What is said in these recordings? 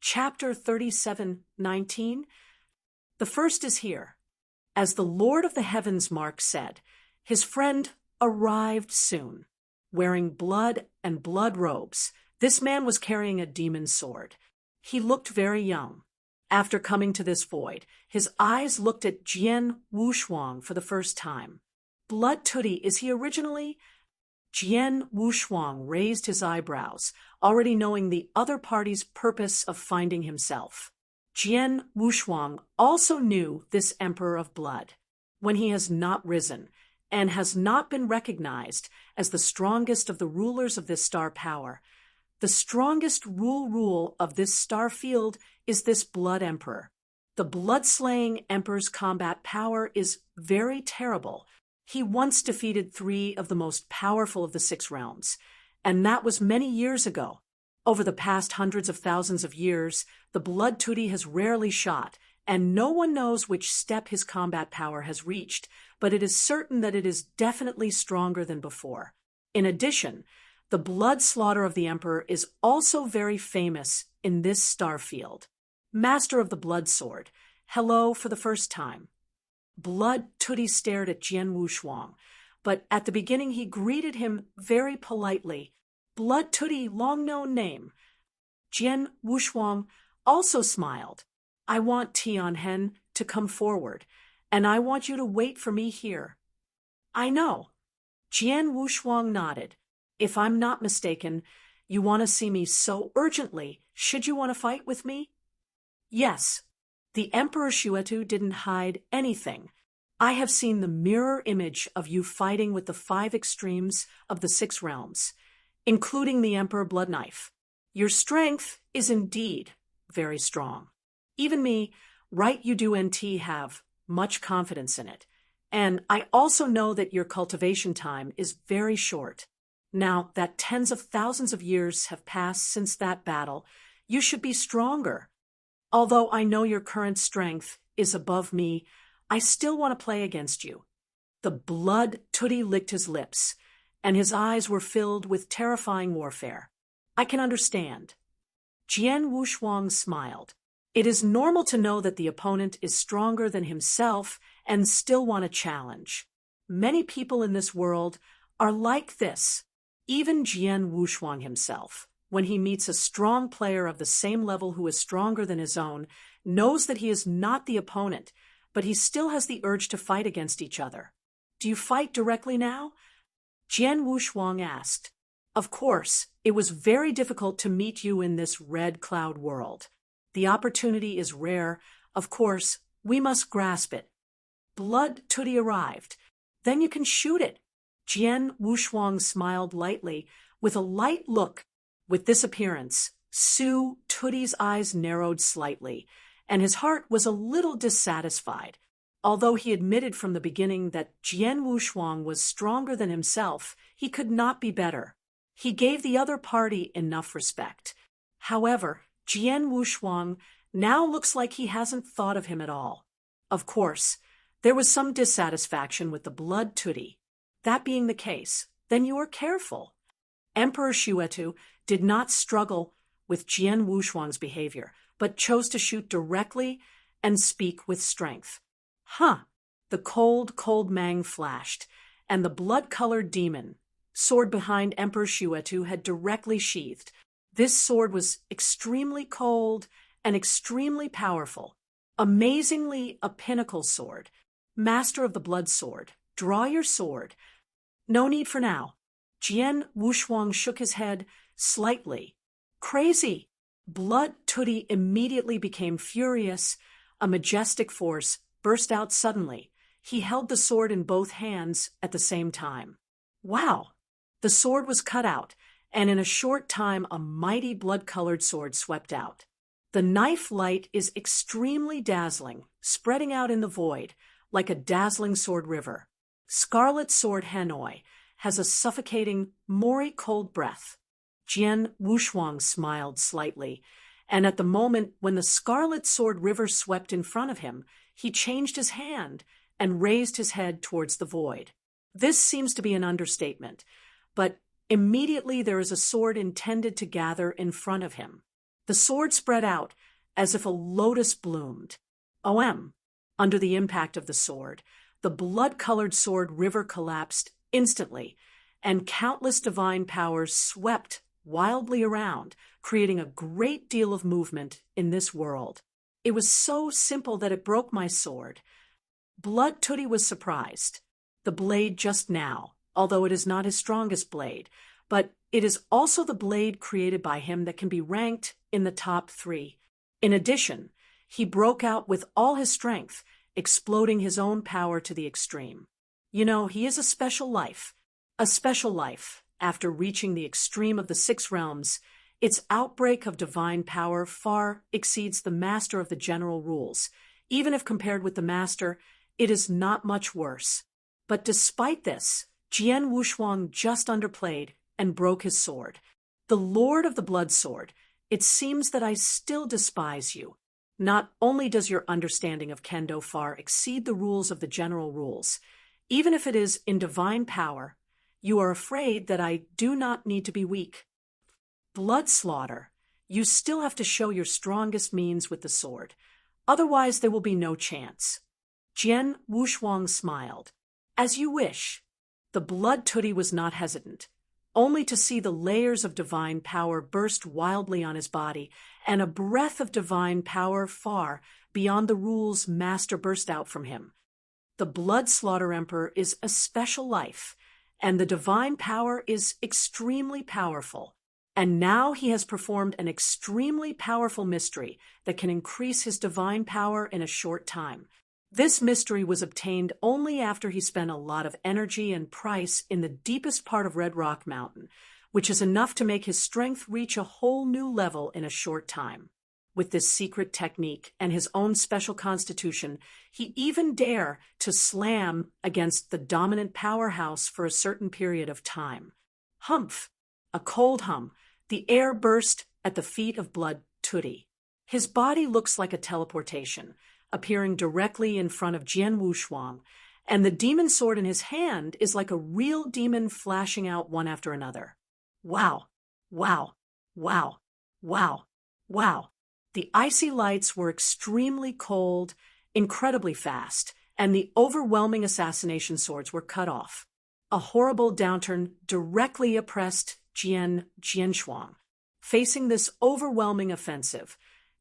Chapter 37:19. The first is here. As the Lord of the Heavens, Mark said, his friend arrived soon. Wearing blood and blood robes, this man was carrying a demon sword. He looked very young. After coming to this void, his eyes looked at Jian Wushuang for the first time. Blood Tootie, is he originally? Jian Wushuang raised his eyebrows, already knowing the other party's purpose of finding himself. Jian Wushuang also knew this Emperor of Blood. When he has not risen, and has not been recognized as the strongest of the rulers of this star power, the strongest rule of this star field is this Blood Emperor. The blood-slaying Emperor's combat power is very terrible. He once defeated 3 of the most powerful of the 6 realms, and that was many years ago. Over the past hundreds of thousands of years, the Blood Tootie has rarely shot, and no one knows which step his combat power has reached, but it is certain that it is definitely stronger than before. In addition, the blood slaughter of the Emperor is also very famous in this star field. Master of the Blood Sword, hello for the first time. Blood Tootie stared at Jian Wushuang, but at the beginning he greeted him very politely. Blood Tootie, long-known name. Jian Wushuang also smiled. I want Tianhen to come forward, and I want you to wait for me here. I know. Jian Wushuang nodded. If I'm not mistaken, you want to see me so urgently. Should you want to fight with me? Yes. The Emperor Shuetu didn't hide anything. I have seen the mirror image of you fighting with the 5 extremes of the 6 realms, including the Emperor Bloodknife. Your strength is indeed very strong. Even me, right, you do NT have much confidence in it. And I also know that your cultivation time is very short. Now that tens of thousands of years have passed since that battle, you should be stronger. Although I know your current strength is above me, I still want to play against you. The Blood Tootie licked his lips, and his eyes were filled with terrifying warfare. I can understand. Jian Wushuang smiled. It is normal to know that the opponent is stronger than himself and still want a challenge. Many people in this world are like this. Even Jian Wushuang himself, when he meets a strong player of the same level who is stronger than his own, knows that he is not the opponent, but he still has the urge to fight against each other. Do you fight directly now? Jian Wushuang asked. Of course, it was very difficult to meet you in this red cloud world. The opportunity is rare. Of course, we must grasp it. Blood Tootie arrived. Then you can shoot it. Jian Wushuang smiled lightly, with a light look. With this appearance, Su Tootie's eyes narrowed slightly, and his heart was a little dissatisfied. Although he admitted from the beginning that Jian Wushuang was stronger than himself, he could not be better. He gave the other party enough respect. However, Jian Wushuang now looks like he hasn't thought of him at all. Of course, there was some dissatisfaction with the Blood Tootie. That being the case, then you are careful. Emperor Shuetu did not struggle with Jian Wushuang's behavior, but chose to shoot directly and speak with strength. The cold mang flashed, and the blood-colored demon, sword behind Emperor Shuetu, had directly sheathed. This sword was extremely cold and extremely powerful. Amazingly a pinnacle sword. Master of the Blood Sword, draw your sword. No need for now. Jian Wushuang shook his head slightly. Crazy. Blood Tootie immediately became furious. A majestic force burst out suddenly. He held the sword in both hands at the same time. Wow! The sword was cut out, and in a short time a mighty blood-colored sword swept out. The knife light is extremely dazzling, spreading out in the void, like a dazzling sword river. Scarlet Sword Hanoi has a suffocating, moory cold breath. Jian Wushuang smiled slightly, and at the moment when the Scarlet Sword River swept in front of him, he changed his hand and raised his head towards the void. This seems to be an understatement, but immediately there is a sword intended to gather in front of him. The sword spread out as if a lotus bloomed. OM. Under the impact of the sword, the blood-colored sword river collapsed instantly, and countless divine powers swept wildly around, creating a great deal of movement in this world. It was so simple that it broke my sword. Blood Tootie was surprised. The blade just now, although it is not his strongest blade, but it is also the blade created by him that can be ranked in the top 3. In addition, he broke out with all his strength, exploding his own power to the extreme. You know, he is a special life. A special life. After reaching the extreme of the 6 realms, its outbreak of divine power far exceeds the master of the general rules. Even if compared with the master, it is not much worse. But despite this, Jian Wushuang just underplayed and broke his sword. The Lord of the Blood Sword, it seems that I still despise you. Not only does your understanding of Kendo far exceed the rules of the general rules, even if it is in divine power, you are afraid that I do not need to be weak. Blood slaughter, you still have to show your strongest means with the sword. Otherwise, there will be no chance. Jian Wushuang smiled. As you wish. The Blood Tootie was not hesitant, only to see the layers of divine power burst wildly on his body, and a breath of divine power far beyond the rules master burst out from him. The Blood Slaughter Emperor is a special life, and the divine power is extremely powerful. And now he has performed an extremely powerful mystery that can increase his divine power in a short time. This mystery was obtained only after he spent a lot of energy and price in the deepest part of Red Rock Mountain, which is enough to make his strength reach a whole new level in a short time. With this secret technique and his own special constitution, he even dare to slam against the dominant powerhouse for a certain period of time. Humph! A cold hum. The air burst at the feet of Blood Tootie. His body looks like a teleportation, appearing directly in front of Jian Wushuang, and the demon sword in his hand is like a real demon flashing out one after another. Wow! Wow! Wow! Wow! Wow! The icy lights were extremely cold, incredibly fast, and the overwhelming assassination swords were cut off. A horrible downturn directly oppressed Jian Shuang. Facing this overwhelming offensive,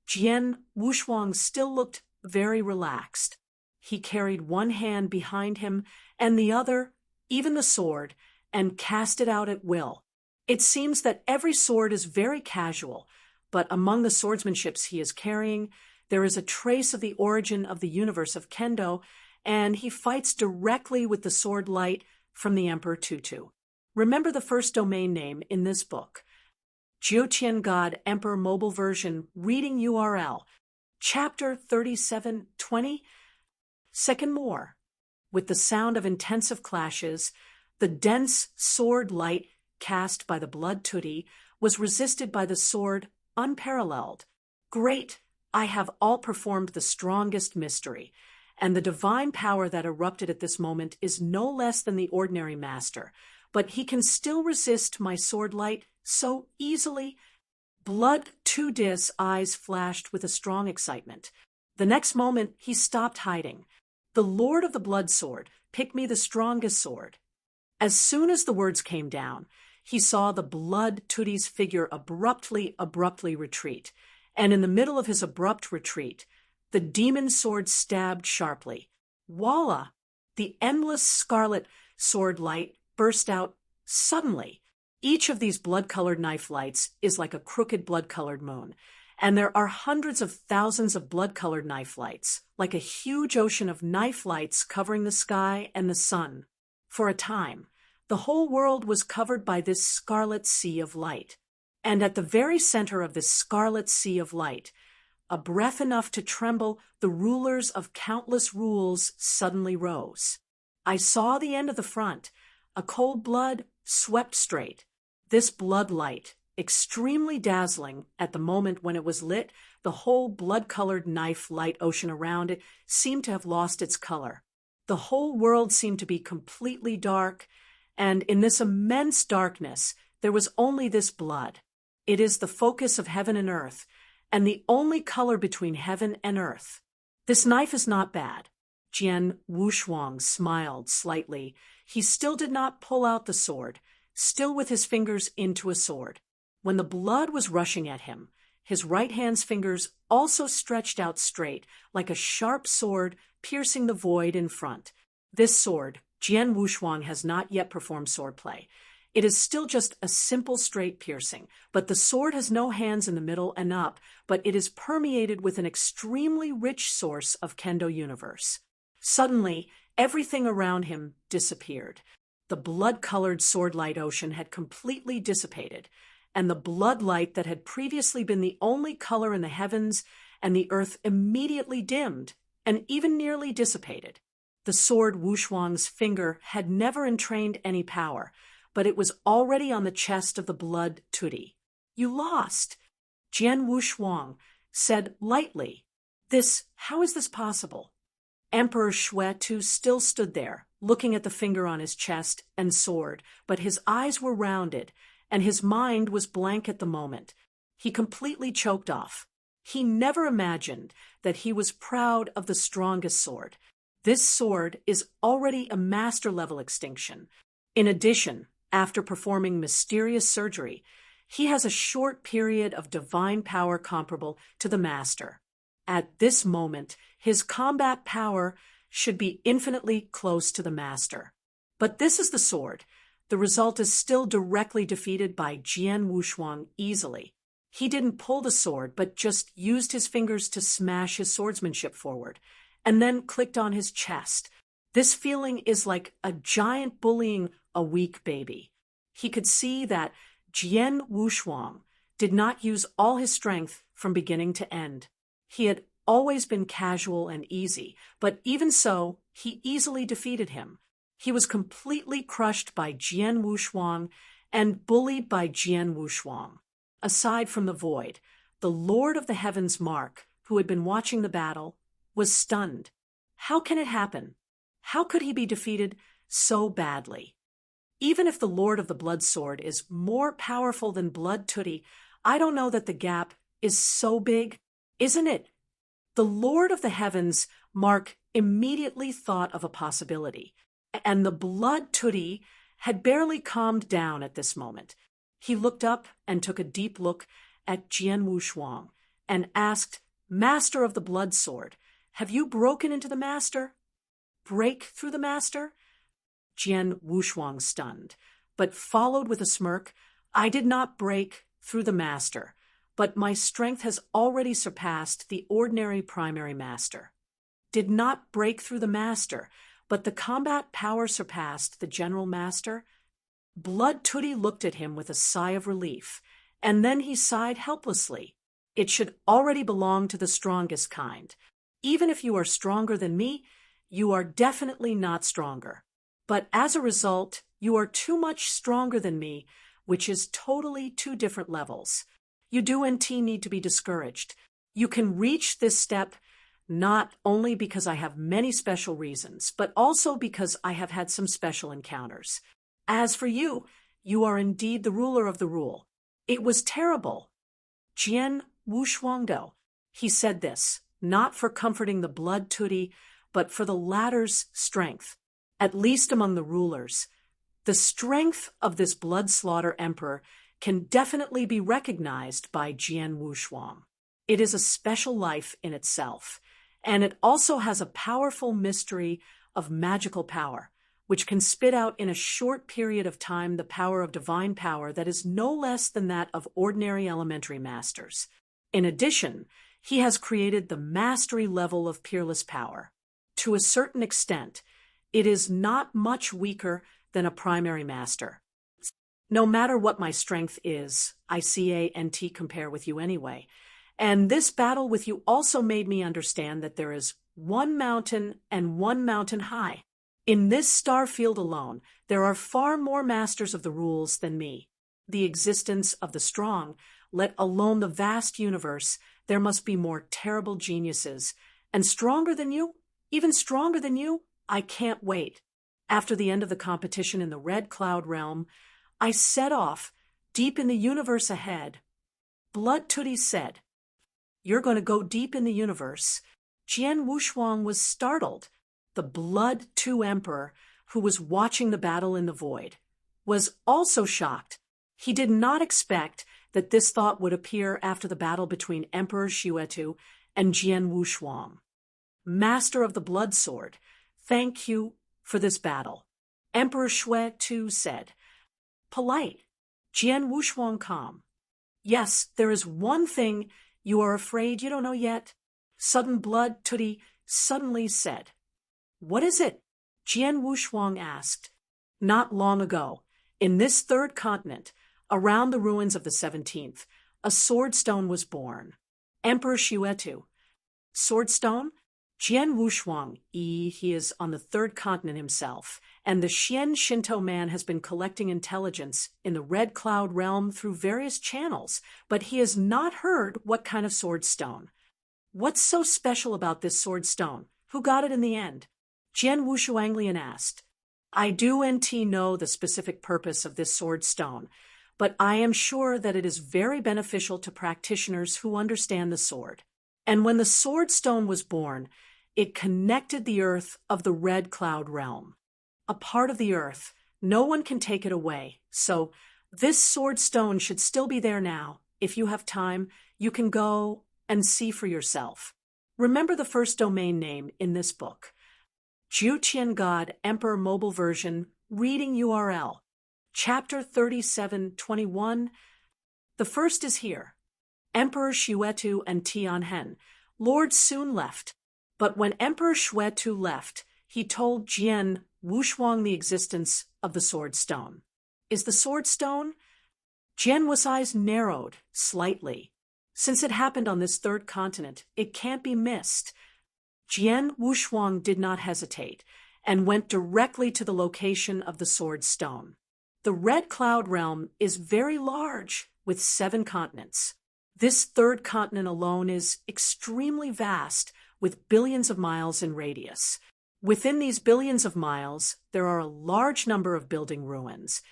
Jian Wushuang still looked very relaxed. He carried one hand behind him and the other, even the sword, and cast it out at will. It seems that every sword is very casual, but among the swordsmanships he is carrying, there is a trace of the origin of the universe of Kendo, and he fights directly with the sword light from the Emperor Tutu. Remember the first domain name in this book. Jiutian God Emperor Mobile Version Reading URL Chapter 3720. Second more. With the sound of intensive clashes, the dense sword light cast by the Blood Tootie was resisted by the sword unparalleled. Great! I have all performed the strongest mystery, and the divine power that erupted at this moment is no less than the ordinary master, but he can still resist my sword light so easily. Blood Tootie's eyes flashed with a strong excitement. The next moment, he stopped hiding. The Lord of the Blood Sword, pick me the strongest sword. As soon as the words came down, he saw the Blood Tootie's figure abruptly retreat, and in the middle of his abrupt retreat, the demon sword stabbed sharply. Voila! The endless scarlet sword light burst out suddenly. Each of these blood-colored knife lights is like a crooked blood-colored moon, and there are hundreds of thousands of blood-colored knife lights, like a huge ocean of knife lights covering the sky and the sun. For a time, the whole world was covered by this scarlet sea of light, and at the very center of this scarlet sea of light, a breath enough to tremble the rulers of countless rules suddenly rose. I saw the end of the front. A cold blood swept straight. This blood light, extremely dazzling at the moment when it was lit, the whole blood-colored knife light ocean around it seemed to have lost its color. The whole world seemed to be completely dark, and in this immense darkness, there was only this blood. It is the focus of heaven and earth, and the only color between heaven and earth. This knife is not bad. Jian Wushuang smiled slightly. He still did not pull out the sword, still with his fingers into a sword. When the blood was rushing at him, his right hand's fingers also stretched out straight, like a sharp sword piercing the void in front. This sword, Jian Wushuang has not yet performed swordplay. It is still just a simple straight piercing, but the sword has no hands in the middle and up, but it is permeated with an extremely rich source of kendo universe. Suddenly, everything around him disappeared. The blood-colored sword-light ocean had completely dissipated, and the blood light that had previously been the only color in the heavens and the earth immediately dimmed and even nearly dissipated. The sword Wushuang's finger had never entrained any power, but it was already on the chest of the blood Tudi. "You lost," Jian Wushuang said lightly. How is this possible?" Emperor Shui too still stood there, looking at the finger on his chest and sword, but his eyes were rounded, and his mind was blank at the moment. He completely choked off. He never imagined that he was proud of the strongest sword. This sword is already a master-level extinction. In addition, after performing mysterious surgery, he has a short period of divine power comparable to the master. At this moment, his combat power should be infinitely close to the master. But this is the sword. The result is still directly defeated by Jian Wushuang easily. He didn't pull the sword, but just used his fingers to smash his swordsmanship forward, and then clicked on his chest. This feeling is like a giant bullying a weak baby. He could see that Jian Wushuang did not use all his strength from beginning to end. He had always been casual and easy, but even so, he easily defeated him. He was completely crushed by Jian Wushuang and bullied by Jian Wushuang. Aside from the void, the Lord of the Heavens Mark, who had been watching the battle, was stunned. How can it happen? How could he be defeated so badly? Even if the Lord of the Blood Sword is more powerful than Blood Tudi, I don't know that the gap is so big, isn't it? The Lord of the Heavens Mark immediately thought of a possibility, and the Blood Tudi had barely calmed down at this moment. He looked up and took a deep look at Jian Wushuang and asked, "Master of the Blood Sword, have you broken into the master?" "Break through the master?" Jian Wushuang stunned, but followed with a smirk. "I did not break through the master, but my strength has already surpassed the ordinary primary master." Did not break through the master, but the combat power surpassed the general master? Blood Tudi looked at him with a sigh of relief, and then he sighed helplessly. It should already belong to the strongest kind. Even if you are stronger than me, you are definitely not stronger. But as a result, you are too much stronger than me, which is totally two different levels. You do and need to be discouraged. You can reach this step not only because I have many special reasons, but also because I have had some special encounters. As for you, you are indeed the ruler of the rule. It was terrible. Jian Wushuangdo, he said this, not for comforting the Blood Tudi, but for the latter's strength, at least among the rulers. The strength of this blood slaughter emperor can definitely be recognized by Jian Wushuang. It is a special life in itself, and it also has a powerful mystery of magical power, which can spit out in a short period of time the power of divine power that is no less than that of ordinary elementary masters. In addition, he has created the mastery level of peerless power. To a certain extent, it is not much weaker than a primary master. No matter what my strength is, I can't compare with you anyway. And this battle with you also made me understand that there is one mountain and one mountain high. In this star field alone, there are far more masters of the rules than me. The existence of the strong, let alone the vast universe, there must be more terrible geniuses. And stronger than you? Even stronger than you? I can't wait. After the end of the competition in the Red Cloud realm, I set off, deep in the universe ahead, Blood Tootie said, "You're going to go deep in the universe." Jian Wushuang was startled. The Blood 2 Emperor, who was watching the battle in the void, was also shocked. He did not expect that this thought would appear after the battle between Emperor Xuetu and Jian Wushuang. "Master of the Blood Sword, thank you for this battle," Emperor Xuetu said. Polite. Jian Wushuang calm. "Yes, there is one thing you are afraid you don't know yet," Sudden Blood Tootie suddenly said. "What is it?" Jian Wushuang asked. "Not long ago, in this third continent, around the ruins of the 17th, a sword stone was born." Emperor Xuetu. "Sword stone?" Jian Wushuang. He is on the third continent himself, and the Xian Shinto man has been collecting intelligence in the Red Cloud realm through various channels, but he has not heard what kind of sword stone. "What's so special about this sword stone? Who got it in the end?" Jian Wushuanglian asked. "I do know the specific purpose of this sword stone, but I am sure that it is very beneficial to practitioners who understand the sword. And when the sword stone was born, it connected the earth of the Red Cloud realm. A part of the earth. No one can take it away. So this sword stone should still be there now. If you have time, you can go and see for yourself. Remember the first domain name in this book. Juqian God Emperor Mobile Version Reading URL. Chapter 3721. The first is here. Emperor Xuetu and Tianhen. Lord soon left. But when Emperor Xuetu left, he told Jian Wushuang the existence of the sword stone. Is the sword stone? Jian Wu's eyes narrowed slightly. Since it happened on this third continent, it can't be missed. Jian Wushuang did not hesitate and went directly to the location of the sword stone. The Red Cloud realm is very large, with 7 continents. This third continent alone is extremely vast, with billions of miles in radius. Within these billions of miles, there are a large number of building ruins,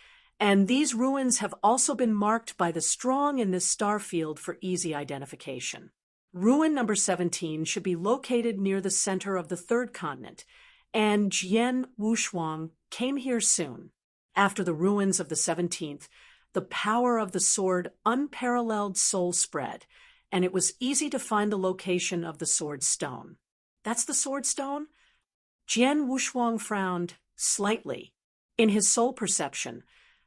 and these ruins have also been marked by the strong in this star field for easy identification. Ruin number 17 should be located near the center of the third continent, and Jian Wushuang came here soon. After the ruins of the 17th, the power of the sword unparalleled soul spread, and it was easy to find the location of the sword stone. That's the sword stone? Jian Wushuang frowned slightly. In his soul perception,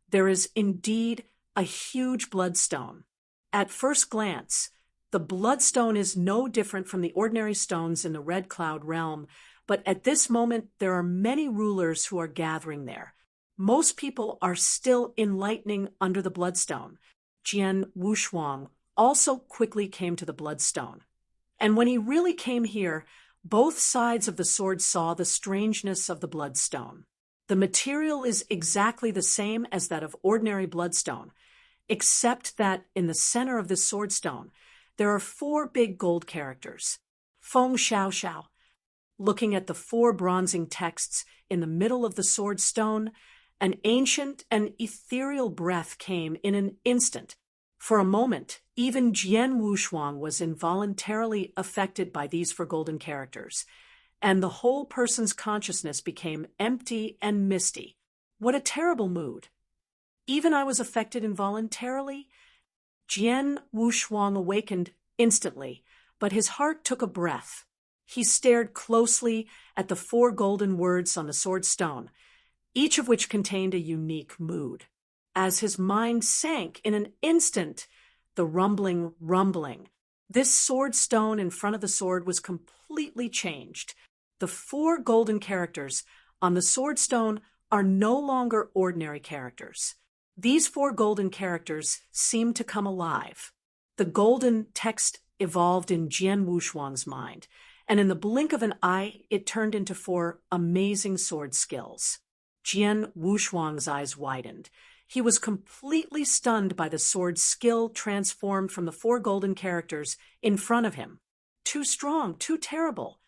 there is indeed a huge bloodstone. At first glance, the bloodstone is no different from the ordinary stones in the Red Cloud realm, but at this moment there are many rulers who are gathering there. Most people are still enlightening under the bloodstone. Jian Wushuang also quickly came to the bloodstone. And when he really came here, both sides of the sword saw the strangeness of the bloodstone. The material is exactly the same as that of ordinary bloodstone, except that in the center of this sword stone, there are 4 big gold characters. Feng Xiao Xiao. Looking at the 4 bronzing texts in the middle of the sword stone, an ancient and ethereal breath came in an instant. For a moment, even Jian Wushuang was involuntarily affected by these 4 golden characters, and the whole person's consciousness became empty and misty. What a terrible mood. Even I was affected involuntarily. Jian Wushuang awakened instantly, but his heart took a breath. He stared closely at the 4 golden words on the sword stone, each of which contained a unique mood. As his mind sank in an instant, the rumbling. This sword stone in front of the sword was completely changed. The 4 golden characters on the sword stone are no longer ordinary characters. These 4 golden characters seemed to come alive. The golden text evolved in Jian Wushuang's mind, and in the blink of an eye, it turned into 4 amazing sword skills. Jian Wushuang's eyes widened. He was completely stunned by the sword skill transformed from the 4 golden characters in front of him. Too strong, too terrible.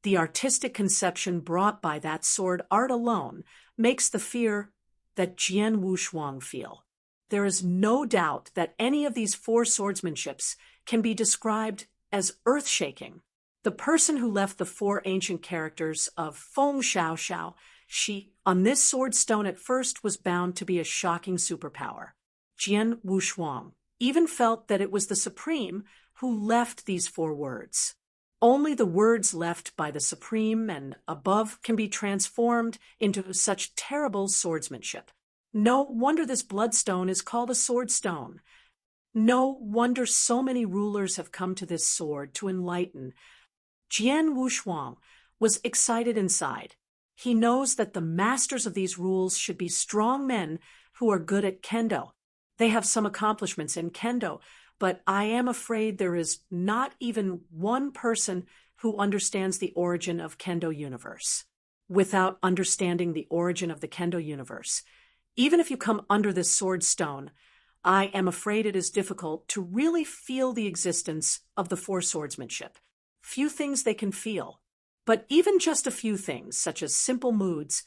The artistic conception brought by that sword art alone makes the fear that Jian Wushuang feel. There is no doubt that any of these four swordsmanships can be described as earth-shaking. The person who left the four ancient characters of Feng Xiao Xiao, Shi, on this sword stone at first was bound to be a shocking superpower. Jian Wushuang even felt that it was the Supreme who left these four words. Only the words left by the Supreme and above can be transformed into such terrible swordsmanship. No wonder this bloodstone is called a sword stone. No wonder so many rulers have come to this sword to enlighten. Jian Wushuang was excited inside. He knows that the masters of these rules should be strong men who are good at kendo. They have some accomplishments in kendo, but I am afraid there is not even one person who understands the origin of Kendo universe. Without understanding the origin of the Kendo universe, even if you come under this sword stone, I am afraid it is difficult to really feel the existence of the four swordsmanship. Few things they can feel, but even just a few things, such as simple moods,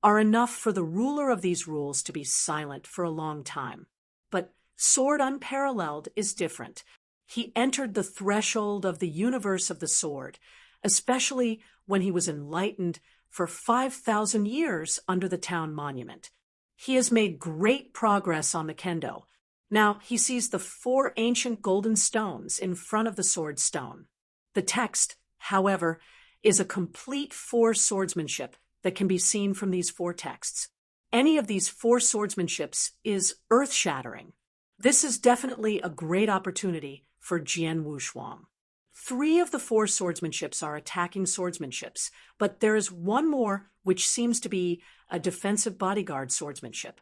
are enough for the ruler of these rules to be silent for a long time. But Sword Unparalleled is different. He entered the threshold of the universe of the sword, especially when he was enlightened for 5,000 years under the town monument. He has made great progress on the kendo. Now he sees the four ancient golden stones in front of the sword stone. The text, however, is a complete four swordsmanship that can be seen from these four texts. Any of these four swordsmanships is earth-shattering. This is definitely a great opportunity for Jian Wushuang. 3 of the 4 swordsmanships are attacking swordsmanships, but there is one more which seems to be a defensive bodyguard swordsmanship.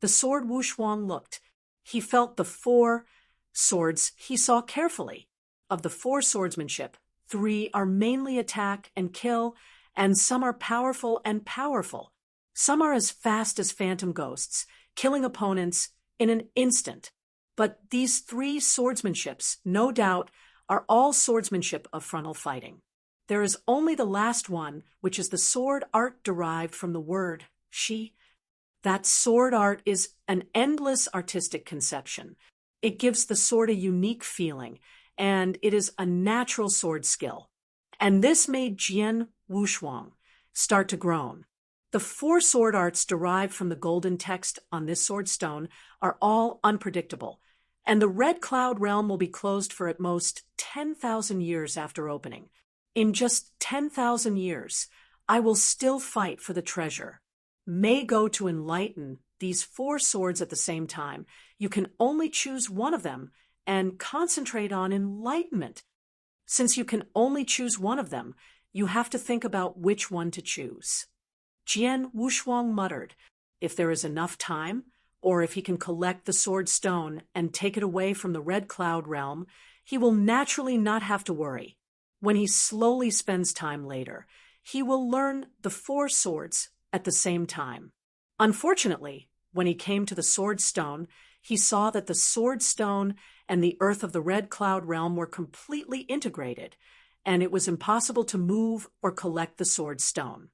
The sword Wushuang looked. He felt the 4 swords he saw carefully. Of the 4 swordsmanship, 3 are mainly attack and kill, and some are powerful and powerful. Some are as fast as phantom ghosts, killing opponents in an instant. But these 3 swordsmanships, no doubt, are all swordsmanship of frontal fighting. There is only the last one, which is the sword art derived from the word shi. That sword art is an endless artistic conception. It gives the sword a unique feeling, and it is a natural sword skill. And this made Jian Wushuang start to groan. The 4 sword arts derived from the golden text on this sword stone are all unpredictable, and the Red Cloud realm will be closed for at most 10,000 years after opening. In just 10,000 years, I will still fight for the treasure. May go to enlighten these 4 swords at the same time. You can only choose one of them and concentrate on enlightenment. Since you can only choose one of them, you have to think about which one to choose. Jian Wushuang muttered, if there is enough time, or if he can collect the sword stone and take it away from the Red Cloud realm, he will naturally not have to worry. When he slowly spends time later, he will learn the 4 swords at the same time. Unfortunately, when he came to the sword stone, he saw that the sword stone and the earth of the Red Cloud realm were completely integrated, and it was impossible to move or collect the sword stone.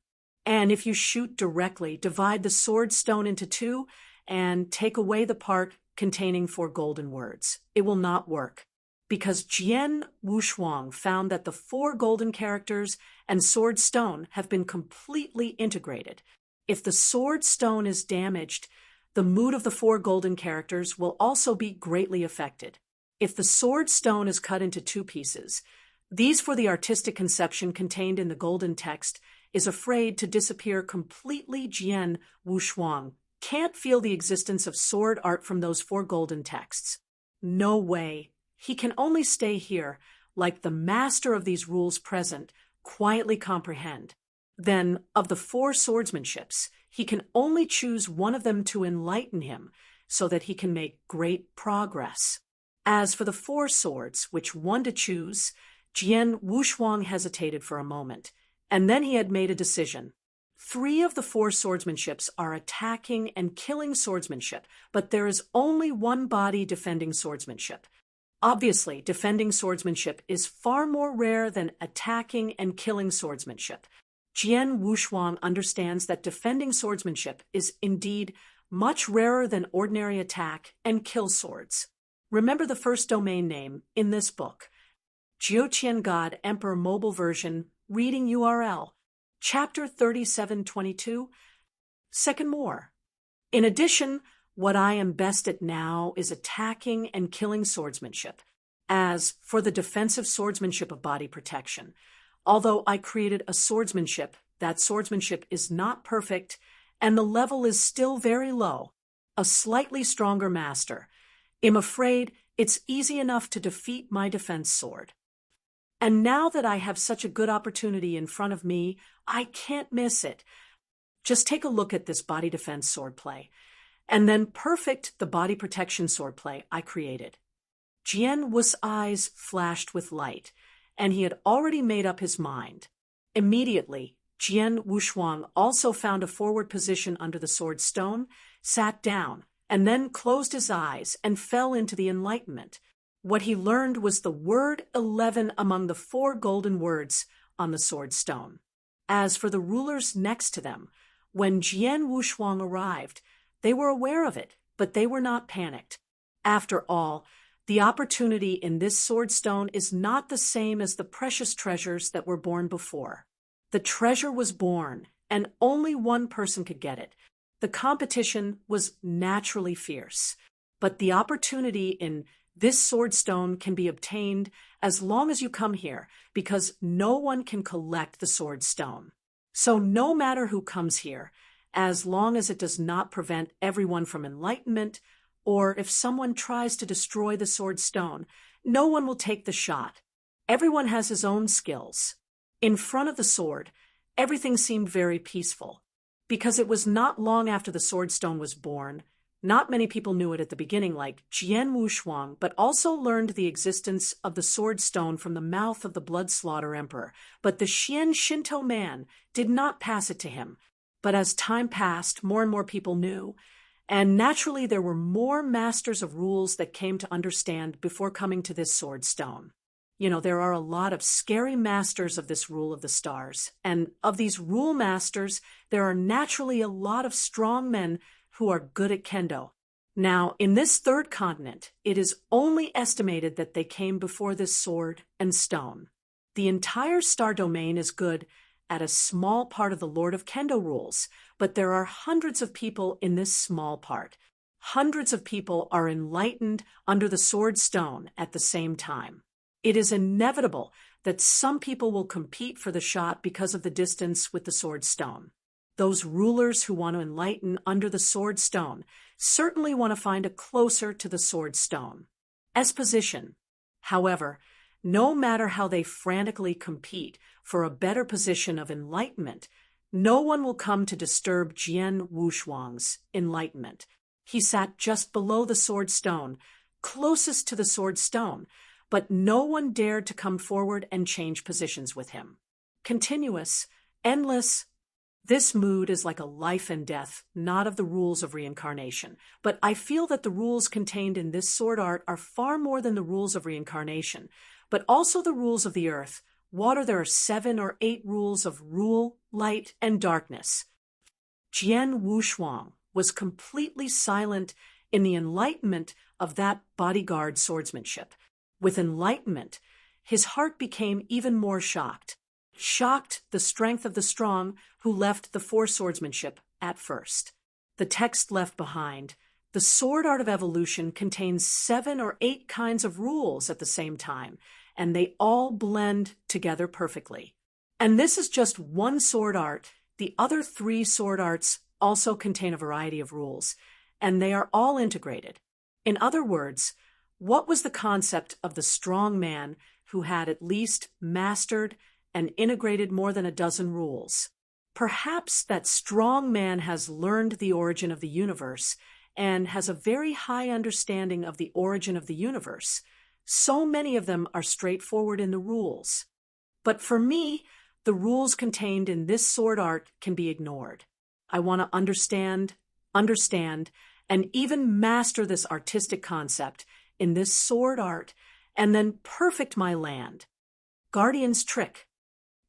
And if you shoot directly, divide the sword stone into 2 and take away the part containing 4 golden words. It will not work, because Jian Wushuang found that the 4 golden characters and sword stone have been completely integrated. If the sword stone is damaged, the mood of the 4 golden characters will also be greatly affected. If the sword stone is cut into 2 pieces, these for the artistic conception contained in the golden text is afraid to disappear completely. Jian Wushuang can't feel the existence of sword art from those 4 golden texts. No way. He can only stay here, like the master of these rules present, quietly comprehend. Then, of the 4 swordsmanships, he can only choose one of them to enlighten him, so that he can make great progress. As for the 4 swords, which one to choose, Jian Wushuang hesitated for a moment, and then he had made a decision. 3 of the 4 swordsmanships are attacking and killing swordsmanship, but there is only one body defending swordsmanship. Obviously, defending swordsmanship is far more rare than attacking and killing swordsmanship. Jian Wushuang understands that defending swordsmanship is indeed much rarer than ordinary attack and kill swords. Remember the first domain name in this book. Jiuqian God Emperor Mobile Version, reading URL, Chapter 3722, Second more. In addition, what I am best at now is attacking and killing swordsmanship. As for the defensive swordsmanship of body protection, although I created a swordsmanship, that swordsmanship is not perfect, and the level is still very low. A slightly stronger master. I'm afraid it's easy enough to defeat my defense sword. And now that I have such a good opportunity in front of me, I can't miss it. Just take a look at this body defense swordplay, and then perfect the body protection swordplay I created. Jian Wu's eyes flashed with light, and he had already made up his mind. Immediately, Jian Wushuang also found a forward position under the sword stone, sat down, and then closed his eyes and fell into the enlightenment. What he learned was the word 11 among the 4 golden words on the sword stone. As for the rulers next to them, when Jian Wushuang arrived, they were aware of it, but they were not panicked. After all, the opportunity in this sword stone is not the same as the precious treasures that were born before. The treasure was born, and only one person could get it. The competition was naturally fierce, but the opportunity in this sword stone can be obtained as long as you come here, because no one can collect the sword stone. So no matter who comes here, as long as it does not prevent everyone from enlightenment, or if someone tries to destroy the sword stone, no one will take the shot. Everyone has his own skills. In front of the sword, everything seemed very peaceful. Because it was not long after the sword stone was born, not many people knew it at the beginning like Jian Wushuang, but also learned the existence of the sword stone from the mouth of the blood slaughter emperor. But the Xian Shinto man did not pass it to him. But as time passed, more and more people knew, and naturally there were more masters of rules that came to understand before coming to this sword stone. There are a lot of scary masters of this rule of the stars, and of these rule masters, there are naturally a lot of strong men who are good at kendo. Now, in this third continent, it is only estimated that they came before this sword and stone. The entire star domain is good at a small part of the Lord of Kendo rules, but there are hundreds of people in this small part. Hundreds of people are enlightened under the sword stone at the same time. It is inevitable that some people will compete for the shot because of the distance with the sword stone. Those rulers who want to enlighten under the sword stone certainly want to find a closer to the sword stone. Exposition. However, no matter how they frantically compete for a better position of enlightenment, no one will come to disturb Jian Wushuang's enlightenment. He sat just below the sword stone, closest to the sword stone, but no one dared to come forward and change positions with him. Continuous, endless. This mood is like a life and death, not of the rules of reincarnation. But I feel that the rules contained in this sword art are far more than the rules of reincarnation, but also the rules of the earth. Water, there are 7 or 8 rules of rule, light, and darkness. Jian Wushuang was completely silent in the enlightenment of that bodyguard swordsmanship. With enlightenment, his heart became even more shocked. Shocked the strength of the strong who left the 4 swordsmanship at first. The text left behind. The sword art of evolution contains 7 or 8 kinds of rules at the same time, and they all blend together perfectly. And this is just one sword art. The other 3 sword arts also contain a variety of rules, and they are all integrated. In other words, what was the concept of the strong man who had at least mastered and integrated more than a dozen rules? Perhaps that strong man has learned the origin of the universe and has a very high understanding of the origin of the universe. So many of them are straightforward in the rules. But for me, the rules contained in this sword art can be ignored. I want to understand, and even master this artistic concept in this sword art, and then perfect my land. Guardian's trick.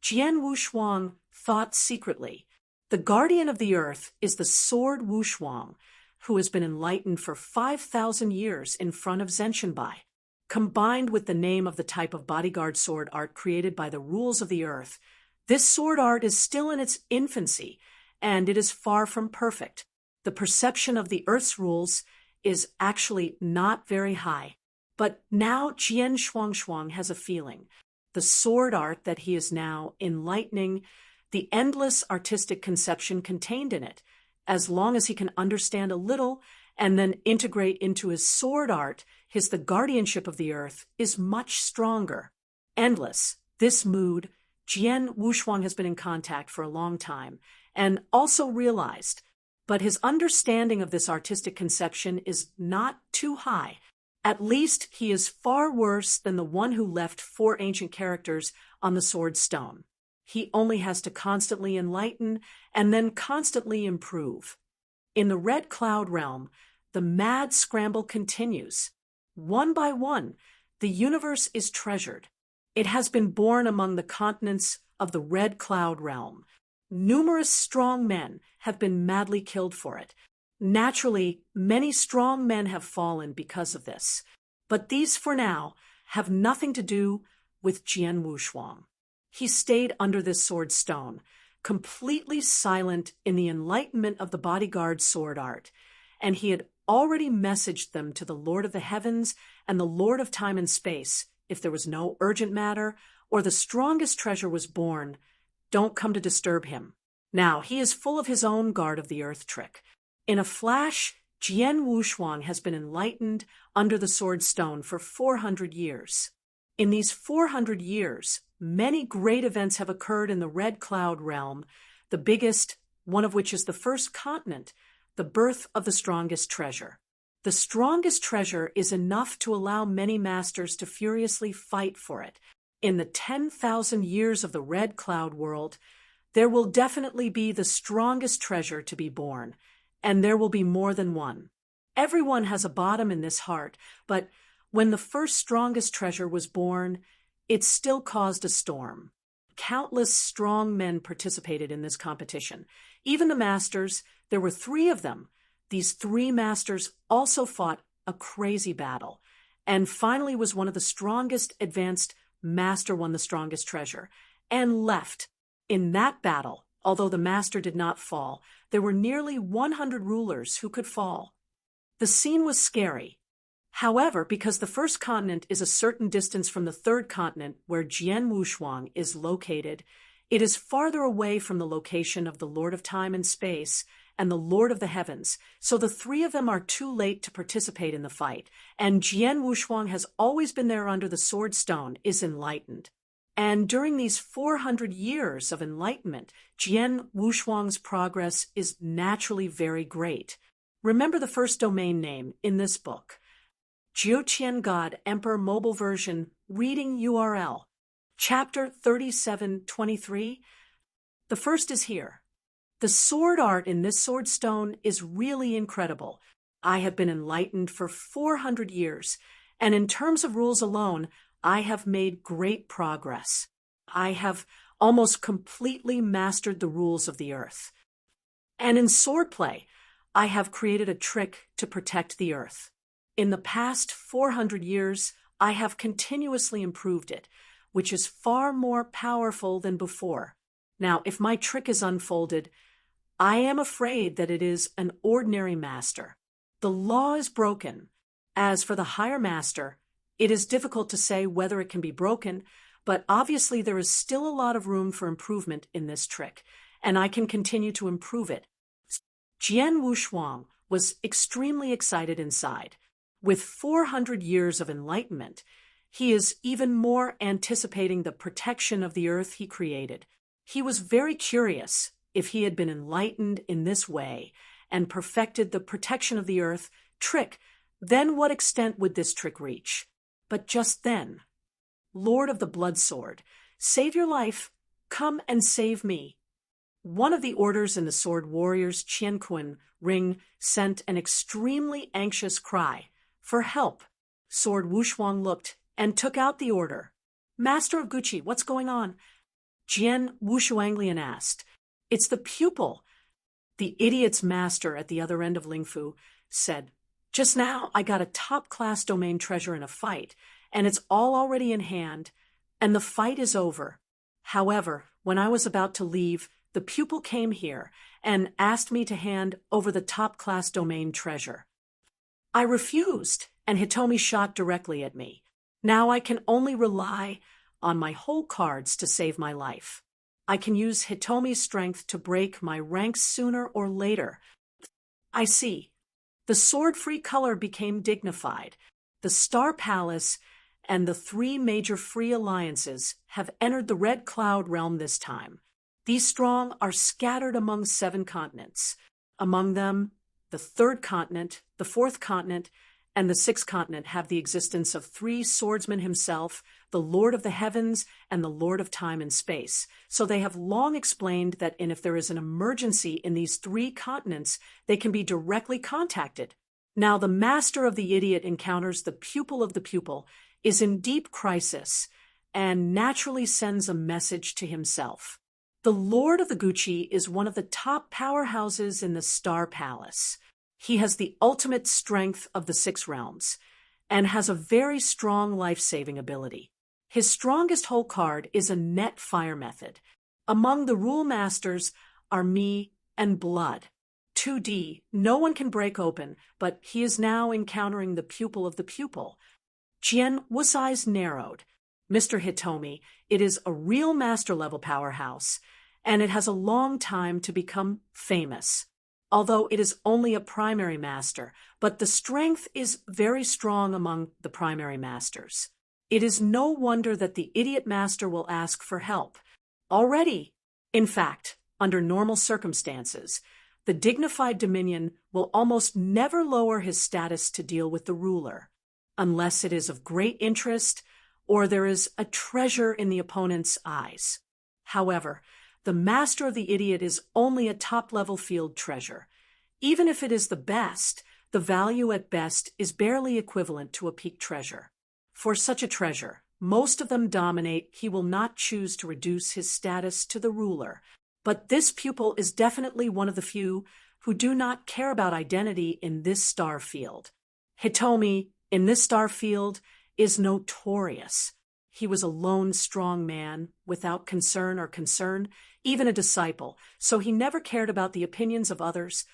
Jian Wushuang thought secretly. The guardian of the earth is the sword Wushuang, who has been enlightened for 5,000 years in front of Zhenshinbai. Combined with the name of the type of bodyguard sword art created by the rules of the earth, this sword art is still in its infancy, and it is far from perfect. The perception of the earth's rules is actually not very high. But now Jian Shuangshuang has a feeling. The sword art that he is now enlightening, the endless artistic conception contained in it, as long as he can understand a little and then integrate into his sword art the guardianship of the earth, is much stronger. Endless, this mood, Jian Wushuang has been in contact for a long time and also realized, but his understanding of this artistic conception is not too high. At least he is far worse than the one who left 4 ancient characters on the sword stone. He only has to constantly enlighten and then constantly improve. In the Red Cloud realm, the mad scramble continues. One by one, the universe is treasured. It has been born among the continents of the Red Cloud realm. Numerous strong men have been madly killed for it. Naturally, many strong men have fallen because of this. But these, for now, have nothing to do with Jian Wushuang. He stayed under this sword stone, completely silent in the enlightenment of the bodyguard sword art, and he had already messaged them to the Lord of the Heavens and the Lord of Time and Space. If there was no urgent matter or the strongest treasure was born, don't come to disturb him. Now, he is full of his own guard of the earth trick. In a flash, Jian Wushuang has been enlightened under the sword stone for 400 years. In these 400 years, many great events have occurred in the Red Cloud realm, the biggest, one of which is the first continent, the birth of the strongest treasure. The strongest treasure is enough to allow many masters to furiously fight for it. In the 10,000 years of the Red Cloud world, there will definitely be the strongest treasure to be born, and there will be more than one. Everyone has a bottom in this heart, but when the first strongest treasure was born, it still caused a storm. Countless strong men participated in this competition. Even the masters, there were 3 of them. These 3 masters also fought a crazy battle, and finally was one of the strongest advanced master won the strongest treasure, and left. In that battle, although the master did not fall, there were nearly 100 rulers who could fall. The scene was scary. However, because the first continent is a certain distance from the third continent where Jian Wushuang is located, it is farther away from the location of the Lord of Time and Space and the Lord of the Heavens, so the 3 of them are too late to participate in the fight, and Jian Wushuang has always been there under the sword stone, is enlightened. And during these 400 years of enlightenment, Jian Wushuang's progress is naturally very great. Remember the first domain name in this book. Jiuqian God Emperor Mobile Version Reading URL. Chapter 3723. The first is here. The sword art in this sword stone is really incredible. I have been enlightened for 400 years, and in terms of rules alone, I have made great progress. I have almost completely mastered the rules of the earth. And in swordplay, I have created a trick to protect the earth. In the past 400 years, I have continuously improved it, which is far more powerful than before. Now, if my trick is unfolded, I am afraid that it is an ordinary master. The law is broken. As for the higher master, it is difficult to say whether it can be broken, but obviously there is still a lot of room for improvement in this trick, and I can continue to improve it. Jian Wushuang was extremely excited inside. With 400 years of enlightenment, he is even more anticipating the protection of the earth he created. He was very curious if he had been enlightened in this way and perfected the protection of the earth trick, then what extent would this trick reach? But just then, Lord of the Blood Sword, save your life, come and save me. One of the orders in the sword warrior's Qianquan ring sent an extremely anxious cry for help. Sword Wushuang looked and took out the order. Master of Guqi, what's going on? Jian Wushuanglian asked. It's the pupil. The idiot's master at the other end of Lingfu said, "Just now I got a top-class domain treasure in a fight, and it's all already in hand, and the fight is over. However, when I was about to leave, the pupil came here and asked me to hand over the top-class domain treasure. I refused, and Hitomi shot directly at me. Now I can only rely on my whole cards to save my life. I can use Hitomi's strength to break my ranks sooner or later." I see. The sword-free color became dignified. The Star Palace and the 3 major free alliances have entered the Red Cloud realm this time. These strong are scattered among 7 continents. Among them, the 3rd continent, the 4th continent, and the 6th continent have the existence of 3 swordsmen himself, the Lord of the Heavens, and the Lord of Time and Space. So they have long explained that if there is an emergency in these 3 continents, they can be directly contacted. Now the master of the idiot encounters the pupil of the pupil, is in deep crisis, and naturally sends a message to himself. The Lord of the Gucci is one of the top powerhouses in the Star Palace. He has the ultimate strength of the 6 realms, and has a very strong life-saving ability. His strongest hole card is a net fire method. Among the rule masters are me and Blood. 2D, no one can break open, but he is now encountering the pupil of the pupil. Jian Wu's eyes narrowed. Mr. Hitomi, it is a real master-level powerhouse, and it has a long time to become famous. Although it is only a primary master, but the strength is very strong among the primary masters. It is no wonder that the idiot master will ask for help. Already, in fact, under normal circumstances, the dignified dominion will almost never lower his status to deal with the ruler, unless it is of great interest or there is a treasure in the opponent's eyes. However, the master of the idiot is only a top-level field treasure. Even if it is the best, the value at best is barely equivalent to a peak treasure. For such a treasure, most of them dominate. He will not choose to reduce his status to the ruler. But this pupil is definitely one of the few who do not care about identity in this star field. Hitomi, in this star field, is notorious. He was a lone, strong man, without concern or concern, even a disciple, so he never cared about the opinions of others,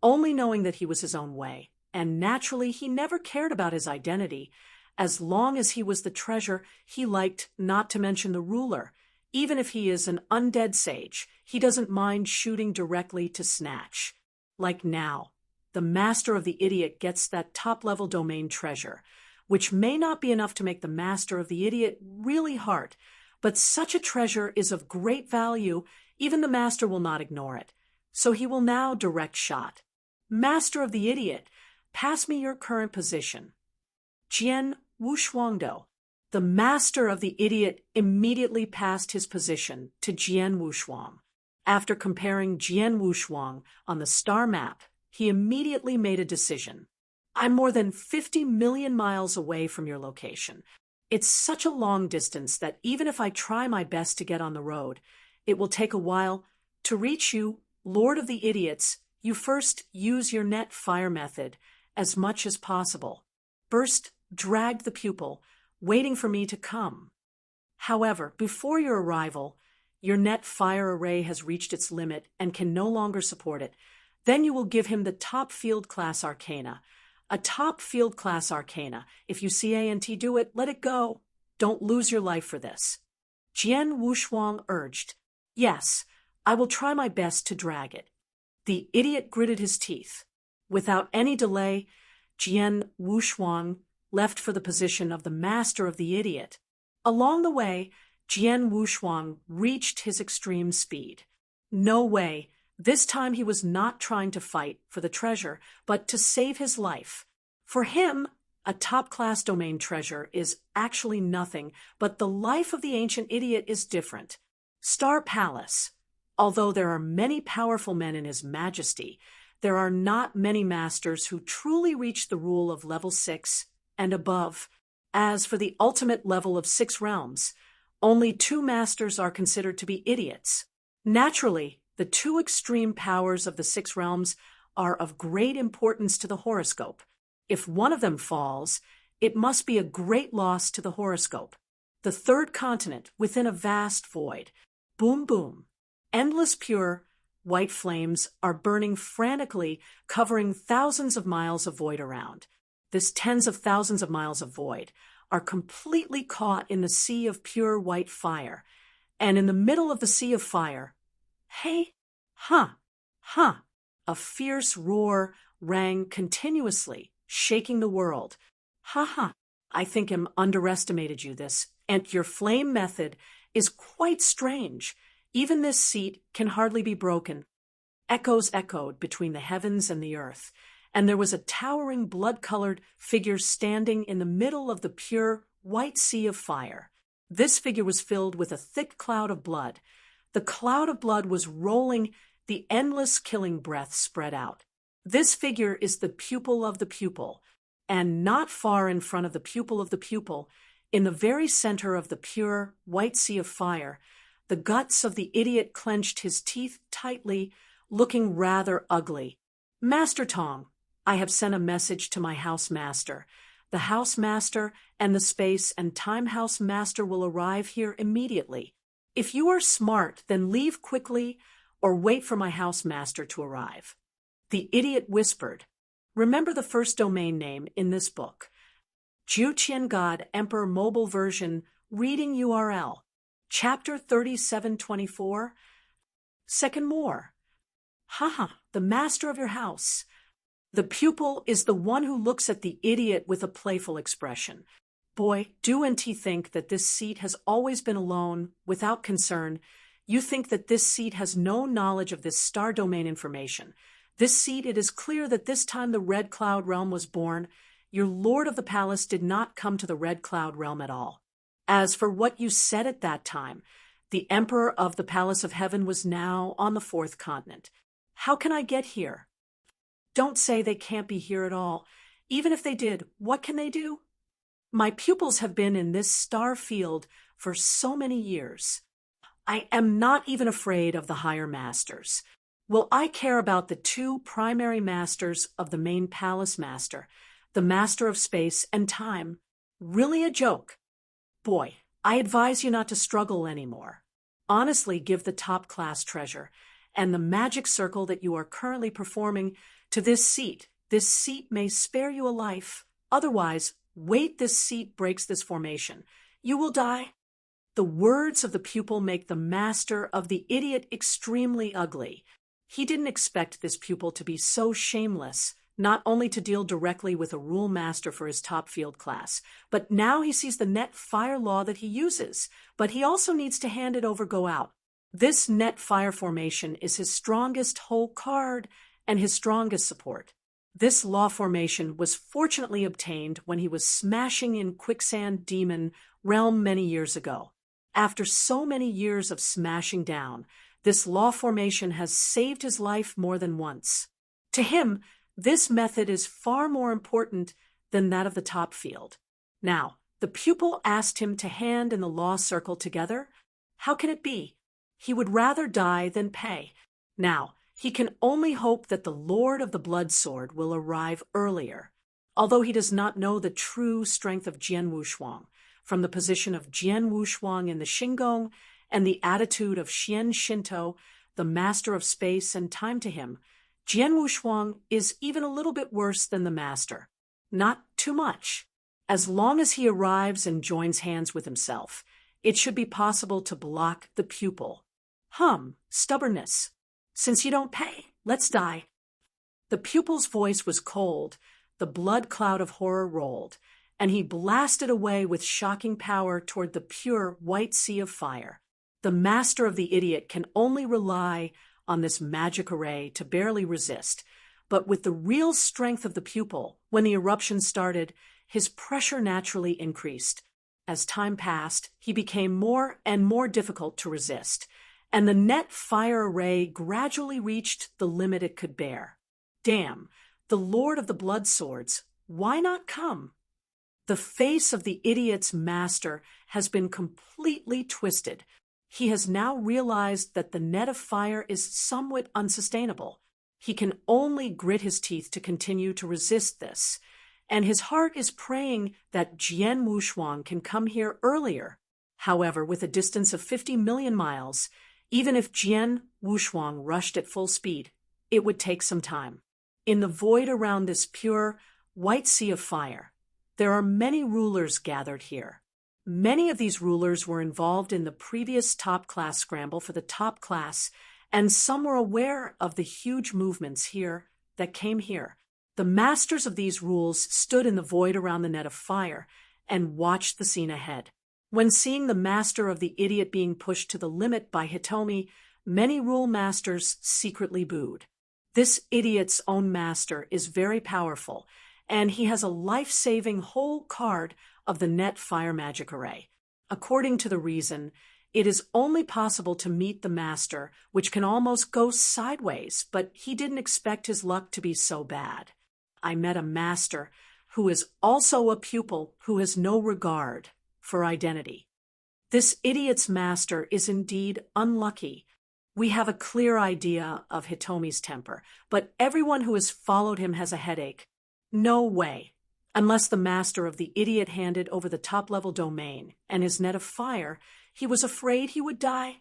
only knowing that he was his own way. And naturally, he never cared about his identity. As long as he was the treasure, he liked not to mention the ruler. Even if he is an undead sage, he doesn't mind shooting directly to snatch. Like now, the master of the idiot gets that top-level domain treasure, which may not be enough to make the master of the idiot really hard, but such a treasure is of great value, even the master will not ignore it. So he will now direct shot. Master of the idiot, pass me your current position. Jian Wushuangdo. The master of the idiot immediately passed his position to Jian Wushuang. After comparing Jian Wushuang on the star map, he immediately made a decision. I'm more than 50 million miles away from your location. It's such a long distance that even if I try my best to get on the road, it will take a while. To reach you, Lord of the Idiots, you first use your net fire method as much as possible. First, drag the pupil, waiting for me to come. However, before your arrival, your net fire array has reached its limit and can no longer support it. Then you will give him the top field class arcana. A top field class arcana. If you see ANT do it, let it go. Don't lose your life for this. Jian Wushuang urged. Yes, I will try my best to drag it. The idiot gritted his teeth. Without any delay, Jian Wushuang left for the position of the master of the idiot. Along the way, Jian Wushuang reached his extreme speed. No way. This time he was not trying to fight for the treasure, but to save his life. For him, a top-class domain treasure is actually nothing, but the life of the ancient idiot is different. Star Palace. Although there are many powerful men in His Majesty, there are not many masters who truly reach the rule of level 6 and above. As for the ultimate level of 6 realms, only 2 masters are considered to be idiots. Naturally, The two extreme powers of the six realms are of great importance to the horoscope. If one of them falls, it must be a great loss to the horoscope. The third continent within a vast void. Boom, boom. Endless pure, white flames are burning frantically, covering thousands of miles of void around. This tens of thousands of miles of void are completely caught in the sea of pure white fire. And in the middle of the sea of fire, hey, a fierce roar rang continuously, shaking the world. I think I'm underestimated you this, and your flame method is quite strange. Even this seat can hardly be broken. Echoes echoed between the heavens and the earth, and there was a towering blood-colored figure standing in the middle of the pure white sea of fire. This figure was filled with a thick cloud of blood. The cloud of blood was rolling, the endless killing breath spread out. This figure is the pupil of the pupil, and not far in front of the pupil of the pupil, in the very center of the pure white sea of fire, the guts of the idiot clenched his teeth tightly, looking rather ugly. Master Tong, I have sent a message to my house master. The house master and the space and time house master will arrive here immediately. If you are smart, then leave quickly or wait for my house master to arrive. The idiot whispered, remember the first domain name in this book. Jiuqian God Emperor Mobile Version Reading URL. Chapter 3724. Second more. The master of your house. The pupil is the one who looks at the idiot with a playful expression. Boy, doesn't he think that this seat has always been alone, without concern? You think that this seat has no knowledge of this star domain information. This seat, it is clear that this time the Red Cloud Realm was born. Your lord of the palace did not come to the Red Cloud Realm at all. As for what you said at that time, the Emperor of the Palace of Heaven was now on the fourth continent. How can I get here? Don't say they can't be here at all. Even if they did, what can they do? My pupils have been in this star field for so many years. I am not even afraid of the higher masters. Well, I care about the two primary masters of the main palace master, the master of space and time. Really a joke. Boy, I advise you not to struggle anymore. Honestly, give the top-class treasure and the magic circle that you are currently performing to this seat. This seat may spare you a life. Otherwise, wait, this seat breaks this formation. You will die. The words of the pupil make the master of the idiot extremely ugly. He didn't expect this pupil to be so shameless, not only to deal directly with a rule master for his top field class, but now he sees the net fire law that he uses, but he also needs to hand it over go out. This net fire formation is his strongest whole card and his strongest support. This law formation was fortunately obtained when he was smashing in Quicksand Demon Realm many years ago. After so many years of smashing down, this law formation has saved his life more than once. To him, this method is far more important than that of the top field. Now, the pupil asked him to hand in the law circle together. How can it be? He would rather die than pay. Now, he can only hope that the Lord of the Blood Sword will arrive earlier, although he does not know the true strength of Jian Wushuang, from the position of Jian Wushuang in the Shingon and the attitude of Xian Shinto, the master of space and time to him. Jian Wushuang is even a little bit worse than the master. Not too much. As long as he arrives and joins hands with himself, it should be possible to block the pupil. Stubbornness. Since you don't pay, let's die. The pupil's voice was cold, the blood cloud of horror rolled, and he blasted away with shocking power toward the pure white sea of fire. The master of the idiot can only rely on this magic array to barely resist, but with the real strength of the pupil, when the eruption started, his pressure naturally increased. As time passed, he became more and more difficult to resist, and the net fire array gradually reached the limit it could bear. Damn, the Lord of the Blood Swords, why not come? The face of the idiot's master has been completely twisted. He has now realized that the net of fire is somewhat unsustainable. He can only grit his teeth to continue to resist this, and his heart is praying that Jian Wushuang can come here earlier. However, with a distance of 50 million miles, even if Jian Wushuang rushed at full speed, it would take some time. In the void around this pure, white sea of fire, there are many rulers gathered here. Many of these rulers were involved in the previous top-class scramble for the top class, and some were aware of the huge movements here that came here. The masters of these rules stood in the void around the net of fire and watched the scene ahead. When seeing the master of the idiot being pushed to the limit by Hitomi, many rule masters secretly booed. This idiot's own master is very powerful, and he has a life-saving whole card of the net fire magic array. According to the reason, it is only possible to meet the master, which can almost go sideways, but he didn't expect his luck to be so bad. I met a master who is also a pupil who has no regard for identity. This idiot's master is indeed unlucky. We have a clear idea of Hitomi's temper, but everyone who has followed him has a headache. No way. Unless the master of the idiot handed over the top-level domain and his net of fire, he was afraid he would die.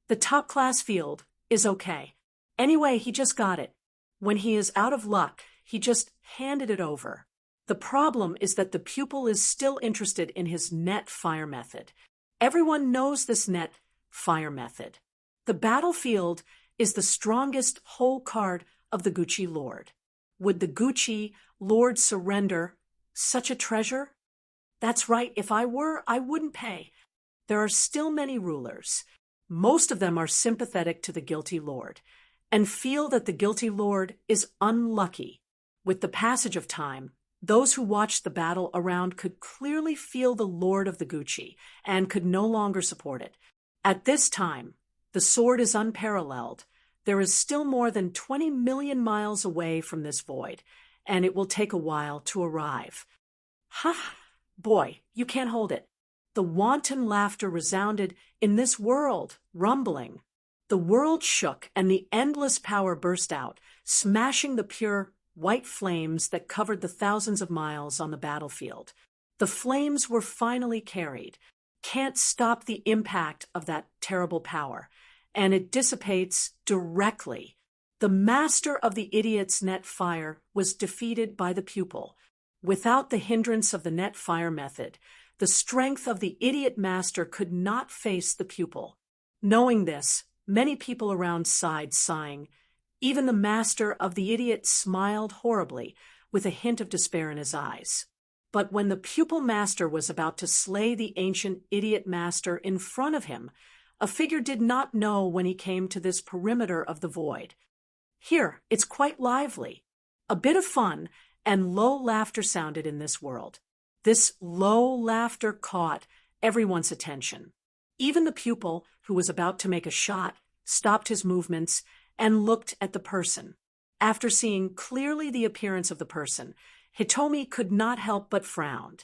The top-class field is okay. Anyway, he just got it. When he is out of luck, he just handed it over. The problem is that the pupil is still interested in his net fire method. Everyone knows this net fire method. The battlefield is the strongest whole card of the Gucci Lord. Would the Gucci Lord surrender such a treasure? That's right, if I were, I wouldn't pay. There are still many rulers. Most of them are sympathetic to the guilty Lord and feel that the guilty Lord is unlucky. With the passage of time, those who watched the battle around could clearly feel the Lord of the Gucci and could no longer support it. At this time, the sword is unparalleled. There is still more than 20 million miles away from this void, and it will take a while to arrive. Ha! Boy, you can't hold it. The wanton laughter resounded in this world, rumbling. The world shook, and the endless power burst out, smashing the pure white flames that covered the thousands of miles on the battlefield. The flames were finally carried. Can't stop the impact of that terrible power, and it dissipates directly. The master of the idiot's net fire was defeated by the pupil. Without the hindrance of the net fire method, the strength of the idiot master could not face the pupil. Knowing this, many people around sighed, sighing. Even the master of the idiot smiled horribly, with a hint of despair in his eyes. But when the pupil master was about to slay the ancient idiot master in front of him, a figure did not know when he came to this perimeter of the void. Here, it's quite lively. A bit of fun and low laughter sounded in this world. This low laughter caught everyone's attention. Even the pupil, who was about to make a shot, stopped his movements and looked at the person. After seeing clearly the appearance of the person, Hitomi could not help but frown.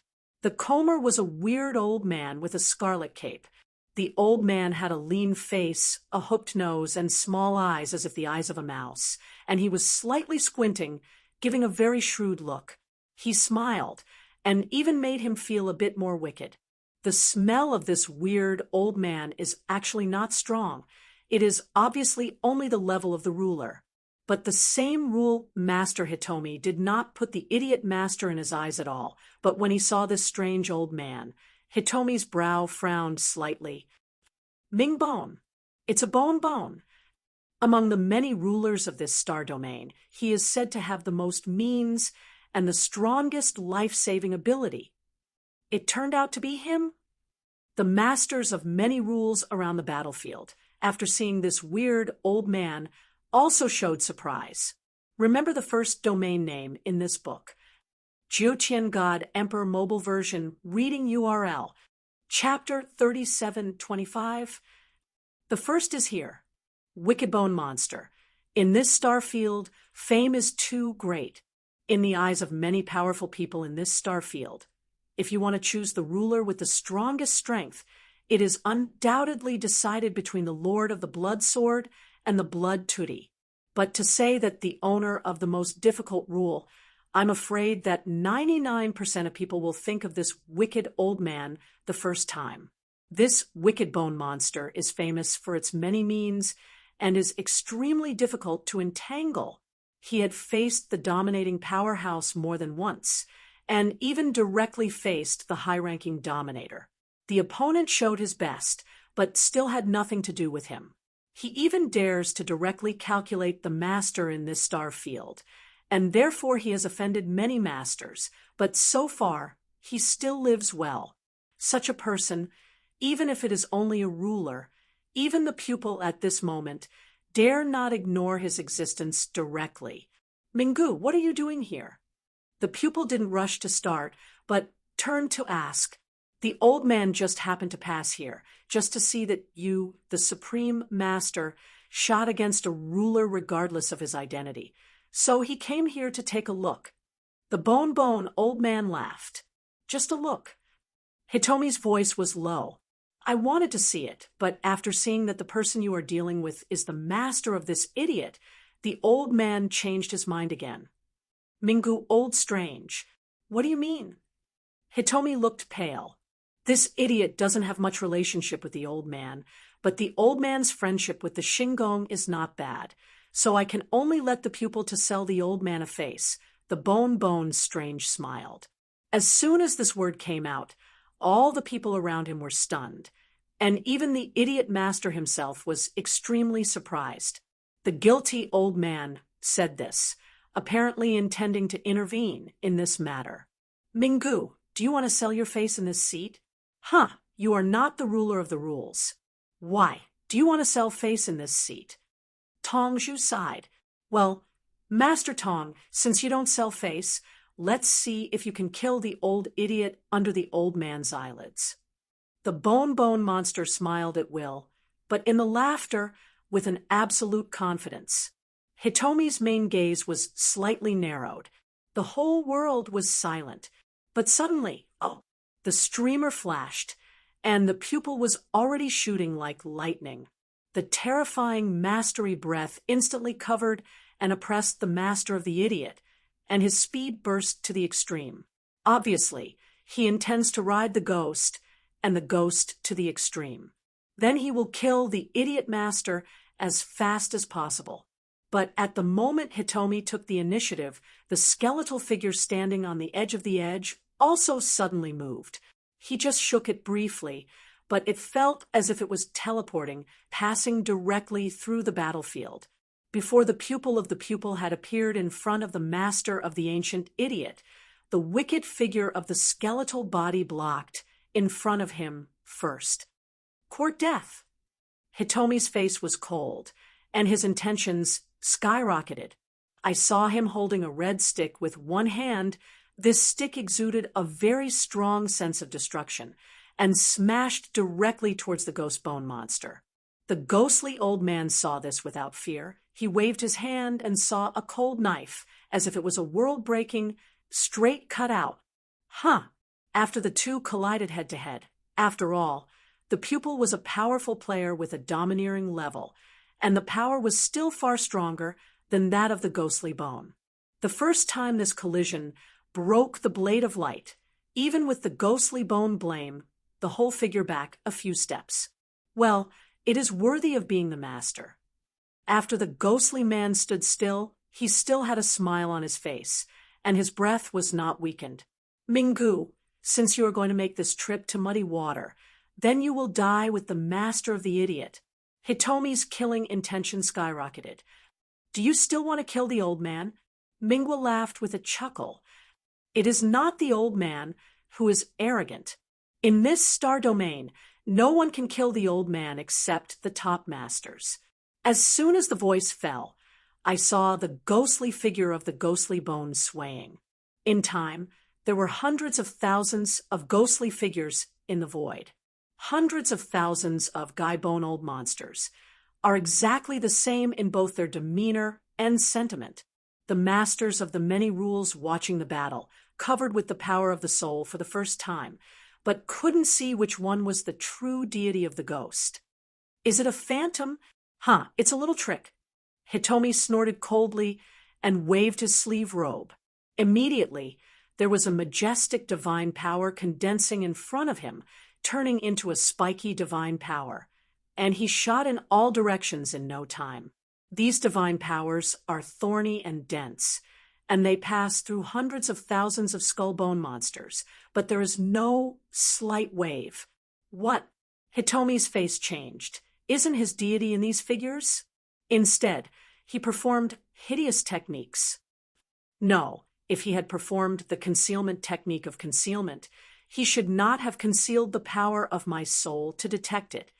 The comber was a weird old man with a scarlet cape. The old man had a lean face, a hooked nose, and small eyes as if the eyes of a mouse, and he was slightly squinting, giving a very shrewd look. He smiled, and even made him feel a bit more wicked. The smell of this weird old man is actually not strong. It is obviously only the level of the ruler. But the same rule master Hitomi did not put the idiot master in his eyes at all, but when he saw this strange old man, Hitomi's brow frowned slightly. Ming Bone. It's a bone. Among the many rulers of this star domain, he is said to have the most means and the strongest life-saving ability. It turned out to be him? The masters of many rules around the battlefield, after seeing this weird old man, also showed surprise. Remember the first domain name in this book. Jiutian God Emperor Mobile Version Reading URL, Chapter 3725. The first is here. Wicked Bone Monster. In this star field, fame is too great. In the eyes of many powerful people in this star field. If you want to choose the ruler with the strongest strength, It is undoubtedly decided between the Lord of the Blood Sword and the Blood Tutti. But to say that the owner of the most difficult rule, I'm afraid that 99% of people will think of this wicked old man the first time. This wicked bone monster is famous for its many means and is extremely difficult to entangle. He had faced the dominating powerhouse more than once, and even directly faced the high-ranking dominator. The opponent showed his best, but still had nothing to do with him. He even dares to directly calculate the master in this star field, and therefore he has offended many masters, but so far he still lives well. Such a person, even if it is only a ruler, even the pupil at this moment, dare not ignore his existence directly. Minggu, what are you doing here? The pupil didn't rush to start, but turned to ask. The old man just happened to pass here, just to see that you, the supreme master, shot against a ruler regardless of his identity. So he came here to take a look. The bone old man laughed. Just a look. Hitomi's voice was low. I wanted to see it, but after seeing that the person you are dealing with is the master of this idiot, the old man changed his mind again. Minggu, old strange. What do you mean? Hitomi looked pale. This idiot doesn't have much relationship with the old man, but the old man's friendship with the Shingong is not bad, so I can only let the pupil to sell the old man a face. The bone strange smiled. As soon as this word came out, all the people around him were stunned, and even the idiot master himself was extremely surprised. The guilty old man said this, apparently intending to intervene in this matter. Minggu, do you want to sell your face in this seat? Huh, you are not the ruler of the rules. Why, do you want to sell face in this seat? Tongzhu sighed. Well, Master Tong, since you don't sell face, let's see if you can kill the old idiot under the old man's eyelids. The bone monster smiled at will, but in the laughter with an absolute confidence. Hitomi's main gaze was slightly narrowed. The whole world was silent, but suddenly, the streamer flashed, and the pupil was already shooting like lightning. The terrifying mastery breath instantly covered and oppressed the master of the idiot, and his speed burst to the extreme. Obviously, he intends to ride the ghost, and the ghost to the extreme. Then he will kill the idiot master as fast as possible. But at the moment Hitomi took the initiative, the skeletal figure standing on the edge also suddenly moved. He just shook it briefly, but it felt as if it was teleporting, passing directly through the battlefield. Before the pupil of the pupil had appeared in front of the master of the ancient idiot, the wicked figure of the skeletal body blocked in front of him first. Court death. Hitomi's face was cold, and his intentions skyrocketed. I saw him holding a red stick with one hand. This stick exuded a very strong sense of destruction and smashed directly towards the ghost bone monster. The ghostly old man saw this without fear. He waved his hand and saw a cold knife, as if it was a world-breaking, straight cut out. After the two collided head-to-head. After all, the pupil was a powerful player with a domineering level, and the power was still far stronger than that of the ghostly bone. The first time this collision broke the blade of light, even with the ghostly bone blame, the whole figure back a few steps. Well, it is worthy of being the master. After the ghostly man stood still, he still had a smile on his face, and his breath was not weakened. Minggu, since you are going to make this trip to muddy water, then you will die with the master of the idiot. Hitomi's killing intention skyrocketed. Do you still want to kill the old man? Minggu laughed with a chuckle. It is not the old man who is arrogant. In this star domain, no one can kill the old man except the top masters. As soon as the voice fell, I saw the ghostly figure of the ghostly bone swaying. In time, there were hundreds of thousands of ghostly figures in the void. Hundreds of thousands of Gai Bone old monsters are exactly the same in both their demeanor and sentiment. The masters of the many rules watching the battle, covered with the power of the soul for the first time, but couldn't see which one was the true deity of the ghost. Is it a phantom? It's a little trick. Hitomi snorted coldly and waved his sleeve robe. Immediately, there was a majestic divine power condensing in front of him, turning into a spiky divine power, and he shot in all directions in no time. These divine powers are thorny and dense, and they pass through hundreds of thousands of skull bone monsters, but there is no slight wave. What? Hitomi's face changed. Isn't his deity in these figures? Instead, he performed hideous techniques. No, if he had performed the concealment technique of concealment, he should not have concealed the power of my soul to detect it.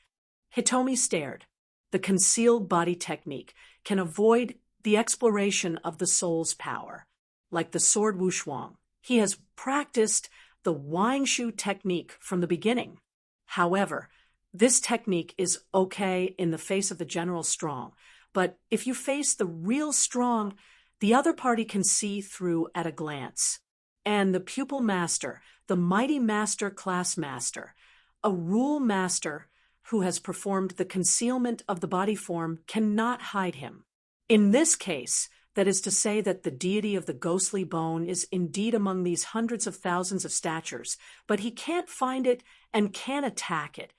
Hitomi stared. The concealed body technique can avoid the exploration of the soul's power. Like the sword Wushuang, he has practiced the Wang Shu technique from the beginning. However, this technique is okay in the face of the general strong, but if you face the real strong, the other party can see through at a glance. And the pupil master, the mighty master class master, a rule master who has performed the concealment of the body form, cannot hide him. In this case, that is to say that the deity of the ghostly bone is indeed among these hundreds of thousands of statures, but he can't find it and can't attack it.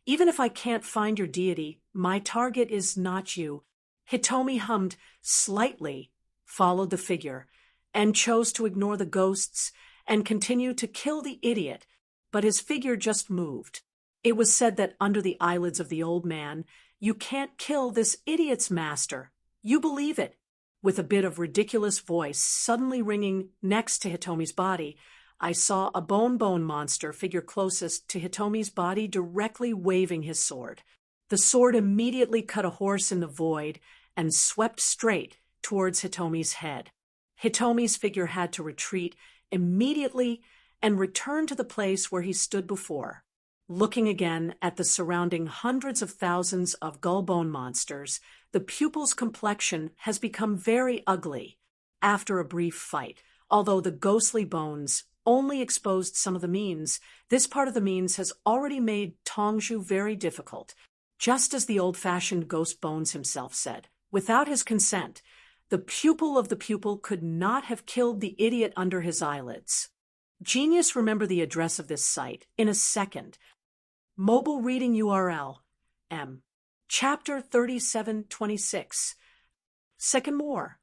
Even if I can't find your deity, my target is not you. Hitomi hummed slightly, followed the figure, and chose to ignore the ghosts and continue to kill the idiot, but his figure just moved. It was said that under the eyelids of the old man, you can't kill this idiot's master. You believe it. With a bit of ridiculous voice suddenly ringing next to Hitomi's body, I saw a bone monster figure closest to Hitomi's body directly waving his sword. The sword immediately cut a horse in the void and swept straight towards Hitomi's head. Hitomi's figure had to retreat immediately and return to the place where he stood before. Looking again at the surrounding hundreds of thousands of gull bone monsters, the pupil's complexion has become very ugly. After a brief fight, although the ghostly bones only exposed some of the means, this part of the means has already made Tongzhu very difficult. Just as the old-fashioned ghost Bones himself said, without his consent, the pupil of the pupil could not have killed the idiot under his eyelids. Genius, remember the address of this site in a second. Mobile reading URL, Chapter 3726. Second more.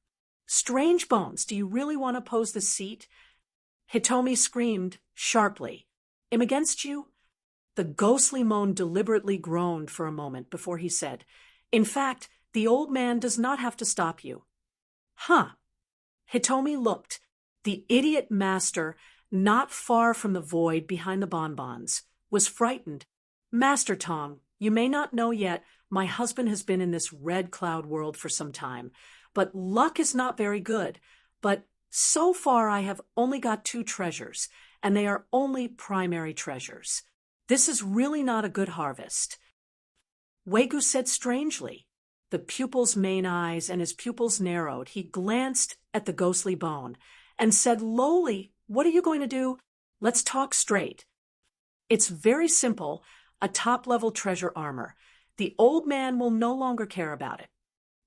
Strange Bones, do you really want to pose the seat? Hitomi screamed sharply. Am against you? The ghostly moan deliberately groaned for a moment before he said, in fact, the old man does not have to stop you. Hitomi looked. The idiot master, not far from the void behind the bonbons, was frightened. Master Tong, you may not know yet, my husband has been in this red cloud world for some time, but luck is not very good. But so far I have only got 2 treasures, and they are only primary treasures. This is really not a good harvest. Wegu said strangely. The pupil's main eyes and his pupils narrowed. He glanced at the ghostly bone and said lowly, what are you going to do? Let's talk straight. It's very simple, a top-level treasure armor. The old man will no longer care about it.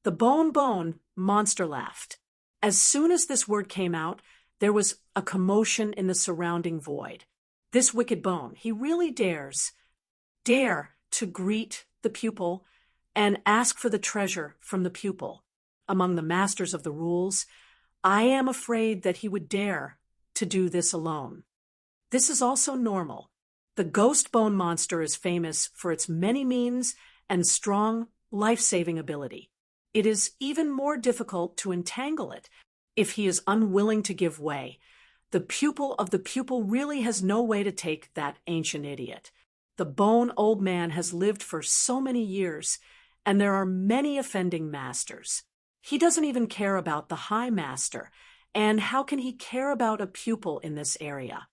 The bone monster laughed. As soon as this word came out, there was a commotion in the surrounding void. This wicked bone, he really dare to greet the pupil and ask for the treasure from the pupil. Among the masters of the rules, I am afraid that he would dare to do this alone. This is also normal. The ghost bone monster is famous for its many means and strong life-saving ability. It is even more difficult to entangle it if he is unwilling to give way. The pupil of the pupil really has no way to take that ancient idiot. The bone old man has lived for so many years, and there are many offending masters. He doesn't even care about the high master, and how can he care about a pupil in this area?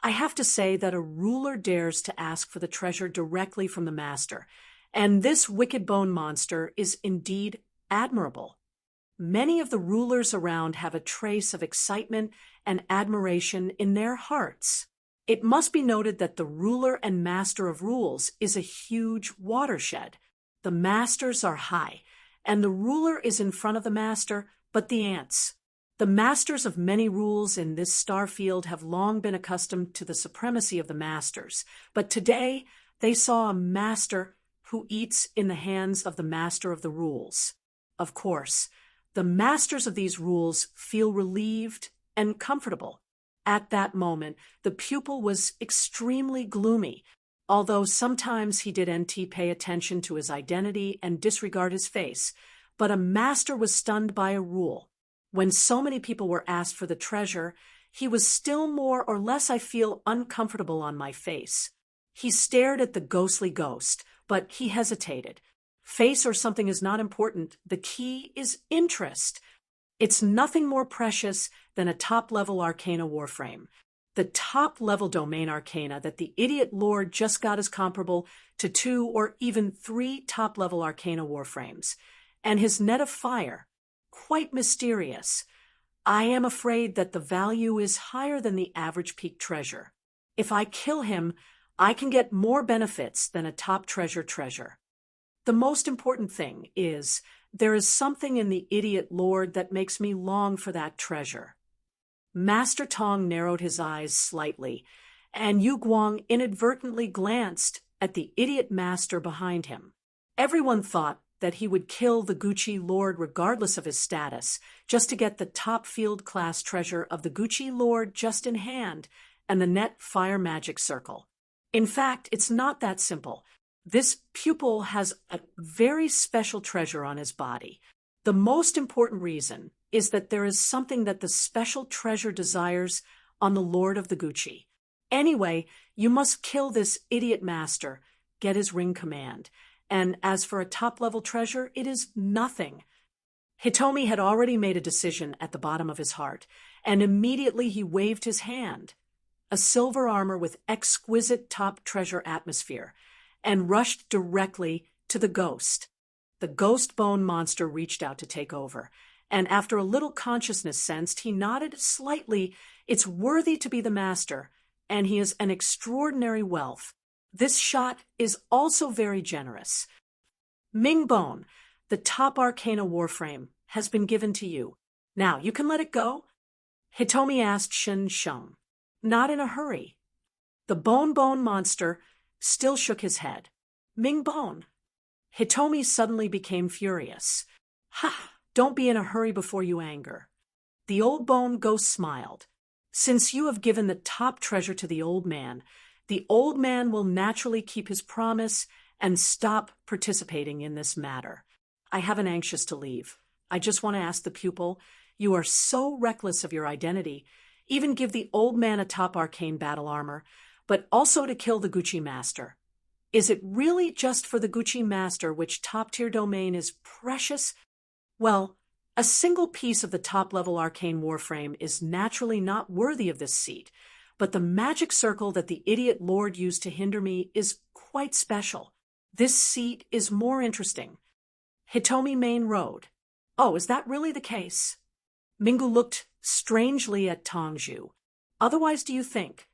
I have to say that a ruler dares to ask for the treasure directly from the master, and this wicked bone monster is indeed admirable. Many of the rulers around have a trace of excitement and admiration in their hearts. It must be noted that the ruler and master of rules is a huge watershed. The masters are high, and the ruler is in front of the master, but the ants. The masters of many rules in this star field have long been accustomed to the supremacy of the masters, but today they saw a master who eats in the hands of the master of the rules. Of course, the masters of these rules feel relieved and comfortable. At that moment, the pupil was extremely gloomy, although sometimes he did pay attention to his identity and disregard his face, but a master was stunned by a rule. When so many people were asked for the treasure, he was still more or less, I feel, uncomfortable on my face. He stared at the ghostly ghost, but he hesitated. Face or something is not important. The key is interest. It's nothing more precious than a top-level arcana warframe. The top-level domain arcana that the idiot lord just got is comparable to 2 or even 3 top-level arcana warframes. And his net of fire, quite mysterious. I am afraid that the value is higher than the average peak treasure. If I kill him, I can get more benefits than a top treasure. The most important thing is there is something in the idiot lord that makes me long for that treasure. Master Tong narrowed his eyes slightly, and Yu Guang inadvertently glanced at the idiot master behind him. Everyone thought that he would kill the Gucci lord regardless of his status, just to get the top field class treasure of the Gucci lord just in hand and the net fire magic circle. In fact, it's not that simple. This pupil has a very special treasure on his body. The most important reason is that there is something that the special treasure desires on the Lord of the Gucci. Anyway, you must kill this idiot master, get his ring command. And as for a top-level treasure, it is nothing. Hitomi had already made a decision at the bottom of his heart, and immediately he waved his hand. A silver armor with exquisite top treasure atmosphere, and rushed directly to the ghost. The ghost bone monster reached out to take over, and after a little consciousness sensed, he nodded slightly. It's worthy to be the master, and he is an extraordinary wealth. This shot is also very generous. Ming Bone, the top arcana warframe, has been given to you. Now, you can let it go? Hitomi asked Shen Sheng. Not in a hurry. The Bone monster still shook his head. Ming Bone. Hitomi suddenly became furious. Ha! Don't be in a hurry before you anger. The old bone ghost smiled. Since you have given the top treasure to the old man will naturally keep his promise and stop participating in this matter. I haven't anxious to leave. I just want to ask the pupil, you are so reckless of your identity, even give the old man a top arcane battle armor, but also to kill the Gucci master. Is it really just for the Gucci master which top-tier domain is precious? Well, a single piece of the top-level arcane warframe is naturally not worthy of this seat, but the magic circle that the idiot lord used to hinder me is quite special. This seat is more interesting. Hitomi Main Road. Oh, is that really the case? Mingu looked strangely at Tongju. Otherwise, do you think?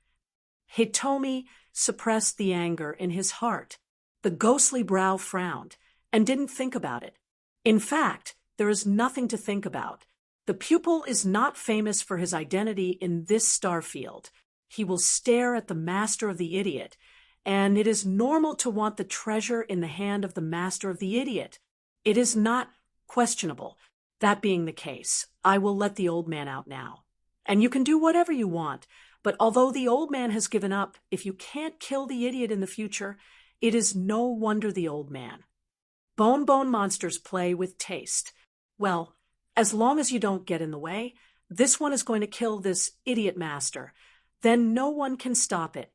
Hitomi suppressed the anger in his heart. The ghostly brow frowned and didn't think about it. In fact, there is nothing to think about. The pupil is not famous for his identity in this star field. He will stare at the master of the idiot, and it is normal to want the treasure in the hand of the master of the idiot. It is not questionable. That being the case, I will let the old man out now. And you can do whatever you want, but although the old man has given up, if you can't kill the idiot in the future, it is no wonder the old man. Bone monsters play with taste. Well, as long as you don't get in the way, this one is going to kill this idiot master. Then no one can stop it.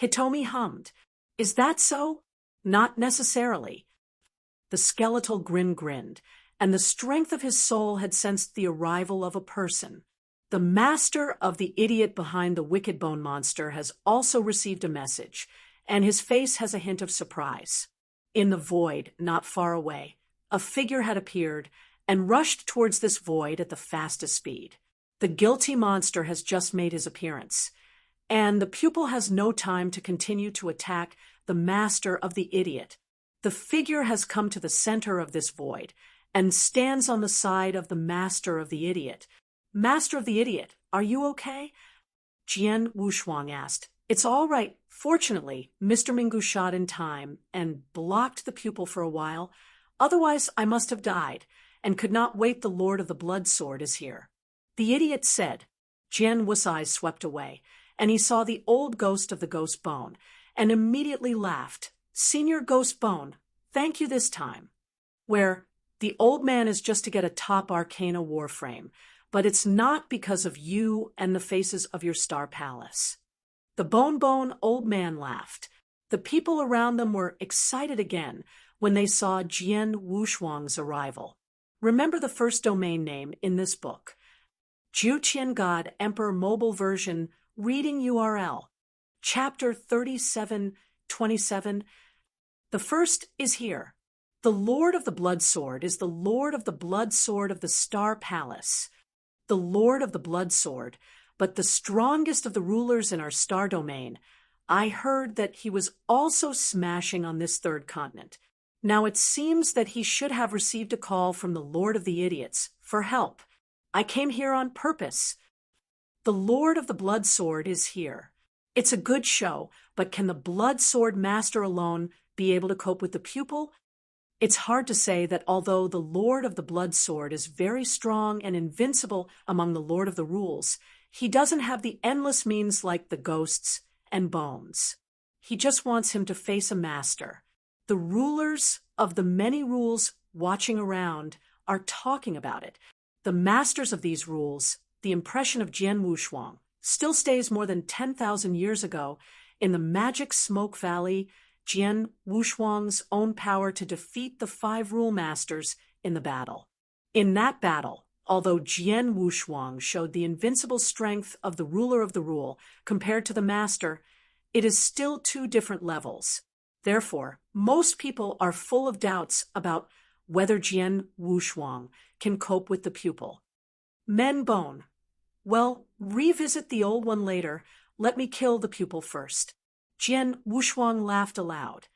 Hitomi hummed. Is that so? Not necessarily. The skeletal grin grinned, and the strength of his soul had sensed the arrival of a person. The master of the idiot behind the wicked bone monster has also received a message, and his face has a hint of surprise. In the void, not far away, a figure had appeared and rushed towards this void at the fastest speed. The guilty monster has just made his appearance. and the pupil has no time to continue to attack the master of the idiot. The figure has come to the center of this void and stands on the side of the master of the idiot. Master of the idiot, are you okay? Jian Wushuang asked. It's all right. Fortunately, Mr. Mingu shot in time and blocked the pupil for a while. Otherwise, I must have died and could not wait. The Lord of the Blood Sword is here. The idiot said. Jian Wu's eyes swept away, and he saw the old ghost of the ghost bone, and immediately laughed. Senior Ghost Bone, thank you this time. Where the old man is just to get a top Arcana warframe, but it's not because of you and the faces of your star palace. The Bone old man laughed. The people around them were excited again when they saw Jian Wushuang's arrival. Remember the first domain name in this book. Jiuqian God Emperor Mobile Version Reading URL. Chapter 3727. The first is here. The Lord of the Blood Sword is the Lord of the Blood Sword of the Star Palace. The Lord of the Blood Sword, but the strongest of the rulers in our star domain. I heard that he was also smashing on this third continent. Now it seems that he should have received a call from the Lord of the Idiots for help. I came here on purpose. The Lord of the Blood Sword is here. It's a good show, but can the Blood Sword Master alone be able to cope with the pupil? It's hard to say that although the Lord of the Blood Sword is very strong and invincible among the Lord of the Rules, he doesn't have the endless means like the ghosts and bones. He just wants him to face a master. The rulers of the many rules watching around are talking about it. The masters of these rules, the impression of Jian Wushuang, still stays more than 10,000 years ago in the magic smoke valley, Jian Wushuang's own power to defeat the 5 rule masters in the battle. In that battle, although Jian Wushuang showed the invincible strength of the ruler of the rule compared to the master, it is still 2 different levels. Therefore, most people are full of doubts about whether Jian Wushuang can cope with the pupil. Men Bone. Well, revisit the old one later. Let me kill the pupil first. Jian Wushuang laughed aloud.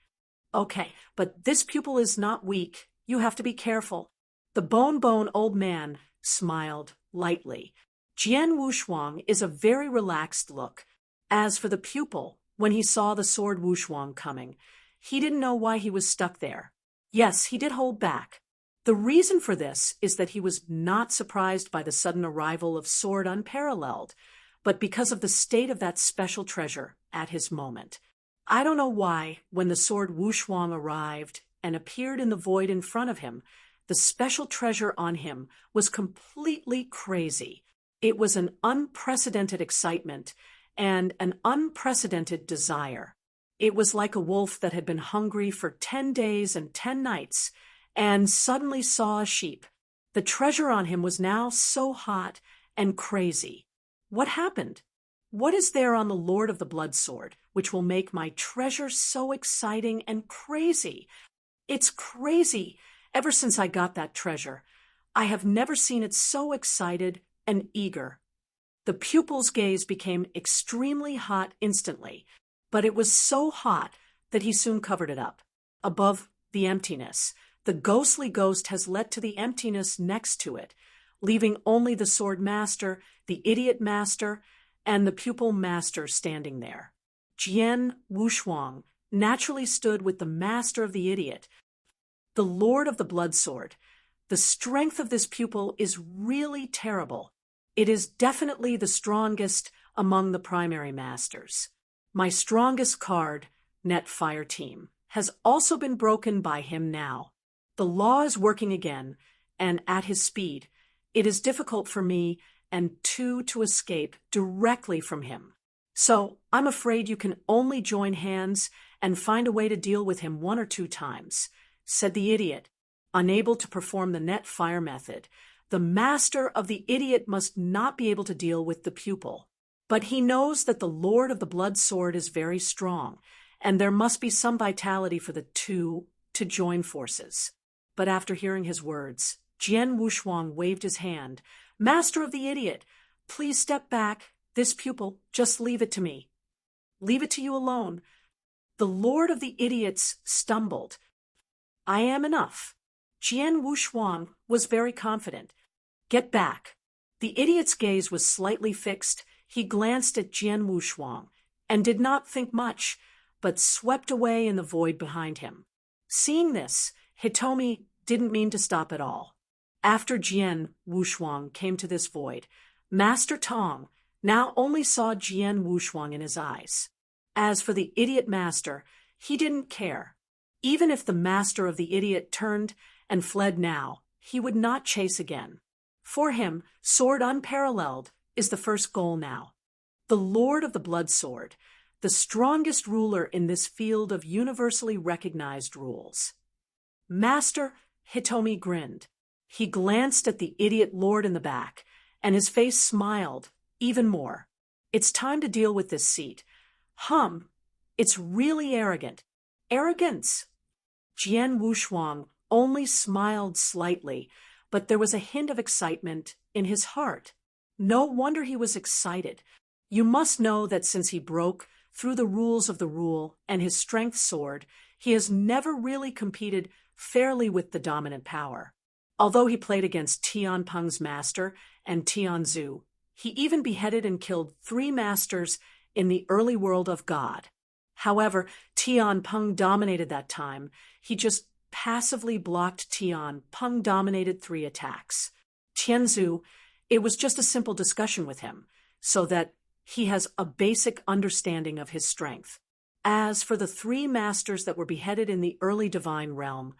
Okay, but this pupil is not weak. You have to be careful. The Bone old man smiled lightly. Jian Wushuang is a very relaxed look. As for the pupil, when he saw the sword Wushuang coming, he didn't know why he was stuck there. Yes, he did hold back. The reason for this is that he was not surprised by the sudden arrival of Sword Unparalleled, but because of the state of that special treasure at his moment. I don't know why, when the sword Wushuang arrived and appeared in the void in front of him, the special treasure on him was completely crazy. It was an unprecedented excitement and an unprecedented desire. It was like a wolf that had been hungry for 10 days and 10 nights and suddenly saw a sheep. The treasure on him was now so hot and crazy. What happened? What is there on the Lord of the Blood Sword which will make my treasure so exciting and crazy? It's crazy. Ever since I got that treasure, I have never seen it so excited and eager. The pupil's gaze became extremely hot instantly, but it was so hot that he soon covered it up. Above the emptiness, the ghostly ghost has led to the emptiness next to it, leaving only the sword master, the idiot master, and the pupil master standing there. Jian Wushuang naturally stood with the master of the idiot, the Lord of the Blood Sword. The strength of this pupil is really terrible. It is definitely the strongest among the primary masters. My strongest card, Net Fire Team, has also been broken by him now. The law is working again, and at his speed, it is difficult for me and to escape directly from him. So I'm afraid you can only join hands and find a way to deal with him 1 or 2 times, said the idiot, unable to perform the net fire method. The master of the idiot must not be able to deal with the pupil. But he knows that the Lord of the Blood Sword is very strong, and there must be some vitality for the 2 to join forces. But after hearing his words, Jian Wushuang waved his hand. Master of the idiot, please step back. This pupil, just leave it to me. Leave it to you alone. The Lord of the Idiots stumbled. I am enough. Jian Wushuang was very confident. Get back. The idiot's gaze was slightly fixed. He glanced at Jian Wushuang and did not think much, but swept away in the void behind him. Seeing this, Hitomi didn't mean to stop at all. After Jian Wushuang came to this void, Master Tong now only saw Jian Wushuang in his eyes. As for the idiot master, he didn't care. Even if the master of the idiot turned and fled now, he would not chase again. For him, sword unparalleled is the first goal now. The Lord of the Blood Sword, the strongest ruler in this field of universally recognized rules. Master Hitomi grinned. He glanced at the idiot lord in the back, and his face smiled even more. It's time to deal with this seat. It's really arrogant. Arrogance. Jian Wushuang only smiled slightly, but there was a hint of excitement in his heart. No wonder he was excited. You must know that since he broke through the rules of the rule and his strength soared, he has never really competed fairly with the dominant power. Although he played against Tian Peng's master and Tian Zhu, he even beheaded and killed 3 masters in the early world of God. However, Tian Peng dominated that time. He just passively blocked Tian Peng dominated 3 attacks. Tianzhu, it was just a simple discussion with him, so that he has a basic understanding of his strength. As for the 3 masters that were beheaded in the early divine realm,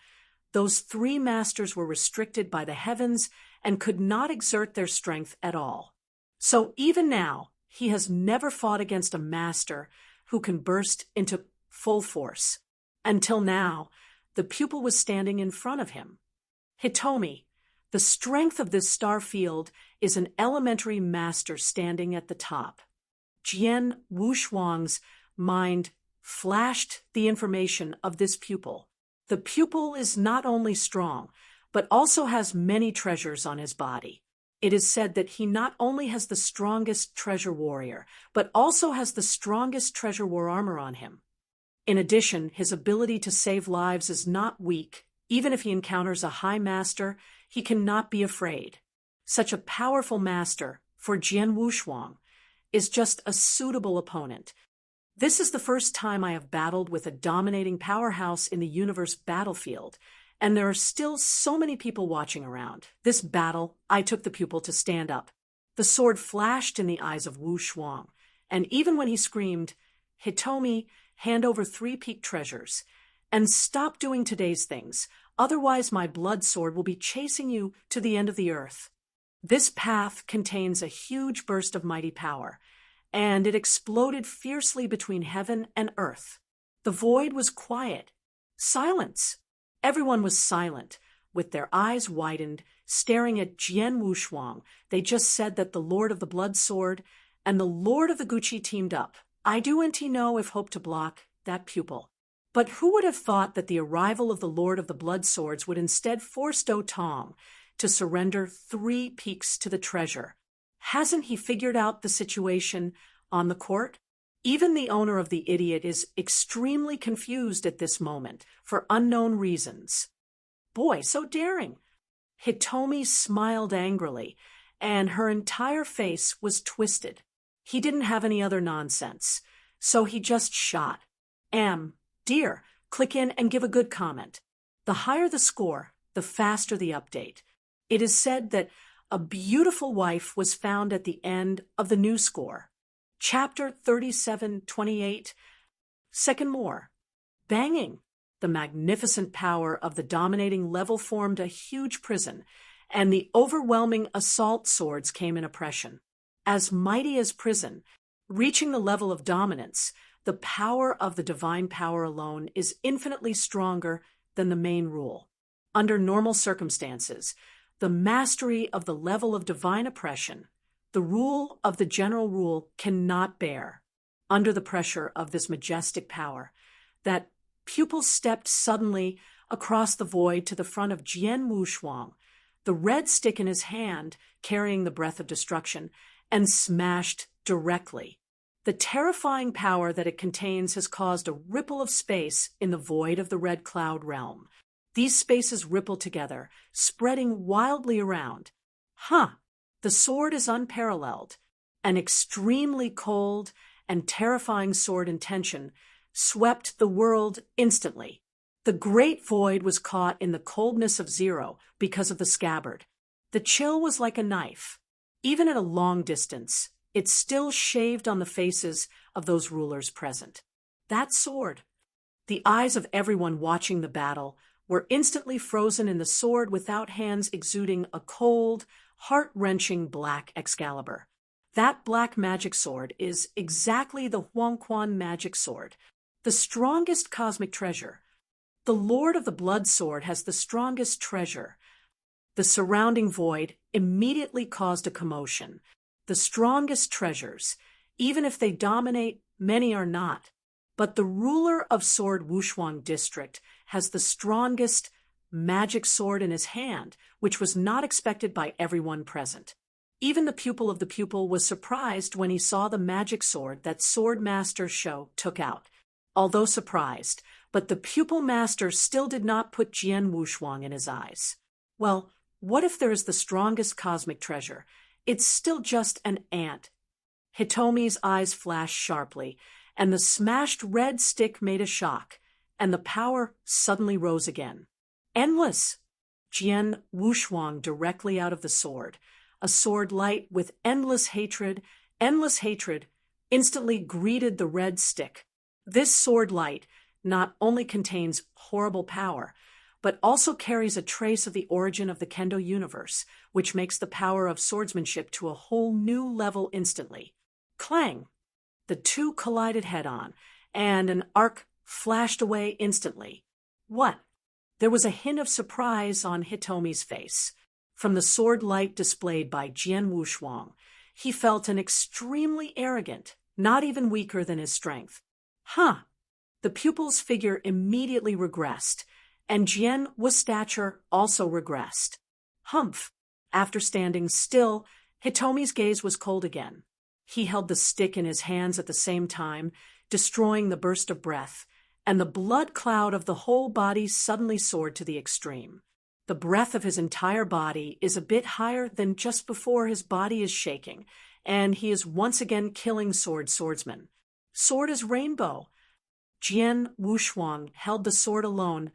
those 3 masters were restricted by the heavens and could not exert their strength at all. So even now, he has never fought against a master who can burst into full force. Until now, the pupil was standing in front of him. Hitomi, the strength of this star field is an elementary master standing at the top. Jian Wushuang's mind flashed the information of this pupil. The pupil is not only strong, but also has many treasures on his body. It is said that he not only has the strongest treasure warrior, but also has the strongest treasure war armor on him. In addition, his ability to save lives is not weak. Even if he encounters a high master, he cannot be afraid. Such a powerful master, for Jian Wushuang, is just a suitable opponent. This is the first time I have battled with a dominating powerhouse in the universe battlefield, and there are still so many people watching around. This battle, I took the pupil to stand up. The sword flashed in the eyes of Wushuang, and even when he screamed, Hitomi, hand over 3 peak treasures, and stop doing today's things, otherwise my blood sword will be chasing you to the end of the earth. This path contains a huge burst of mighty power, and it exploded fiercely between heaven and earth. The void was quiet. Silence. Everyone was silent, with their eyes widened, staring at Jian Wushuang. They just said that the Lord of the Blood Sword and the Lord of the Guqi teamed up. I do and know if hope to block that pupil. But who would have thought that the arrival of the Lord of the Blood Swords would instead force Do Tong to surrender 3 peaks to the treasure? Hasn't he figured out the situation on the court? Even the owner of the idiot is extremely confused at this moment for unknown reasons. Boy, so daring. Hitomi smiled angrily, and her entire face was twisted. He didn't have any other nonsense, so he just shot. Dear, click in and give a good comment. The higher the score, the faster the update. It is said that a beautiful wife was found at the end of the new score. Chapter 3728. Second more. Banging. The magnificent power of the dominating level formed a huge prison, and the overwhelming assault swords came in oppression. As mighty as prison, reaching the level of dominance, the power of the divine power alone is infinitely stronger than the main rule. Under normal circumstances, the mastery of the level of divine oppression, the rule of the general rule, cannot bear. Under the pressure of this majestic power, that pupil stepped suddenly across the void to the front of Jian Wushuang, the red stick in his hand carrying the breath of destruction, and smashed directly. The terrifying power that it contains has caused a ripple of space in the void of the red cloud realm. These spaces ripple together, spreading wildly around. The sword is unparalleled. An extremely cold and terrifying sword intention swept the world instantly. The great void was caught in the coldness of zero because of the scabbard. The chill was like a knife. Even at a long distance, it still shaved on the faces of those rulers present. That sword. The eyes of everyone watching the battle were instantly frozen in the sword without hands exuding a cold, heart-wrenching black Excalibur. That black magic sword is exactly the Huangquan magic sword, the strongest cosmic treasure. The Lord of the Blood Sword has the strongest treasure. The surrounding void immediately caused a commotion. The strongest treasures, even if they dominate, many are not. But the ruler of Sword Wushuang District has the strongest magic sword in his hand, which was not expected by everyone present. Even the pupil of the pupil was surprised when he saw the magic sword that Sword Master Shou took out. Although surprised, but the pupil master still did not put Jian Wushuang in his eyes. Well, what if there is the strongest cosmic treasure? It's still just an ant. Hitomi's eyes flashed sharply, and the smashed red stick made a shock, and the power suddenly rose again. Endless! Jian Wushuang directly out of the sword. A sword light with endless hatred, instantly greeted the red stick. This sword light not only contains horrible power, but also carries a trace of the origin of the Kendo universe, which makes the power of swordsmanship to a whole new level instantly. Clang! The two collided head-on, and an arc flashed away instantly. What? There was a hint of surprise on Hitomi's face. From the sword light displayed by Jian Wushuang, he felt an extremely arrogant, not even weaker than his strength. The pupil's figure immediately regressed, and Jian Wu's stature also regressed. Humph! After standing still, Hitomi's gaze was cold again. He held the stick in his hands at the same time, destroying the burst of breath, and the blood cloud of the whole body suddenly soared to the extreme. The breath of his entire body is a bit higher than just before his body is shaking, and he is once again killing swordsmen. Sword is rainbow. Jian Wushuang held the sword alone.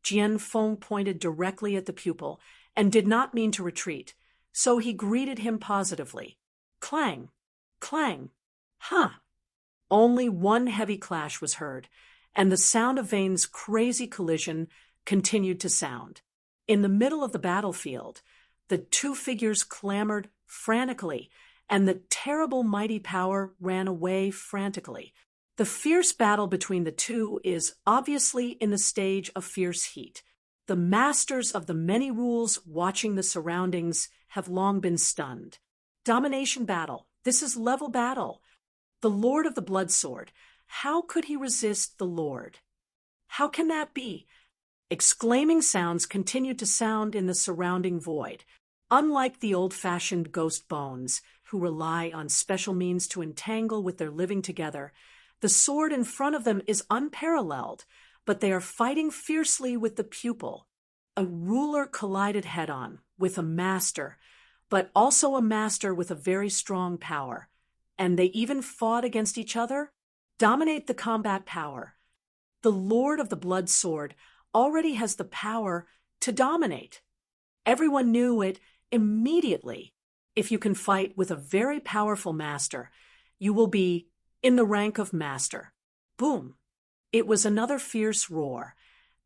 Jian Feng pointed directly at the pupil and did not mean to retreat, so he greeted him positively. Clang! Clang! Only one heavy clash was heard, and the sound of Vane's crazy collision continued to sound. In the middle of the battlefield, the two figures clamored frantically, and the terrible mighty power ran away frantically. The fierce battle between the two is obviously in the stage of fierce heat. The masters of the many rules watching the surroundings have long been stunned. Domination battle. This is level battle. The Lord of the Blood Sword. How could he resist the Lord? How can that be? Exclaiming sounds continued to sound in the surrounding void. Unlike the old-fashioned ghost bones, who rely on special means to entangle with their living together, the sword in front of them is unparalleled, but they are fighting fiercely with the pupil. A ruler collided head-on with a master, but also a master with a very strong power. And they even fought against each other? Dominate the combat power. The Lord of the Blood Sword already has the power to dominate. Everyone knew it immediately. If you can fight with a very powerful master, you will be in the rank of master. Boom! It was another fierce roar,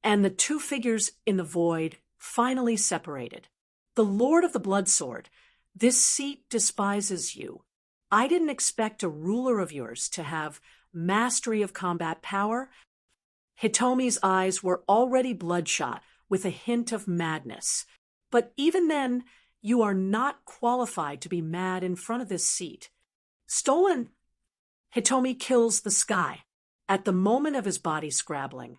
and the two figures in the void finally separated. The Lord of the Blood Sword, this seat despises you. I didn't expect a ruler of yours to have mastery of combat power. Hitomi's eyes were already bloodshot with a hint of madness. But even then, you are not qualified to be mad in front of this seat. Stolen! Hitomi kills the sky. At the moment of his body scrabbling,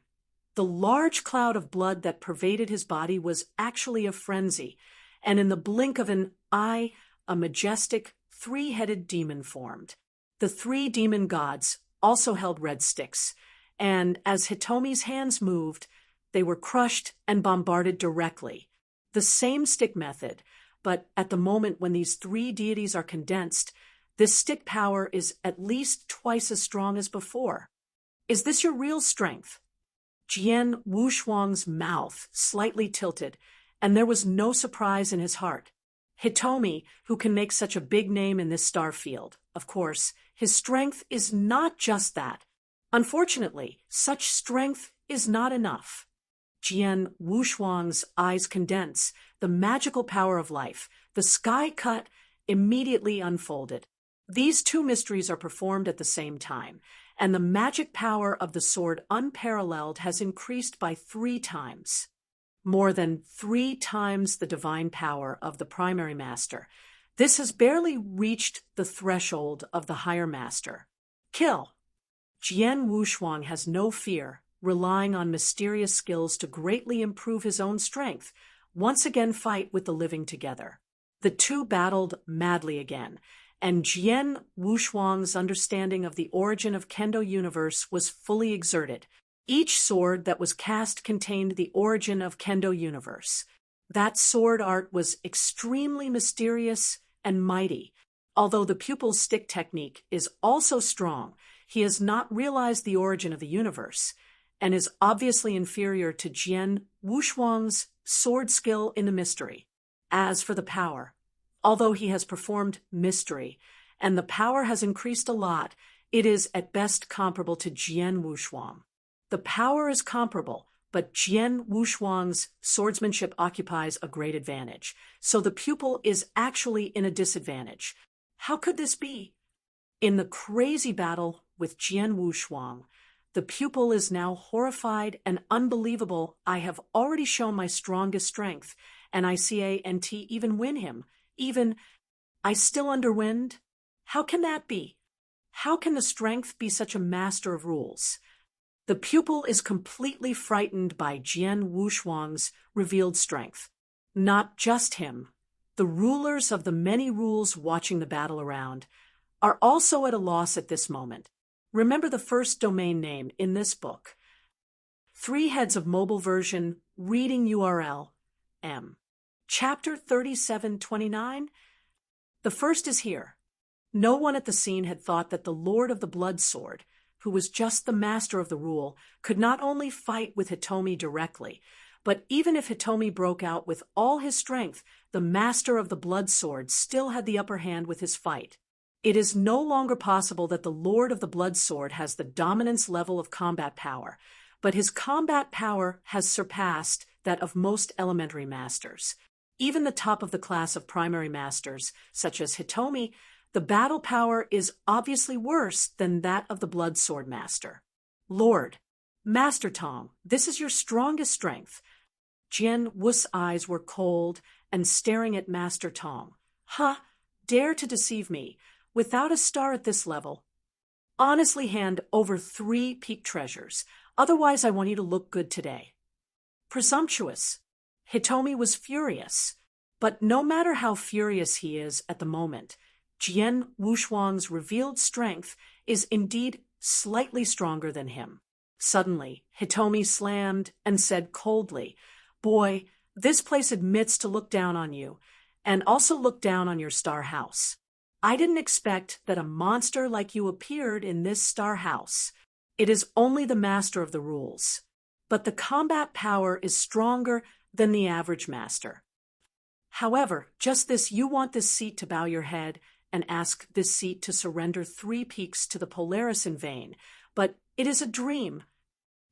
the large cloud of blood that pervaded his body was actually a frenzy, and in the blink of an eye, a majestic, three-headed demon formed. The three demon gods also held red sticks, and as Hitomi's hands moved, they were crushed and bombarded directly. The same stick method, but at the moment when these three deities are condensed, this stick power is at least twice as strong as before. Is this your real strength? Jian Wushuang's mouth slightly tilted, and there was no surprise in his heart. Hitomi, who can make such a big name in this star field, of course, his strength is not just that. Unfortunately, such strength is not enough. Jian Wushuang's eyes condense, the magical power of life, the sky cut, immediately unfolded. These two mysteries are performed at the same time, and the magic power of the sword unparalleled has increased by 3 times. More than 3 times the divine power of the primary master. This has barely reached the threshold of the higher master. Kill! Jian Wushuang has no fear, relying on mysterious skills to greatly improve his own strength, once again fight with the living together. The two battled madly again, and Jian Wushuang's understanding of the origin of Kendo universe was fully exerted. Each sword that was cast contained the origin of Kendo universe. That sword art was extremely mysterious and mighty. Although the pupil's stick technique is also strong, he has not realized the origin of the universe, and is obviously inferior to Jian Wushuang's sword skill in the mystery. As for the power, although he has performed mystery, and the power has increased a lot, it is at best comparable to Jian Wushuang. The power is comparable, but Jian Wushuang's swordsmanship occupies a great advantage, so the pupil is actually in a disadvantage. How could this be? In the crazy battle with Jian Wushuang, the pupil is now horrified and unbelievable. I have already shown my strongest strength, and I can't even win him. I still underwind? How can that be? How can the strength be such a master of rules? The pupil is completely frightened by Jian Wushuang's revealed strength. Not just him. The rulers of the many rules watching the battle around are also at a loss at this moment. Remember the first domain name in this book. 3 heads of mobile version, reading URL, M. Chapter 3729. The first is here. No one at the scene had thought that the Lord of the Blood Sword, who was just the master of the rule, could not only fight with Hitomi directly, but even if Hitomi broke out with all his strength, the master of the Blood Sword still had the upper hand with his fight. It is no longer possible that the Lord of the Blood Sword has the dominance level of combat power, but his combat power has surpassed that of most elementary masters. Even the top of the class of primary masters, such as Hitomi, the battle power is obviously worse than that of the Blood Sword Master. Lord, Master Tong, this is your strongest strength. Jian Wu's eyes were cold and staring at Master Tong. Dare to deceive me, without a star at this level. Honestly hand over 3 peak treasures, otherwise I want you to look good today. Presumptuous. Hitomi was furious, but no matter how furious he is at the moment, Jian Wushuang's revealed strength is indeed slightly stronger than him. Suddenly, Hitomi slammed and said coldly, "Boy, this place admits to look down on you, and also look down on your star house. I didn't expect that a monster like you appeared in this star house. It is only the master of the rules. But the combat power is stronger than the average master. However, just this, you want this seat to bow your head and ask this seat to surrender 3 peaks to the Polaris in vain, but it is a dream.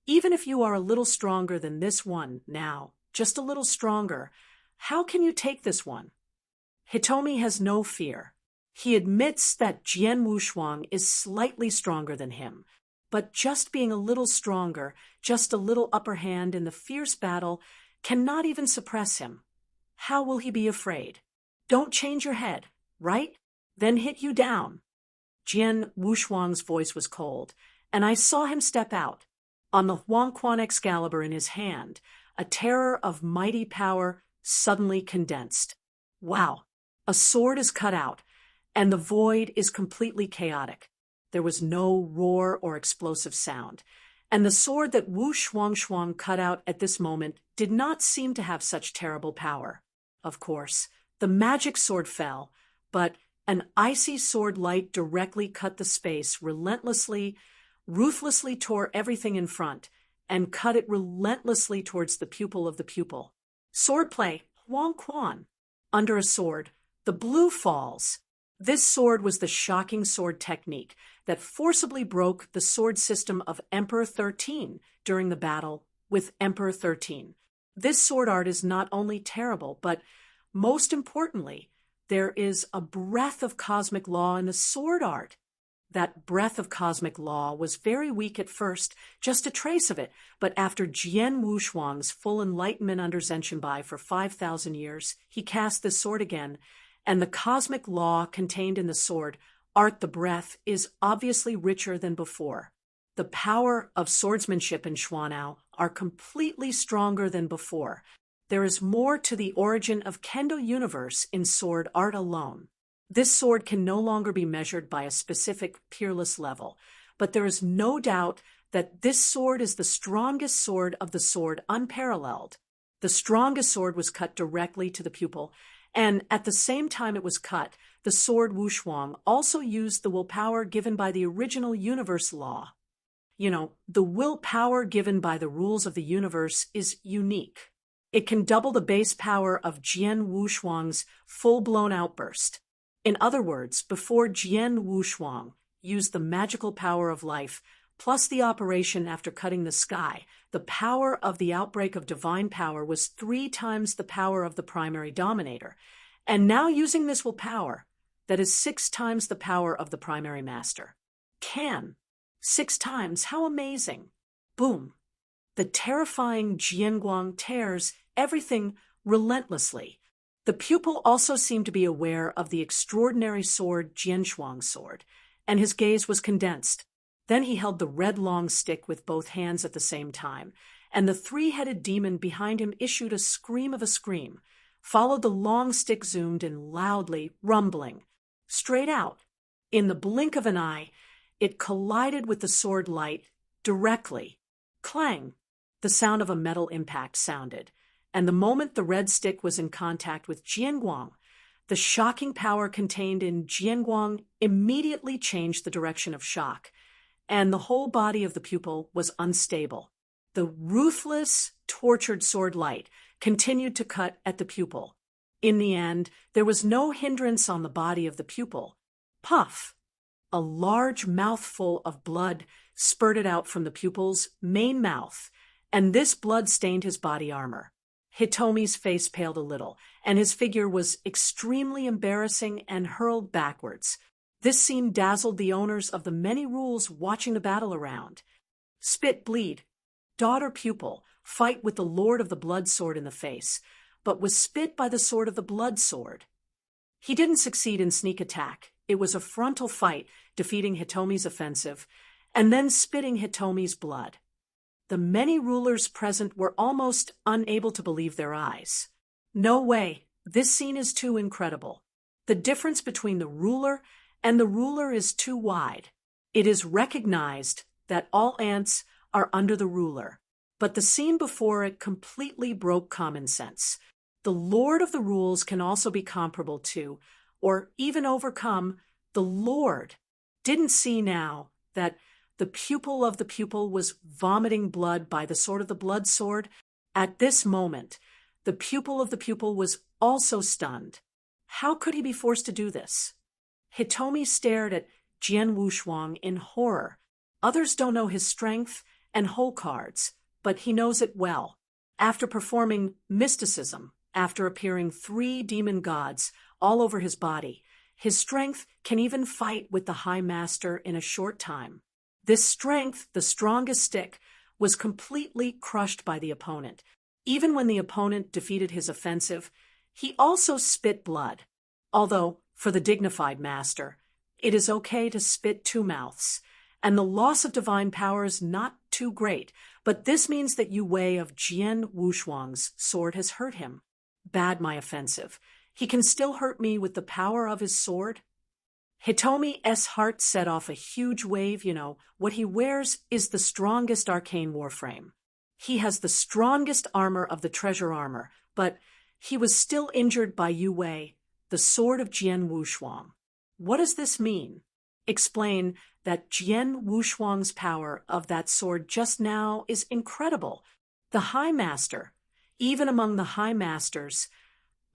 Even if you are a little stronger than this one now, just a little stronger, how can you take this one?" Hitomi has no fear. He admits that Jian Wushuang is slightly stronger than him, but just being a little stronger, just a little upper hand in the fierce battle, cannot even suppress him. How will he be afraid? Don't change your head, right? Then hit you down. Jian Wushuang's voice was cold, and I saw him step out. On the Huangquan Excalibur in his hand, a terror of mighty power suddenly condensed. Wow, a sword is cut out, and the void is completely chaotic. There was no roar or explosive sound, and the sword that Wu Shuang cut out at this moment did not seem to have such terrible power. Of course, the magic sword fell, but an icy sword light directly cut the space relentlessly, ruthlessly tore everything in front, and cut it relentlessly towards the pupil of the pupil. Swordplay, Huang Quan. Under a sword, the blue falls. This sword was the shocking sword technique that forcibly broke the sword system of Emperor 13 during the battle with Emperor 13. This sword art is not only terrible, but most importantly, there is a breath of cosmic law in the sword art. That breath of cosmic law was very weak at first, just a trace of it, but after Jian Wushuang's full enlightenment under Zhenshinbai for 5,000 years, he cast this sword again, and the cosmic law contained in the sword, art the breath, is obviously richer than before. The power of swordsmanship in Xuanao are completely stronger than before. There is more to the origin of Kendo universe in sword art alone. This sword can no longer be measured by a specific peerless level, but there is no doubt that this sword is the strongest sword of the sword unparalleled. The strongest sword was cut directly to the pupil, and at the same time it was cut, the sword Wushuang also used the willpower given by the original universe law. The willpower given by the rules of the universe is unique. It can double the base power of Jian Wushuang's full-blown outburst. In other words, before Jian Wushuang used the magical power of life, plus the operation after cutting the sky, the power of the outbreak of divine power was 3 times the power of the primary dominator. And now using this willpower, that is 6 times the power of the primary master. 6 times, how amazing. Boom. The terrifying Jianguang tears everything relentlessly. The pupil also seemed to be aware of the extraordinary sword Jianshuang's sword, and his gaze was condensed. Then he held the red long stick with both hands at the same time, and the 3-headed demon behind him issued a scream of a scream, followed the long stick zoomed in loudly, rumbling, straight out. In the blink of an eye, it collided with the sword light directly. Clang! The sound of a metal impact sounded, and the moment the red stick was in contact with Jianguang, the shocking power contained in Jianguang immediately changed the direction of shock, and the whole body of the pupil was unstable. The ruthless, tortured sword light continued to cut at the pupil. In the end, there was no hindrance on the body of the pupil. Puff! A large mouthful of blood spurted out from the pupil's main mouth, and this blood stained his body armor. Hitomi's face paled a little, and his figure was extremely embarrassing and hurled backwards. This scene dazzled the owners of the many rules watching the battle around. Spit, bleed. Daughter pupil, fight with the Lord of the Blood Sword in the face, but was spit by the sword of the Blood Sword. He didn't succeed in sneak attack. It was a frontal fight, defeating Hitomi's offensive, and then spitting Hitomi's blood. The many rulers present were almost unable to believe their eyes. No way, this scene is too incredible. The difference between the ruler and the ruler is too wide. It is recognized that all ants are under the ruler, but the scene before it completely broke common sense. The Lord of the Rules can also be comparable to, or even overcome, the Lord. Didn't see now that the pupil of the pupil was vomiting blood by the sword of the Blood Sword. At this moment, the pupil of the pupil was also stunned. How could he be forced to do this? Hitomi stared at Jian Wushuang in horror. Others don't know his strength and whole cards, but he knows it well. After performing mysticism, after appearing 3 demon gods all over his body, his strength can even fight with the High Master in a short time. This strength, the strongest stick, was completely crushed by the opponent. Even when the opponent defeated his offensive, he also spit blood. Although, for the dignified master, it is okay to spit 2 mouths, and the loss of divine power is not too great, but this means that Yu Wei of Jian Wushuang's sword has hurt him. Bad my offensive. He can still hurt me with the power of his sword? Hitomi's heart set off a huge wave. What he wears is the strongest arcane warframe. He has the strongest armor of the treasure armor, but he was still injured by Yu Wei, the sword of Jian Wushuang. What does this mean? Explain that Jian Wushuang's power of that sword just now is incredible. The High Master, even among the High Masters,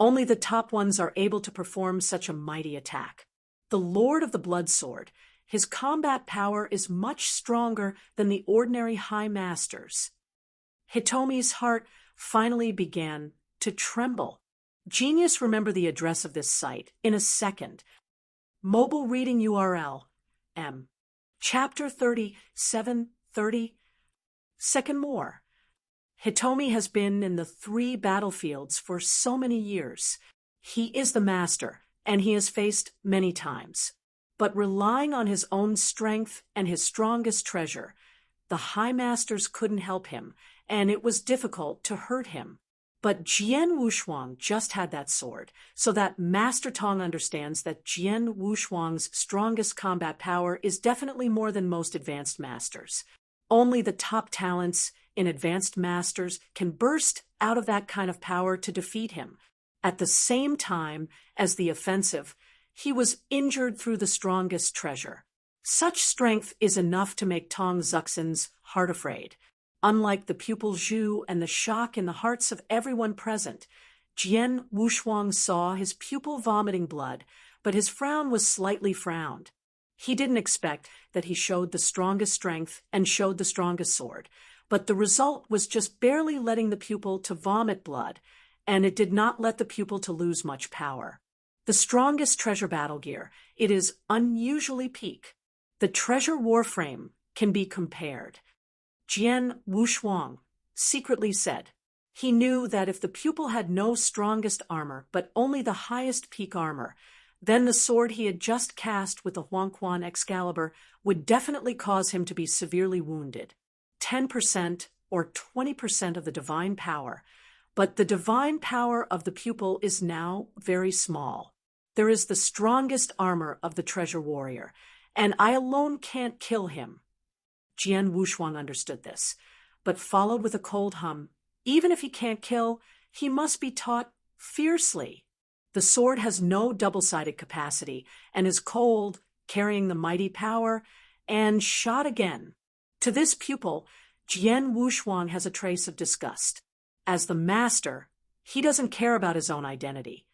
only the top ones are able to perform such a mighty attack. The Lord of the Blood Sword, his combat power is much stronger than the ordinary High Masters. Hitomi's heart finally began to tremble. Genius, remember the address of this site in a second. Mobile reading URL, Chapter 3730. Second more. Hitomi has been in the 3 battlefields for so many years. He is the master, and he has faced many times. But relying on his own strength and his strongest treasure, the High Masters couldn't help him, and it was difficult to hurt him. But Jian Wushuang just had that sword, so that Master Tong understands that Jian Wushuang's strongest combat power is definitely more than most advanced masters. Only the top talents in advanced masters can burst out of that kind of power to defeat him. At the same time as the offensive, he was injured through the strongest treasure. Such strength is enough to make Tong Zuxin's heart afraid. Unlike the pupil Zhu and the shock in the hearts of everyone present, Jian Wushuang saw his pupil vomiting blood, but his frown was slightly frowned. He didn't expect that he showed the strongest strength and showed the strongest sword, but the result was just barely letting the pupil to vomit blood, and it did not let the pupil to lose much power. The strongest treasure battle gear, it is unusually peak. The treasure warframe can be compared. Jian Wushuang secretly said. He knew that if the pupil had no strongest armor, but only the highest peak armor, then the sword he had just cast with the Huangquan Excalibur would definitely cause him to be severely wounded. 10% or 20% of the divine power, but the divine power of the pupil is now very small. There is the strongest armor of the treasure warrior, and I alone can't kill him. Jian Wushuang understood this, but followed with a cold hum. Even if he can't kill, he must be taught fiercely. The sword has no double-sided capacity and is cold, carrying the mighty power, and shot again. To this pupil, Jian Wushuang has a trace of disgust. As the master, he doesn't care about his own identity.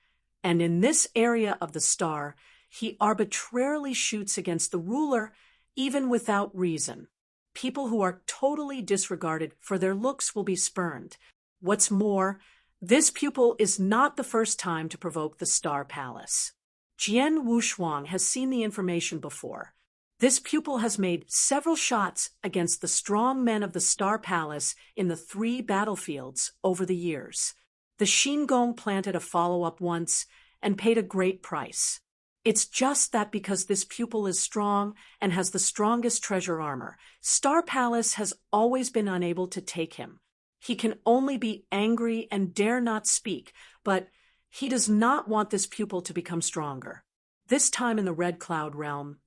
And in this area of the star, he arbitrarily shoots against the ruler, even without reason. People who are totally disregarded for their looks will be spurned. What's more, this pupil is not the first time to provoke the Star Palace. Jian Wushuang has seen the information before. This pupil has made several shots against the strong men of the Star Palace in the 3 battlefields over the years. The Xingong planted a follow-up once and paid a great price. It's just that because this pupil is strong and has the strongest treasure armor, Star Palace has always been unable to take him. He can only be angry and dare not speak, but he does not want this pupil to become stronger. This time in the Red Cloud realm,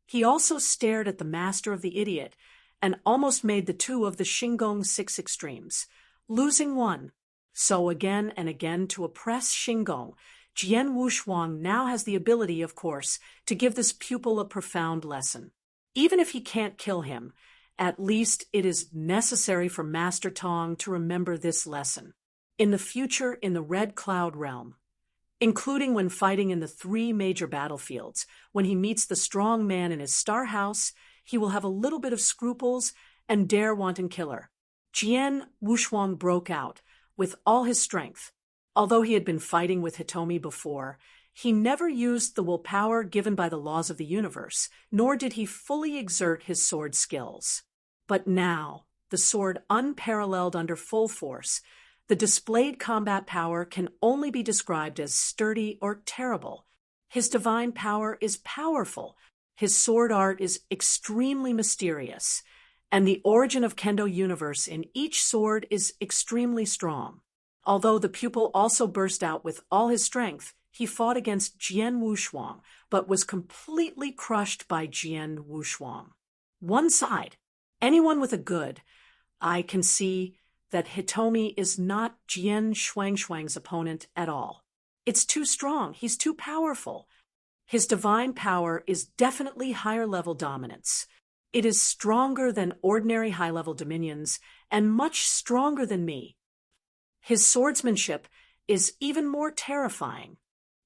he also stared at the master of the idiot and almost made the 2 of the Xingong 6 extremes, losing one. So again and again to oppress Xingong, Jian Wushuang now has the ability, of course, to give this pupil a profound lesson. Even if he can't kill him, at least it is necessary for Master Tong to remember this lesson. In the future, in the Red Cloud realm, including when fighting in the 3 major battlefields, when he meets the strong man in his star house, he will have a little bit of scruples and dare wanton killer. Jian Wushuang broke out with all his strength. Although he had been fighting with Hitomi before, he never used the willpower given by the laws of the universe, nor did he fully exert his sword skills. But now, the sword unparalleled under full force, the displayed combat power can only be described as sturdy or terrible. His divine power is powerful, his sword art is extremely mysterious, and the origin of Kendo universe in each sword is extremely strong. Although the pupil also burst out with all his strength, he fought against Jian Wushuang, but was completely crushed by Jian Wushuang. One side, anyone with a good eye can see that Hitomi is not Jian Shuang's opponent at all. It's too strong, he's too powerful. His divine power is definitely higher-level dominance. It is stronger than ordinary high-level dominions, and much stronger than me. His swordsmanship is even more terrifying.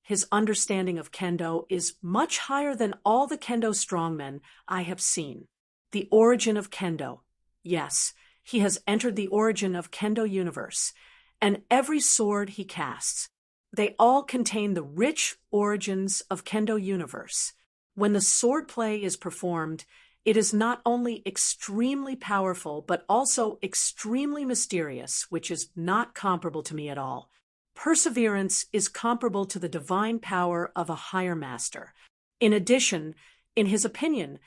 His understanding of kendo is much higher than all the kendo strongmen I have seen. The origin of kendo. Yes, he has entered the origin of kendo universe, and every sword he casts, they all contain the rich origins of kendo universe. When the sword play is performed, it is not only extremely powerful, but also extremely mysterious, which is not comparable to me at all. Perseverance is comparable to the divine power of a higher master. In addition, in his opinion,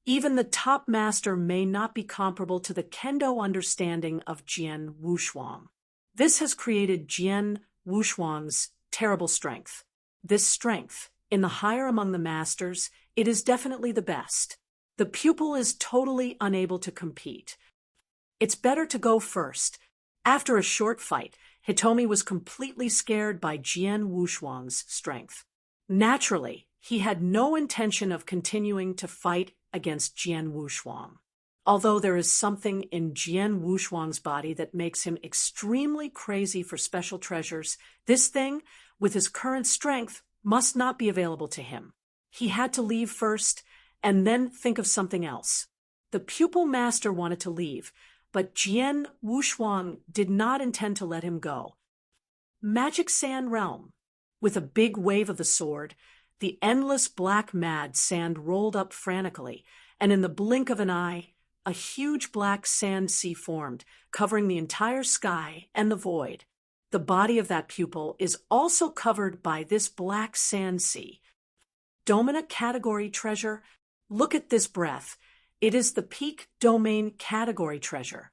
even the top master may not be comparable to the kendo understanding of Jian Wushuang. This has created Jian Wushuang's terrible strength. This strength, in the higher among the masters, it is definitely the best. The pupil is totally unable to compete. It's better to go first. After a short fight, Hitomi was completely scared by Jian Wushuang's strength. Naturally, he had no intention of continuing to fight against Jian Wushuang. Although there is something in Jian Wushuang's body that makes him extremely crazy for special treasures, this thing, with his current strength, must not be available to him. He had to leave first, and then think of something else. The pupil master wanted to leave, but Jian Wushuang did not intend to let him go. Magic Sand Realm. With a big wave of the sword, the endless black mad sand rolled up frantically, and in the blink of an eye, a huge black sand sea formed, covering the entire sky and the void. The body of that pupil is also covered by this black sand sea. Domina category treasure. Look at this breath. It is the peak domain category treasure.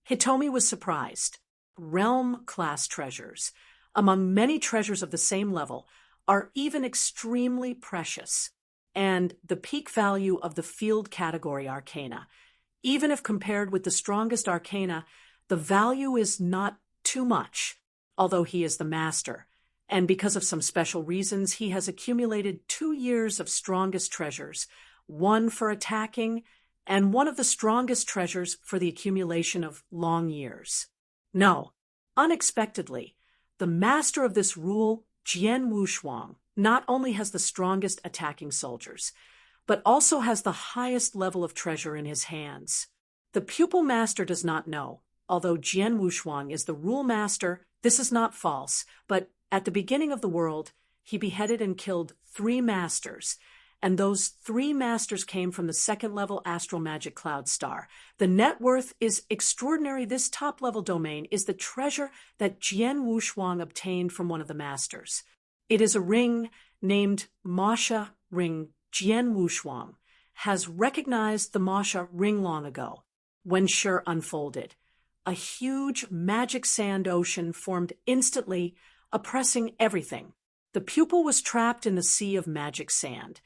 Hitomi was surprised. Realm class treasures, among many treasures of the same level, are even extremely precious. And the peak value of the field category arcana, even if compared with the strongest arcana, the value is not too much, although he is the master. And because of some special reasons, he has accumulated 2 years of strongest treasures, one for attacking, and one of the strongest treasures for the accumulation of long years. No, unexpectedly, the master of this rule, Jian Wushuang, not only has the strongest attacking soldiers, but also has the highest level of treasure in his hands. The pupil master does not know. Although Jian Wushuang is the rule master, this is not false, but at the beginning of the world, he beheaded and killed 3 masters, and those 3 masters came from the second-level astral magic cloud star. The net worth is extraordinary. This top-level domain is the treasure that Jian Wushuang obtained from one of the masters. It is a ring named Masha Ring. Jian Wushuang has recognized the Masha Ring long ago, when Shi unfolded. A huge magic sand ocean formed instantly, oppressing everything. The pupil was trapped in the sea of magic sand,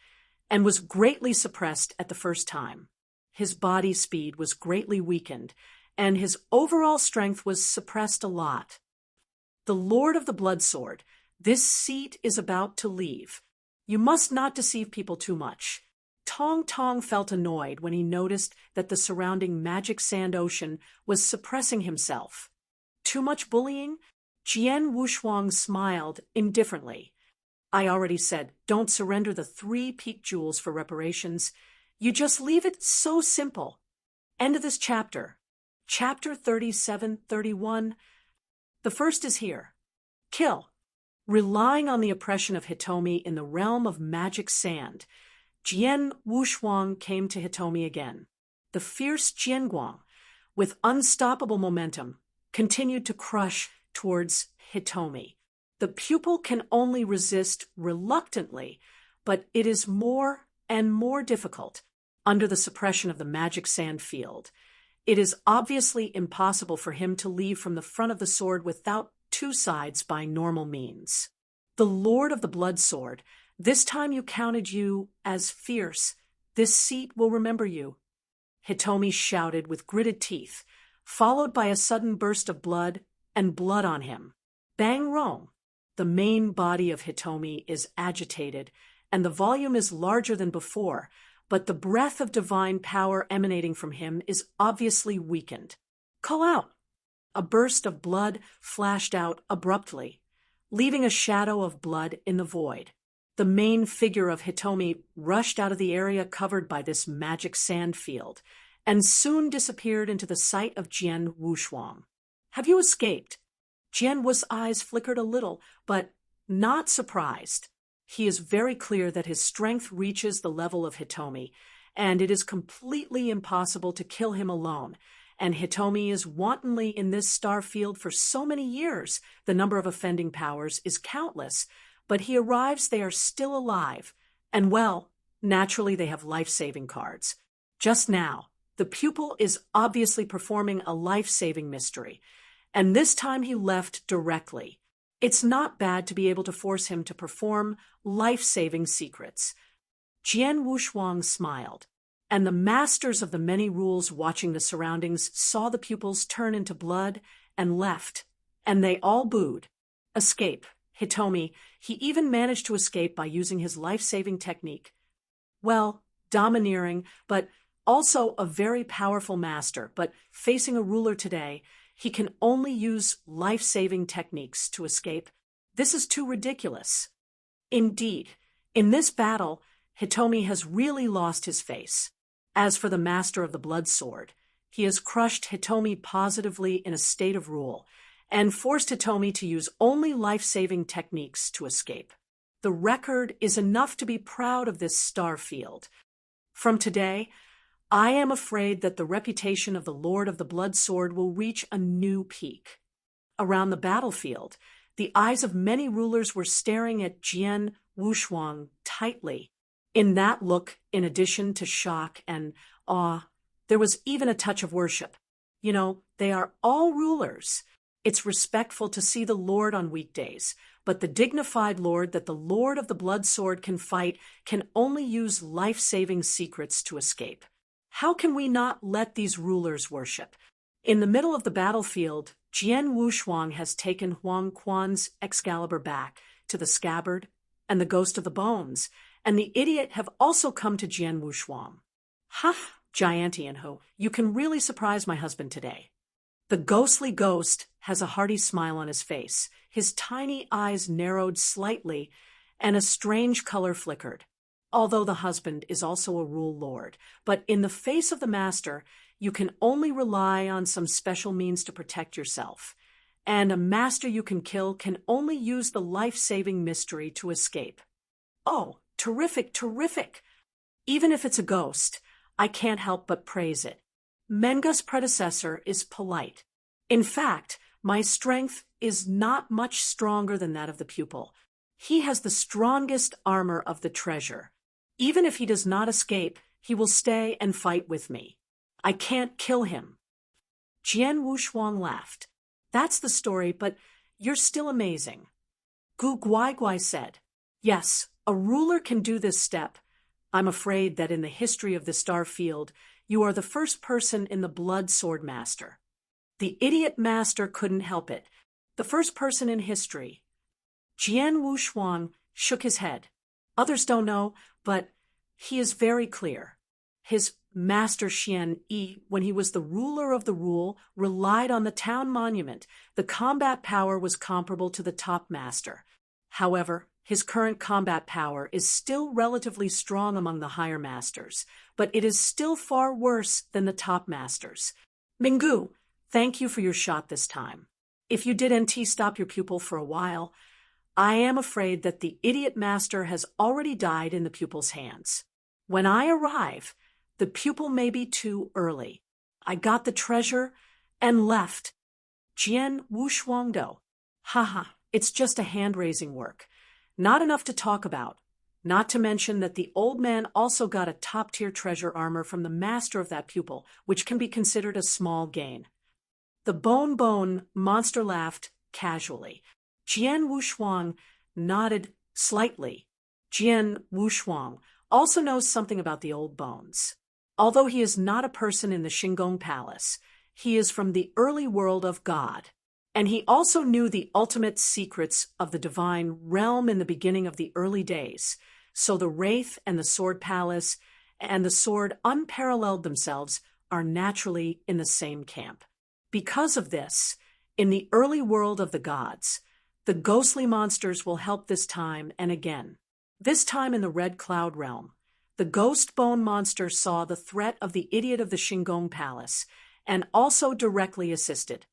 and was greatly suppressed at the first time. His body speed was greatly weakened, and his overall strength was suppressed a lot. The Lord of the Blood Sword, this seat is about to leave. You must not deceive people too much. Tong Tong felt annoyed when he noticed that the surrounding magic sand ocean was suppressing himself. Too much bullying? Jian Wushuang smiled indifferently. I already said, don't surrender the 3 peak jewels for reparations. You just leave it so simple. End of this chapter. Chapter 37-31. The first is here. Kill. Relying on the oppression of Hitomi in the realm of magic sand, Jian Wushuang came to Hitomi again. The fierce Jianguang, with unstoppable momentum, continued to crush towards Hitomi. The pupil can only resist reluctantly, but it is more and more difficult under the suppression of the magic sand field. It is obviously impossible for him to leave from the front of the sword without 2 sides by normal means. The Lord of the Blood Sword, this time you counted you as fierce. This seat will remember you." Hitomi shouted with gritted teeth, followed by a sudden burst of blood and blood on him. Bang rong! The main body of Hitomi is agitated, and the volume is larger than before, but the breath of divine power emanating from him is obviously weakened. "Call out!" A burst of blood flashed out abruptly, leaving a shadow of blood in the void. The main figure of Hitomi rushed out of the area covered by this magic sand field, and soon disappeared into the sight of Jian Wushuang. "Have you escaped?" Jian Wu's eyes flickered a little, but not surprised. He is very clear that his strength reaches the level of Hitomi, and it is completely impossible to kill him alone. And Hitomi is wantonly in this star field for so many years, the number of offending powers is countless, but he arrives, they are still alive, and well, naturally they have life-saving cards. Just now, the pupil is obviously performing a life-saving mystery, and this time he left directly. It's not bad to be able to force him to perform life-saving secrets. Jian Wushuang smiled, and the masters of the many rules watching the surroundings saw the pupils turn into blood and left, and they all booed. Escape. Hitomi, he even managed to escape by using his life-saving technique. Well, domineering, but also a very powerful master, but facing a ruler today, he can only use life-saving techniques to escape. This is too ridiculous. Indeed, in this battle, Hitomi has really lost his face. As for the master of the blood sword, he has crushed Hitomi positively in a state of rule, and forced Hitomi to use only life-saving techniques to escape. The record is enough to be proud of this star field. From today, I am afraid that the reputation of the Lord of the Blood Sword will reach a new peak. Around the battlefield, the eyes of many rulers were staring at Jian Wushuang tightly. In that look, in addition to shock and awe, there was even a touch of worship. You know, they are all rulers. It's respectful to see the Lord on weekdays, but the dignified Lord that the Lord of the Blood Sword can fight can only use life-saving secrets to escape. How can we not let these rulers worship? In the middle of the battlefield, Jian Wushuang has taken Huang Quan's Excalibur back to the scabbard and the ghost of the bones, and the idiot have also come to Jian Wushuang. "Ha, Giantianhu, you can really surprise my husband today." The ghostly ghost has a hearty smile on his face. His tiny eyes narrowed slightly, and a strange color flickered. Although the husband is also a rule lord, but in the face of the master, you can only rely on some special means to protect yourself. And a master you can kill can only use the life-saving mystery to escape. Oh, terrific, terrific! Even if it's a ghost, I can't help but praise it. Menga's predecessor is polite. In fact, my strength is not much stronger than that of the pupil. He has the strongest armor of the treasure. Even if he does not escape, he will stay and fight with me. I can't kill him. Jian Wushuang laughed. That's the story, but you're still amazing. Gu Guaiguai said, "Yes, a ruler can do this step. I'm afraid that in the history of the star field, you are the first person in the Blood Sword Master." The idiot master couldn't help it. The first person in history. Jian Wushuang shook his head. Others don't know, but he is very clear. His master Xian Yi, when he was the ruler of the rule, relied on the town monument. The combat power was comparable to the top master. However, his current combat power is still relatively strong among the higher masters, but it is still far worse than the top masters. Minggu, thank you for your shot this time. If you did NT stop your pupil for a while, I am afraid that the idiot master has already died in the pupil's hands. When I arrive, the pupil may be too early. I got the treasure and left. Jian Wushuangdo. Haha, it's just a hand-raising work. Not enough to talk about. Not to mention that the old man also got a top-tier treasure armor from the master of that pupil, which can be considered a small gain. The Bone monster laughed casually. Jian Wushuang, nodded slightly. Jian Wushuang also knows something about the old bones. Although he is not a person in the Xingong Palace, he is from the early world of God. And he also knew the ultimate secrets of the divine realm in the beginning of the early days. So the Wraith and the Sword Palace and the Sword Unparalleled themselves are naturally in the same camp. Because of this, in the early world of the gods, the ghostly monsters will help this time and again. This time in the Red Cloud realm, the Ghost Bone monster saw the threat of the idiot of the Xingong Palace and also directly assisted.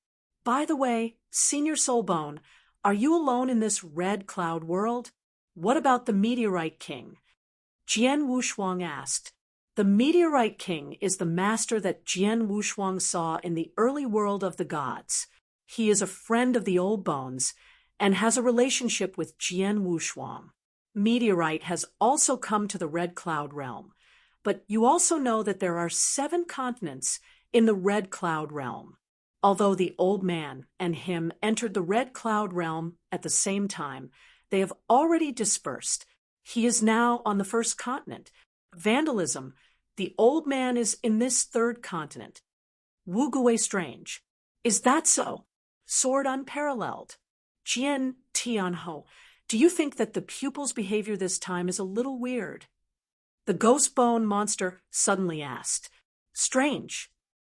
By the way, Senior Soul Bone, are you alone in this Red Cloud world? What about the Meteorite King? Jian Wushuang asked. The Meteorite King is the master that Jian Wushuang saw in the early world of the gods. He is a friend of the old bones and has a relationship with Jian Wushuang. Meteorite has also come to the Red Cloud realm, but you also know that there are 7 continents in the Red Cloud realm. Although the old man and him entered the Red Cloud realm at the same time, they have already dispersed. He is now on the first continent. Vandalism, the old man is in this 3rd continent. Wu Gui Strange. Is that so? Sword Unparalleled. Jian Tianho, do you think that the pupil's behavior this time is a little weird? The Ghost Bone monster suddenly asked. Strange.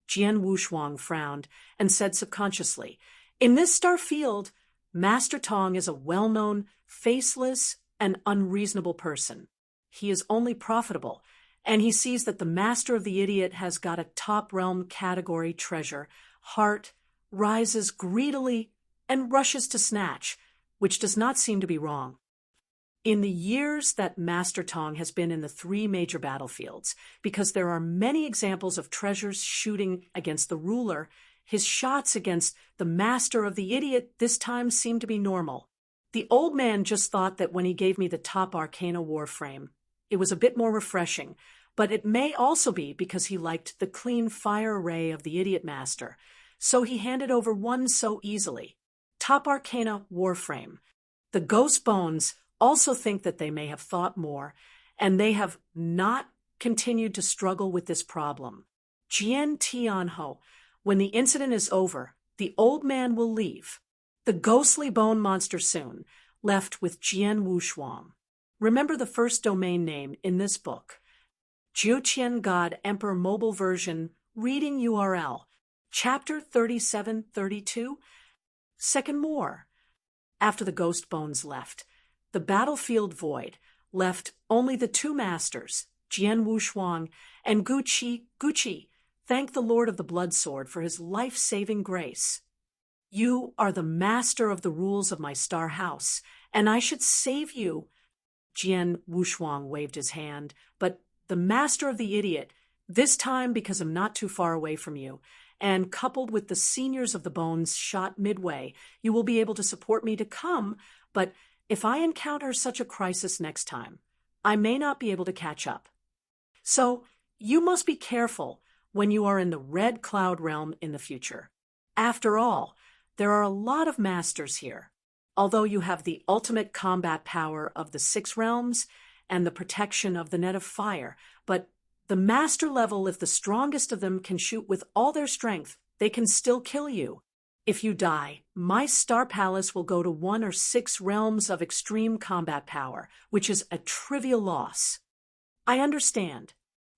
Jian Wushuang frowned and said subconsciously, in this star field, Master Tong is a well-known, faceless, and unreasonable person. He is only profitable, and he sees that the master of the idiot has got a top realm category treasure, heart, rises greedily, and rushes to snatch, which does not seem to be wrong. In the years that Master Tong has been in the 3 major battlefields, because there are many examples of treasures shooting against the ruler, his shots against the master of the idiot this time seem to be normal. The old man just thought that when he gave me the top Arcana Warframe, it was a bit more refreshing, but it may also be because he liked the clean fire array of the idiot master, so he handed over one so easily. Top Arcana Warframe. The Ghost Bones also think that they may have thought more, and they have not continued to struggle with this problem. Jian Tianho, when the incident is over, the old man will leave. The ghostly bone monster soon, left with Jian Wushuang. Remember the first domain name in this book. Jiuqian God Emperor Mobile Version, reading URL, Chapter 3732. Second more. After the Ghost Bones left, the battlefield void left only the 2 masters, Jian Wushuang and Guqi. Thank the Lord of the Blood Sword for his life-saving grace. You are the master of the rules of my star house, and I should save you. Jian Wushuang waved his hand, but the master of the idiot, this time because I'm not too far away from you, and coupled with the seniors of the bones shot midway, you will be able to support me to come, but if I encounter such a crisis next time, I may not be able to catch up. So you must be careful when you are in the Red Cloud realm in the future. After all, there are a lot of masters here. Although you have the ultimate combat power of the 6 realms and the protection of the net of fire, but the master level, if the strongest of them can shoot with all their strength, they can still kill you. If you die, my star palace will go to 1 or 6 realms of extreme combat power, which is a trivial loss. I understand.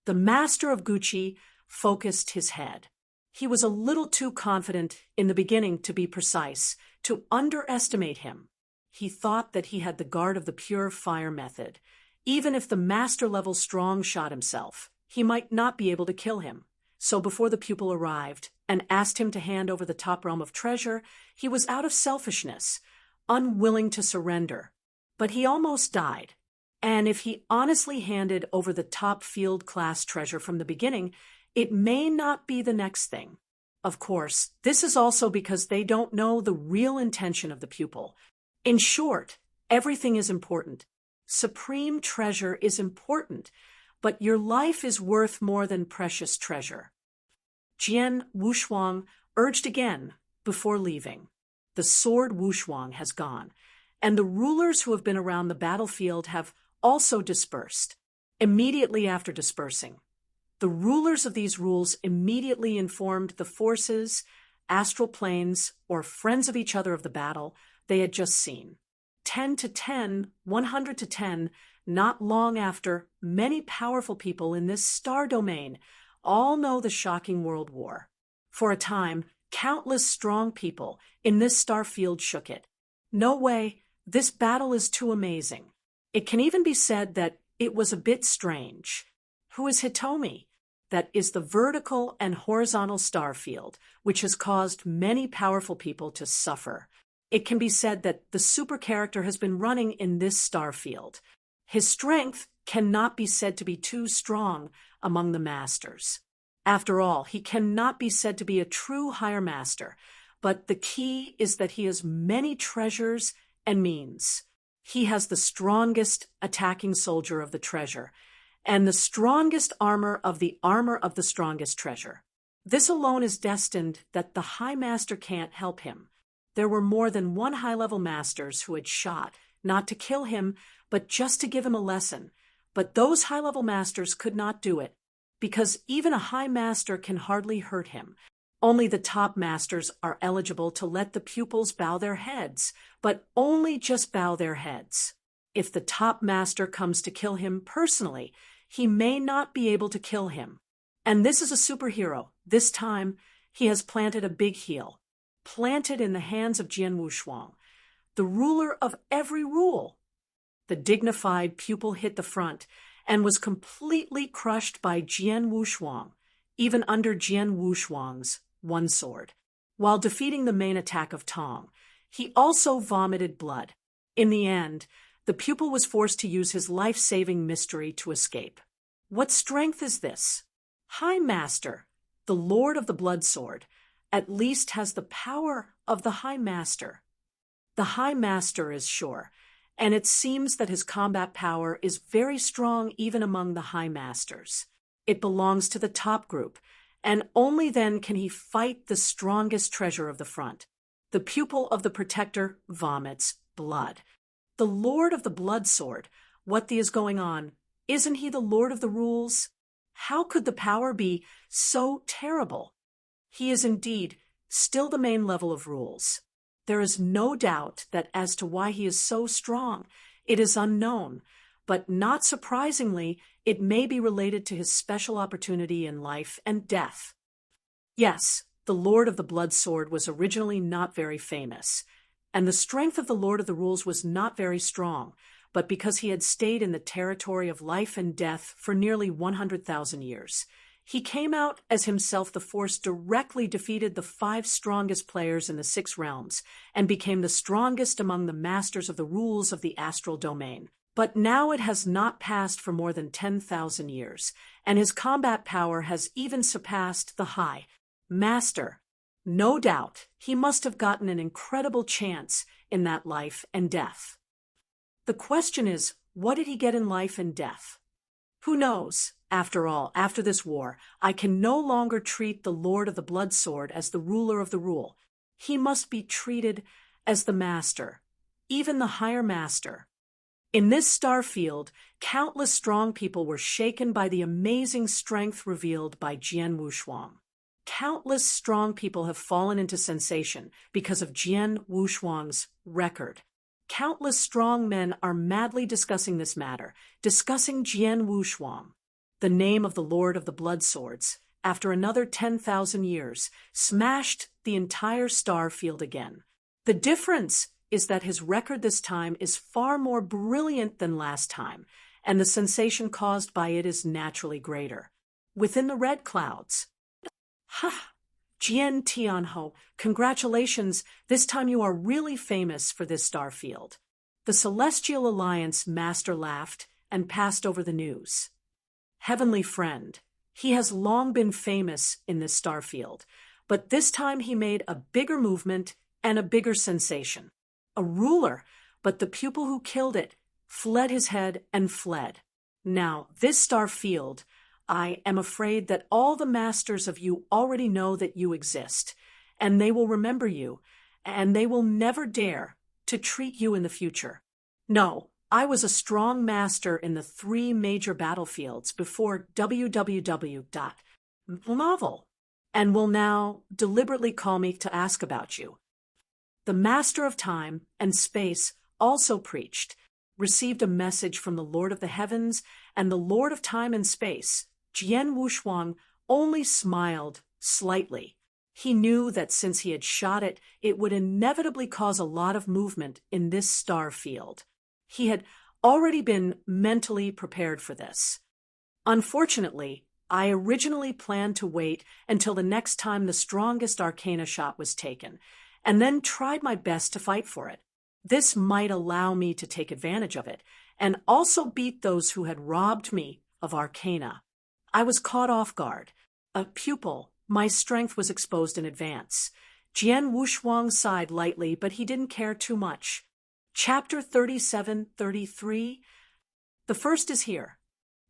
The master of Guqi focused his head. He was a little too confident in the beginning to be precise, to underestimate him. He thought that he had the guard of the pure fire method. Even if the master-level strong shot himself, he might not be able to kill him. So before the pupil arrived and asked him to hand over the top realm of treasure, he was out of selfishness, unwilling to surrender. But he almost died. And if he honestly handed over the top field class treasure from the beginning, it may not be the next thing. Of course, this is also because they don't know the real intention of the pupil. In short, everything is important. Supreme treasure is important, but your life is worth more than precious treasure. Jian Wushuang urged again before leaving. The sword Wushuang has gone, and the rulers who have been around the battlefield have also dispersed. Immediately after dispersing, the rulers of these rules immediately informed the forces, astral planes, or friends of each other of the battle they had just seen. 10 to 10, 100 to 10, not long after, many powerful people in this star domain all know the shocking world war. For a time, countless strong people in this star field shook it. No way, this battle is too amazing. It can even be said that it was a bit strange. Who is Hitomi? That is the vertical and horizontal star field, which has caused many powerful people to suffer. It can be said that the super character has been running in this star field. His strength cannot be said to be too strong among the masters. After all, he cannot be said to be a true higher master, but the key is that he has many treasures and means. He has the strongest attacking soldier of the treasure, and the strongest armor of the strongest treasure. This alone is destined that the high master can't help him. There were more than one high-level masters who had shot, not to kill him, but just to give him a lesson. But those high-level masters could not do it, because even a high master can hardly hurt him. Only the top masters are eligible to let the pupils bow their heads, but only just bow their heads. If the top master comes to kill him personally, he may not be able to kill him. And this is a superhero. This time, he has planted a big heel, planted in the hands of Jian Wushuang, the ruler of every rule. The dignified pupil hit the front and was completely crushed by Jian Wushuang, even under Jian Wushuang's one sword. While defeating the main attack of Tong, he also vomited blood. In the end, the pupil was forced to use his life-saving mystery to escape. What strength is this? High Master, the Lord of the Blood Sword, at least has the power of the High Master. The High Master is sure, and it seems that his combat power is very strong even among the High Masters. It belongs to the top group, and only then can he fight the strongest treasure of the front. The pupil of the protector vomits blood. The Lord of the Blood Sword, what is going on? Isn't he the Lord of the Rules? How could the power be so terrible? He is indeed still the main level of rules. There is no doubt that as to why he is so strong, it is unknown, but not surprisingly, it may be related to his special opportunity in life and death. Yes, the Lord of the Blood Sword was originally not very famous, and the strength of the Lord of the Rules was not very strong, but because he had stayed in the territory of life and death for nearly 100,000 years. He came out as himself the force directly defeated the 5 strongest players in the 6 realms and became the strongest among the masters of the rules of the astral domain. But now it has not passed for more than 10,000 years, and his combat power has even surpassed the High Master. No doubt, he must have gotten an incredible chance in that life and death. The question is, what did he get in life and death? Who knows? After all, after this war, I can no longer treat the Lord of the Blood Sword as the ruler of the rule. He must be treated as the master, even the higher master. In this star field, countless strong people were shaken by the amazing strength revealed by Jian Wushuang. Countless strong people have fallen into sensation because of Jian Wushuang's record. Countless strong men are madly discussing this matter, discussing Jian Wushuang. The name of the Lord of the Blood Swords, after another 10,000 years, smashed the entire star field again. The difference is that his record this time is far more brilliant than last time, and the sensation caused by it is naturally greater. Within the red clouds. Ha! Jian Tianho, congratulations, this time you are really famous for this star field. The Celestial Alliance master laughed and passed over the news. Heavenly friend, he has long been famous in this star field, but this time he made a bigger movement and a bigger sensation. A ruler, but the pupil who killed it fled his head and fled. Now, this star field, I am afraid that all the masters of you already know that you exist, and they will remember you, and they will never dare to treat you in the future. No, I was a strong master in the 3 major battlefields before www. and will now deliberately call me to ask about you. The Master of Time and Space also preached, received a message from the Lord of the Heavens, and the Lord of Time and Space, Jian Wushuang, only smiled slightly. He knew that since he had shot it, it would inevitably cause a lot of movement in this star field. He had already been mentally prepared for this. Unfortunately, I originally planned to wait until the next time the strongest arcana shot was taken, and then tried my best to fight for it. This might allow me to take advantage of it, and also beat those who had robbed me of arcana. I was caught off guard. A pupil, my strength was exposed in advance. Jian Wushuang sighed lightly, but he didn't care too much. Chapter 37-33. The first is here.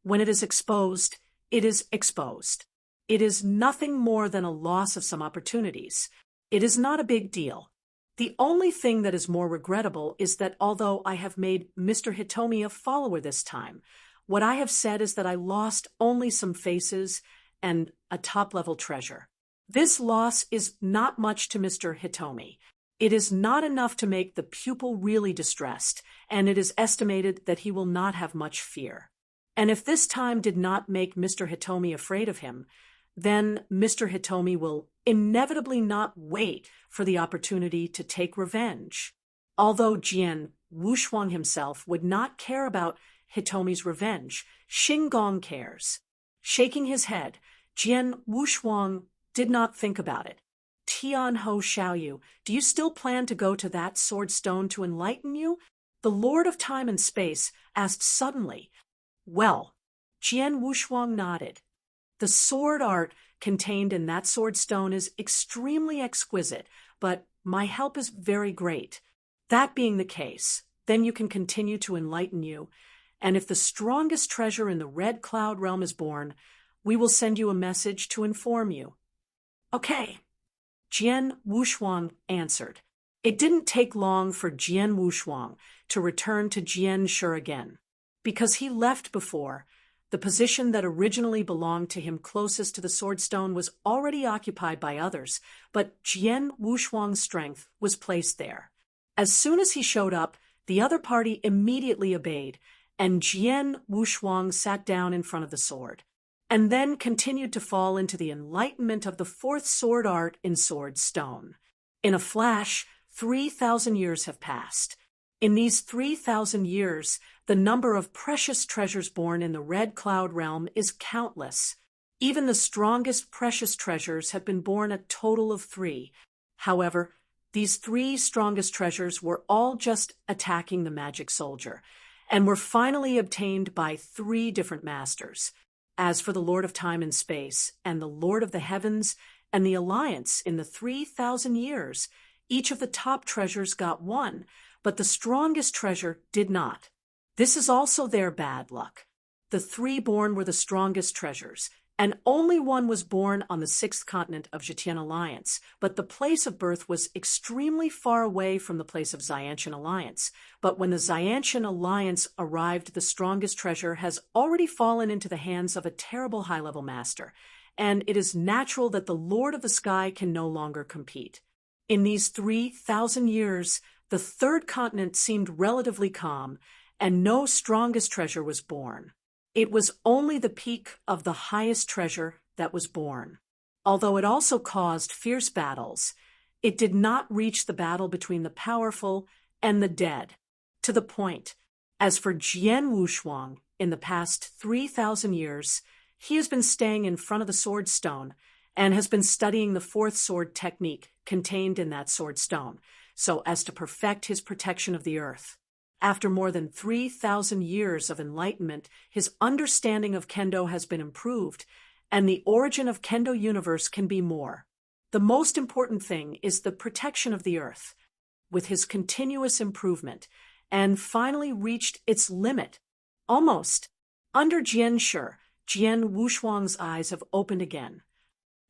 When it is exposed, it is exposed. It is nothing more than a loss of some opportunities. It is not a big deal. The only thing that is more regrettable is that although I have made Mr. Hitomi a follower this time, what I have said is that I lost only some faces and a top-level treasure. This loss is not much to Mr. Hitomi. It is not enough to make the pupil really distressed, and it is estimated that he will not have much fear. And if this time did not make Mr. Hitomi afraid of him, then Mr. Hitomi will inevitably not wait for the opportunity to take revenge. Although Jian Wushuang himself would not care about Hitomi's revenge, Xingong cares. Shaking his head, Jian Wushuang did not think about it. Tian Ho Xiaoyu, do you still plan to go to that sword stone to enlighten you? The Lord of Time and Space asked suddenly. Well, Jian Wushuang nodded. The sword art contained in that sword stone is extremely exquisite, but my help is very great. That being the case, then you can continue to enlighten you, and if the strongest treasure in the Red Cloud realm is born, we will send you a message to inform you. Okay, Jian Wushuang answered. It didn't take long for Jian Wushuang to return to Jian Shi again. Because he left before, the position that originally belonged to him closest to the sword stone was already occupied by others, but Jian Wushuang's strength was placed there. As soon as he showed up, the other party immediately obeyed, and Jian Wushuang sat down in front of the sword, and then continued to fall into the enlightenment of the 4th sword art in sword stone. In a flash, 3,000 years have passed. In these 3,000 years, the number of precious treasures born in the Red Cloud realm is countless. Even the strongest precious treasures have been born a total of 3. However, these 3 strongest treasures were all just attacking the magic soldier, and were finally obtained by 3 different masters. As for the Lord of Time and Space, and the Lord of the Heavens, and the Alliance in the 3,000 years, each of the top treasures got 1, but the strongest treasure did not. This is also their bad luck. The 3 born were the strongest treasures, and only 1 was born on the 6th continent of Zhetian Alliance, but the place of birth was extremely far away from the place of Xiantian Alliance. But when the Xiantian Alliance arrived, the strongest treasure has already fallen into the hands of a terrible high-level master, and it is natural that the Lord of the Sky can no longer compete. In these 3,000 years, the 3rd continent seemed relatively calm, and no strongest treasure was born. It was only the peak of the highest treasure that was born. Although it also caused fierce battles, it did not reach the battle between the powerful and the dead. To the point, as for Jian Wushuang, in the past 3,000 years, he has been staying in front of the sword stone and has been studying the 4th sword technique contained in that sword stone, so as to perfect his protection of the earth. After more than 3,000 years of enlightenment, his understanding of Kendo has been improved, and the origin of Kendo universe can be more. The most important thing is the protection of the earth, with his continuous improvement, and finally reached its limit. Almost. Under Jian Shi, Jian Wushuang's eyes have opened again.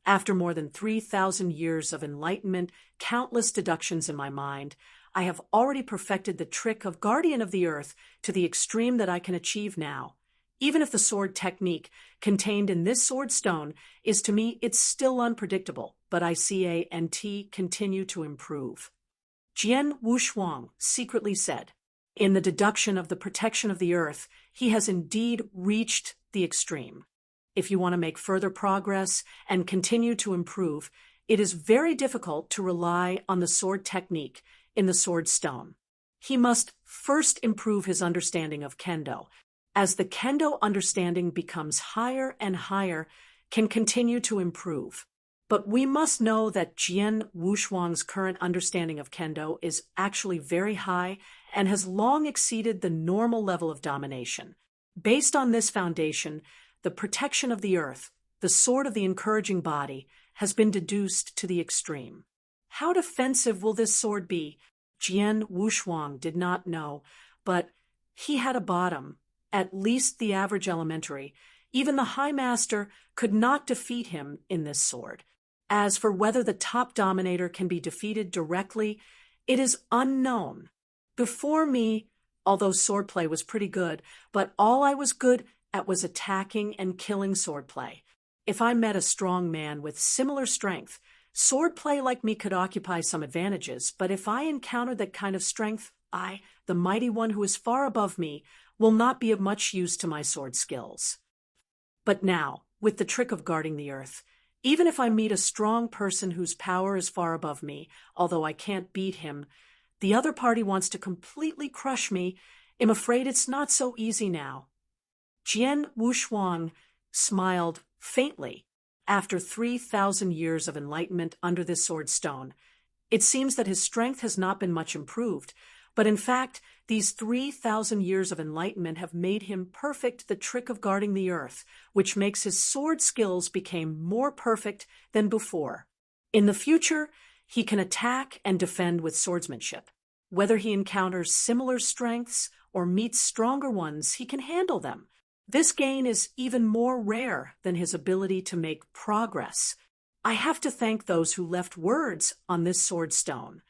After more than 3,000 years of enlightenment, countless deductions in my mind, I have already perfected the trick of Guardian of the Earth to the extreme that I can achieve now. Even if the sword technique contained in this sword stone is to me, it's still unpredictable, but I see A and T continue to improve. Jian Wushuang secretly said, in the deduction of the protection of the earth, he has indeed reached the extreme. If you want to make further progress and continue to improve, it is very difficult to rely on the sword technique in the sword stone. He must first improve his understanding of kendo. As the kendo understanding becomes higher and higher, can continue to improve. But we must know that Jian Wushuang's current understanding of kendo is actually very high and has long exceeded the normal level of domination. Based on this foundation, the protection of the earth, the sword of the encouraging body, has been deduced to the extreme. How defensive will this sword be? Jian Wushuang did not know, but he had a bottom, at least the average elementary. Even the high master could not defeat him in this sword. As for whether the top dominator can be defeated directly, it is unknown. Before me, although swordplay was pretty good, but all I was good at was attacking and killing swordplay. If I met a strong man with similar strength, swordplay like me could occupy some advantages, but if I encountered that kind of strength, I, the mighty one who is far above me, will not be of much use to my sword skills. But now, with the trick of guarding the earth, even if I meet a strong person whose power is far above me, although I can't beat him, the other party wants to completely crush me, I'm afraid it's not so easy now. Jian Wushuang smiled faintly. After 3,000 years of enlightenment under this sword stone, it seems that his strength has not been much improved, but in fact, these 3,000 years of enlightenment have made him perfect the trick of guarding the earth, which makes his sword skills become more perfect than before. In the future, he can attack and defend with swordsmanship. Whether he encounters similar strengths or meets stronger ones, he can handle them. This gain is even more rare than his ability to make progress. I have to thank those who left words on this sword stone.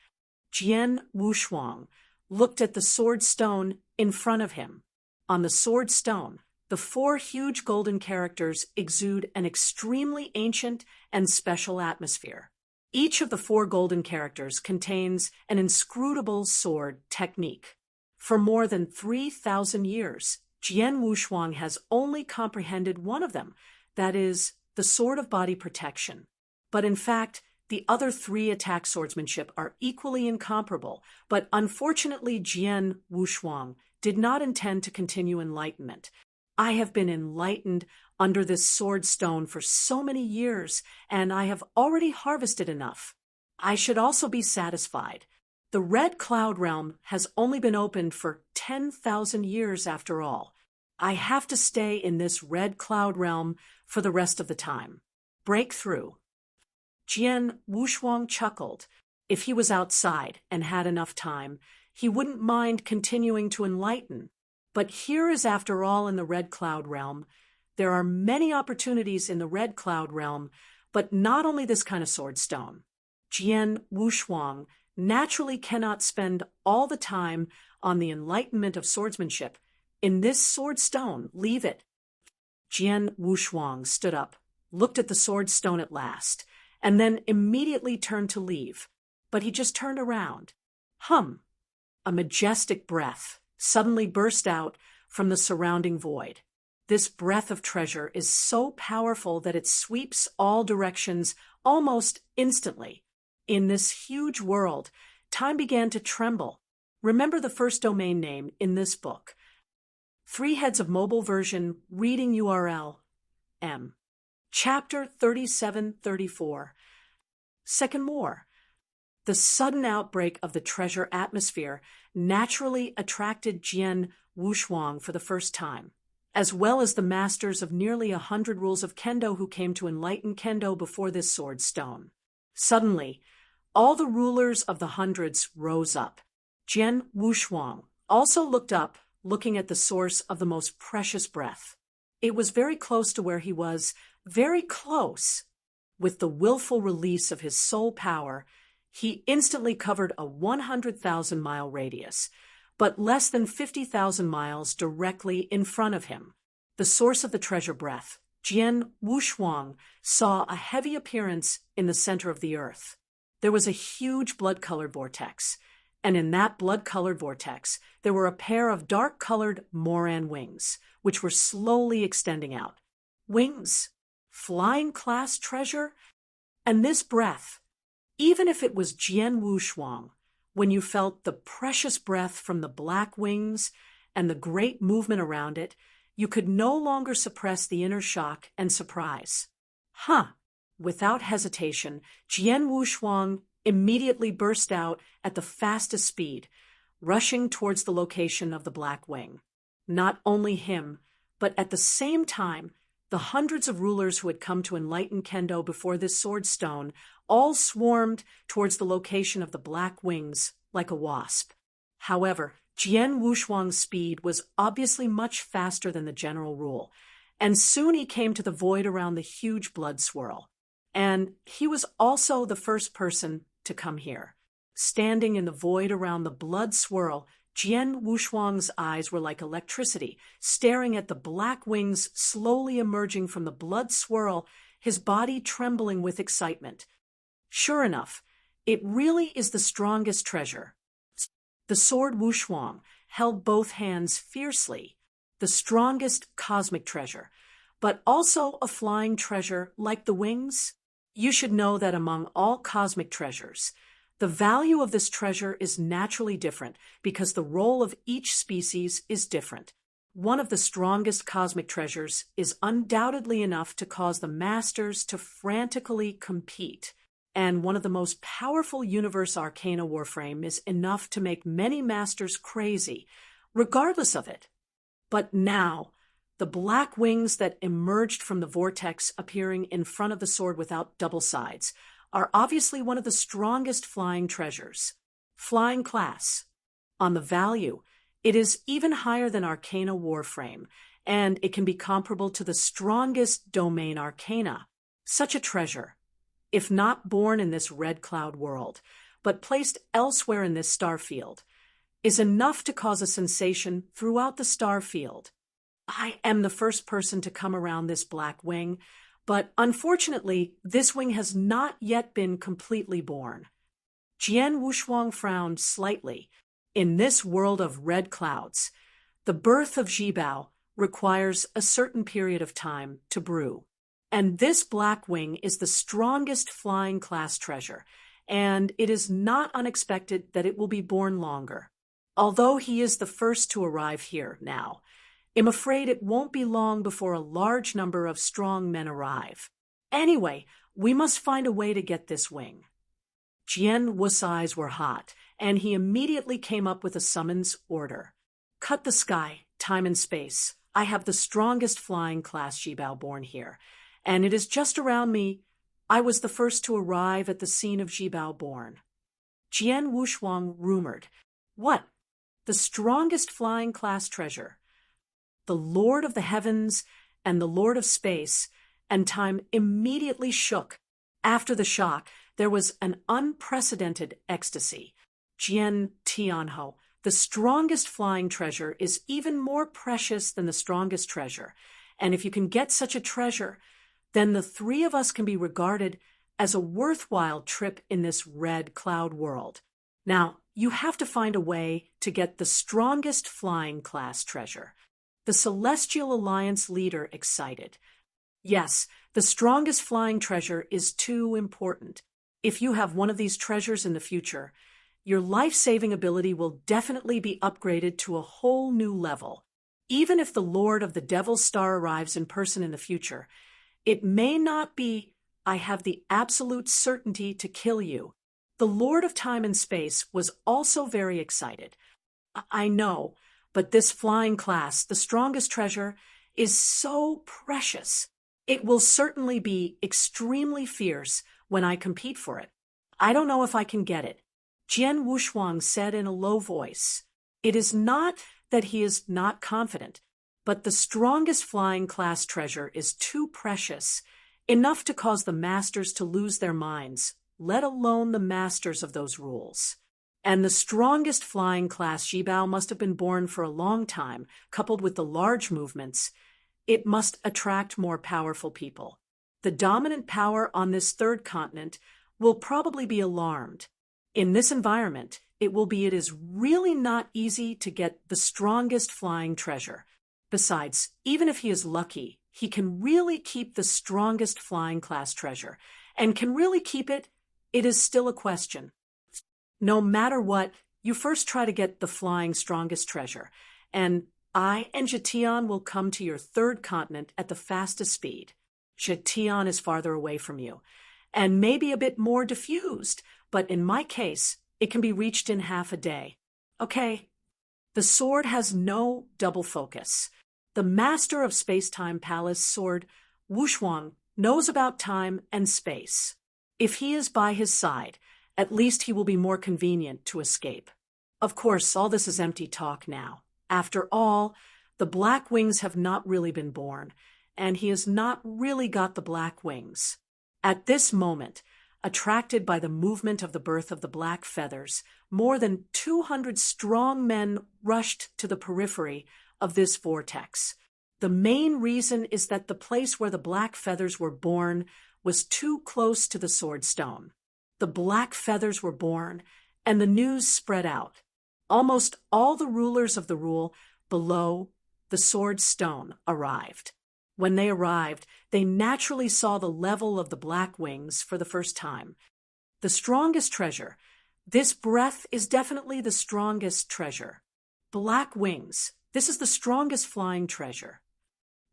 Jian Wushuang looked at the sword stone in front of him. On the sword stone, the 4 huge golden characters exude an extremely ancient and special atmosphere. Each of the 4 golden characters contains an inscrutable sword technique. For more than 3,000 years, Jian Wushuang has only comprehended one of them, that is, the sword of body protection. But in fact, the other 3 attack swordsmanship are equally incomparable, but unfortunately Jian Wushuang did not intend to continue enlightenment. I have been enlightened under this sword stone for so many years, and I have already harvested enough. I should also be satisfied. The Red Cloud Realm has only been opened for 10,000 years after all. I have to stay in this Red Cloud Realm for the rest of the time. Breakthrough. Jian Wushuang chuckled. If he was outside and had enough time, he wouldn't mind continuing to enlighten. But here is, after all, in the Red Cloud Realm. There are many opportunities in the Red Cloud Realm, but not only this kind of sword stone. Jian Wushuang naturally cannot spend all the time on the enlightenment of swordsmanship. In this sword stone, leave it. Jian Wushuang stood up, looked at the sword stone at last, and then immediately turned to leave. But he just turned around. A majestic breath suddenly burst out from the surrounding void. This breath of treasure is so powerful that it sweeps all directions almost instantly. In this huge world, time began to tremble. Remember the first domain name in this book. 3 heads of mobile version, reading URL, M. Chapter 3734. Second more. The sudden outbreak of the treasure atmosphere naturally attracted Jian Wushuang for the first time, as well as the masters of nearly 100 rules of kendo who came to enlighten kendo before this sword stone. Suddenly, all the rulers of the hundreds rose up. Jian Wushuang also looked up, looking at the source of the most precious breath. It was very close to where he was, very close. With the willful release of his soul power, He instantly covered a 100,000-mile radius, but less than 50,000 miles directly in front of him. The source of the treasure breath, Jian Wushuang, saw a heavy appearance in the center of the earth. There was a huge blood-colored vortex, and in that blood-colored vortex, there were a pair of dark-colored moran wings, which were slowly extending out. Wings? Flying-class treasure? And this breath, even if it was Jian Wushuang, when you felt the precious breath from the black wings and the great movement around it, you could no longer suppress the inner shock and surprise. Without hesitation, Jian Wushuang immediately burst out at the fastest speed, rushing towards the location of the black wing. Not only him, but at the same time, the hundreds of rulers who had come to enlighten Kendo before this sword stone all swarmed towards the location of the black wings like a wasp. However, Jian Wushuang's speed was obviously much faster than the general rule, and soon he came to the void around the huge blood swirl. And he was also the first person to come here. Standing in the void around the blood swirl, Jian Wushuang's eyes were like electricity, staring at the black wings slowly emerging from the blood swirl, his body trembling with excitement. Sure enough, it really is the strongest treasure. The sword Wushuang held both hands fiercely, the strongest cosmic treasure, but also a flying treasure like the wings. You should know that among all cosmic treasures, the value of this treasure is naturally different because the role of each species is different. One of the strongest cosmic treasures is undoubtedly enough to cause the masters to frantically compete, and one of the most powerful universe arcana warframe is enough to make many masters crazy, regardless of it. But now, the black wings that emerged from the vortex appearing in front of the sword without double sides are obviously one of the strongest flying treasures. Flying class. On the value, it is even higher than Arcana Warframe, and it can be comparable to the strongest domain arcana. Such a treasure, if not born in this red cloud world, but placed elsewhere in this star field, is enough to cause a sensation throughout the star field. I am the first person to come around this black wing, but unfortunately, this wing has not yet been completely born. Jian Wushuang frowned slightly. In this world of red clouds, the birth of Jibao requires a certain period of time to brew. And this black wing is the strongest flying class treasure, and it is not unexpected that it will be born longer. Although he is the first to arrive here now, I'm afraid it won't be long before a large number of strong men arrive. Anyway, we must find a way to get this wing. Jian Wu's eyes were hot, and he immediately came up with a summons order. Cut the sky, time and space. I have the strongest flying class Jibao born here, and it is just around me. I was the first to arrive at the scene of Jibao born. Jian Wushuang rumored, "What? The strongest flying class treasure? The Lord of the Heavens and the Lord of Space," and time immediately shook. After the shock, there was an unprecedented ecstasy. Jian Tianhou, the strongest flying treasure, is even more precious than the strongest treasure, and if you can get such a treasure, then the three of us can be regarded as a worthwhile trip in this red cloud world. Now, you have to find a way to get the strongest flying class treasure. The Celestial Alliance leader excited. Yes, the strongest flying treasure is too important. If you have one of these treasures in the future, your life-saving ability will definitely be upgraded to a whole new level. Even if the Lord of the Devil's Star arrives in person in the future, it may not be, "I have the absolute certainty to kill you." The Lord of Time and Space was also very excited. I know, but this flying class, the strongest treasure, is so precious. It will certainly be extremely fierce when I compete for it. I don't know if I can get it. Jian Wushuang said in a low voice. It is not that he is not confident, but the strongest flying class treasure is too precious, enough to cause the masters to lose their minds let alone the masters of those rules. And the strongest flying class Jibao must have been born for a long time, coupled with the large movements. It must attract more powerful people. The dominant power on this third continent will probably be alarmed. In this environment, it is really not easy to get the strongest flying treasure. Besides, even if he is lucky, he can really keep the strongest flying class treasure. And can really keep it? It is still a question. No matter what, you first try to get the flying strongest treasure, and I and Jetian will come to your third continent at the fastest speed. Jetian is farther away from you, and maybe a bit more diffused, but in my case, it can be reached in half a day. Okay. The sword has no double focus. The master of Space-Time Palace sword, Wushuang, knows about time and space. If he is by his side, at least he will be more convenient to escape. Of course, all this is empty talk now. After all, the black wings have not really been born, and he has not really got the black wings. At this moment, attracted by the movement of the birth of the black feathers, more than 200 strong men rushed to the periphery of this vortex. The main reason is that the place where the black feathers were born was too close to the sword stone. The black feathers were born, and the news spread out. Almost all the rulers of the rule below the sword stone arrived. When they arrived, they naturally saw the level of the black wings for the first time. The strongest treasure. This breath is definitely the strongest treasure. Black wings. This is the strongest flying treasure.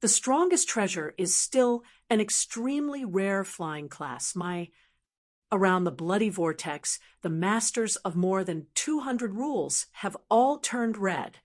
The strongest treasure is still an extremely rare flying class. Around the bloody vortex, the masters of more than 200 rules have all turned red.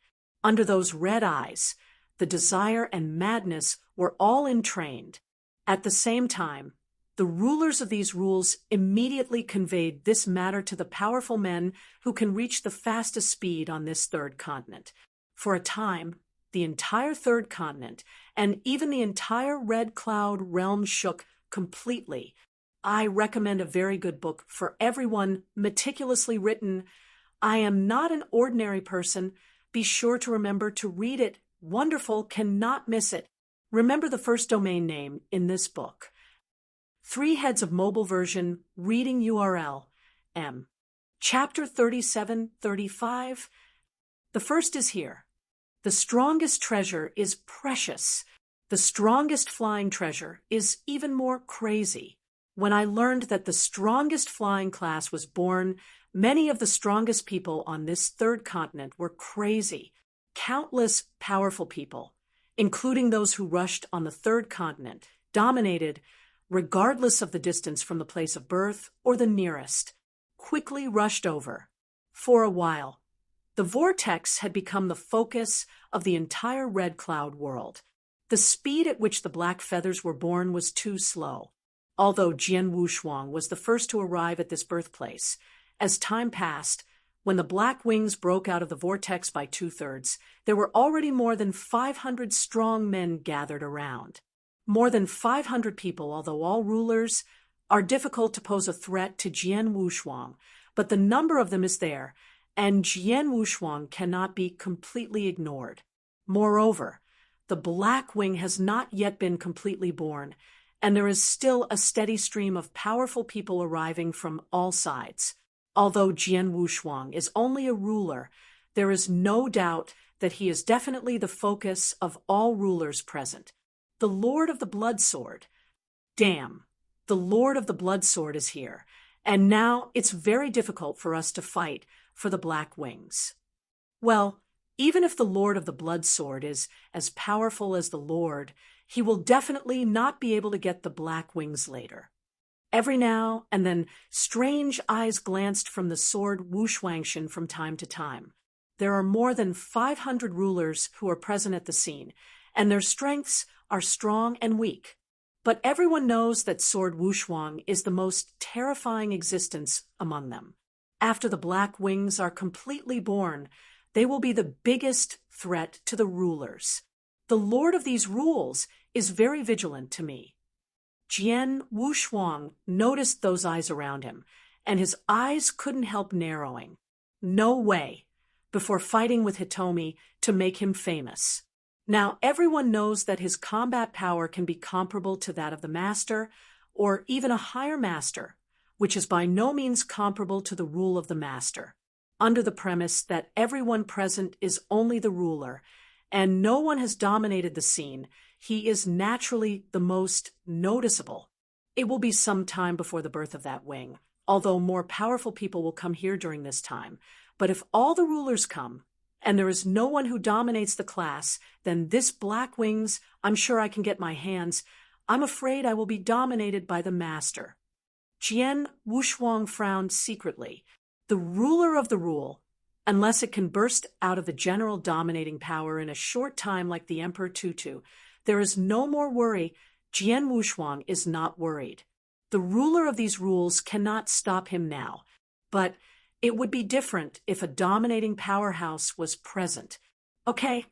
Under those red eyes, the desire and madness were all entrained. At the same time, the rulers of these rules immediately conveyed this matter to the powerful men who can reach the fastest speed on this third continent. For a time, the entire third continent and even the entire Red Cloud realm shook completely. I recommend a very good book for everyone, meticulously written. I am not an ordinary person. Be sure to remember to read it. Wonderful, cannot miss it. Remember the first domain name in this book. 3 heads of mobile version, reading URL, M. Chapter 37-35. The first is here. The strongest treasure is precious. The strongest flying treasure is even more crazy. When I learned that the strongest flying class was born, many of the strongest people on this third continent were crazy. Countless powerful people, including those who rushed on the third continent, dominated, regardless of the distance from the place of birth or the nearest, quickly rushed over. For a while, the vortex had become the focus of the entire Red Cloud world. The speed at which the black feathers were born was too slow. Although Jian Wushuang was the first to arrive at this birthplace, as time passed, when the black wings broke out of the vortex by 2/3, there were already more than 500 strong men gathered around. More than 500 people, although all rulers, are difficult to pose a threat to Jian Wushuang, but the number of them is there, and Jian Wushuang cannot be completely ignored. Moreover, the black wing has not yet been completely born, and there is still a steady stream of powerful people arriving from all sides. Although Jian Wushuang is only a ruler, there is no doubt that he is definitely the focus of all rulers present. The Lord of the Blood Sword. Damn, the Lord of the Blood Sword is here, and now it's very difficult for us to fight for the black wings. Well, even if the Lord of the Blood Sword is as powerful as the Lord, he will definitely not be able to get the black wings later. Every now and then, strange eyes glanced from the sword Wushuangshan from time to time. There are more than 500 rulers who are present at the scene, and their strengths are strong and weak. But everyone knows that sword Wushuang is the most terrifying existence among them. After the black wings are completely born, they will be the biggest threat to the rulers. The Lord of these rules is very vigilant to me. Jian Wushuang noticed those eyes around him, and his eyes couldn't help narrowing. No way, before fighting with Hitomi to make him famous. Now, everyone knows that his combat power can be comparable to that of the master, or even a higher master, which is by no means comparable to the rule of the master, under the premise that everyone present is only the ruler, and no one has dominated the scene. He is naturally the most noticeable. It will be some time before the birth of that wing, although more powerful people will come here during this time. But if all the rulers come, and there is no one who dominates the class, then this Black Wings, I'm sure I can get my hands. I'm afraid I will be dominated by the master. Jian Wushuang frowned secretly. The ruler of the rule, unless it can burst out of the general dominating power in a short time like the Emperor Tutu, there is no more worry. Jian Wushuang is not worried. The ruler of these rules cannot stop him now, but it would be different if a dominating powerhouse was present. Okay,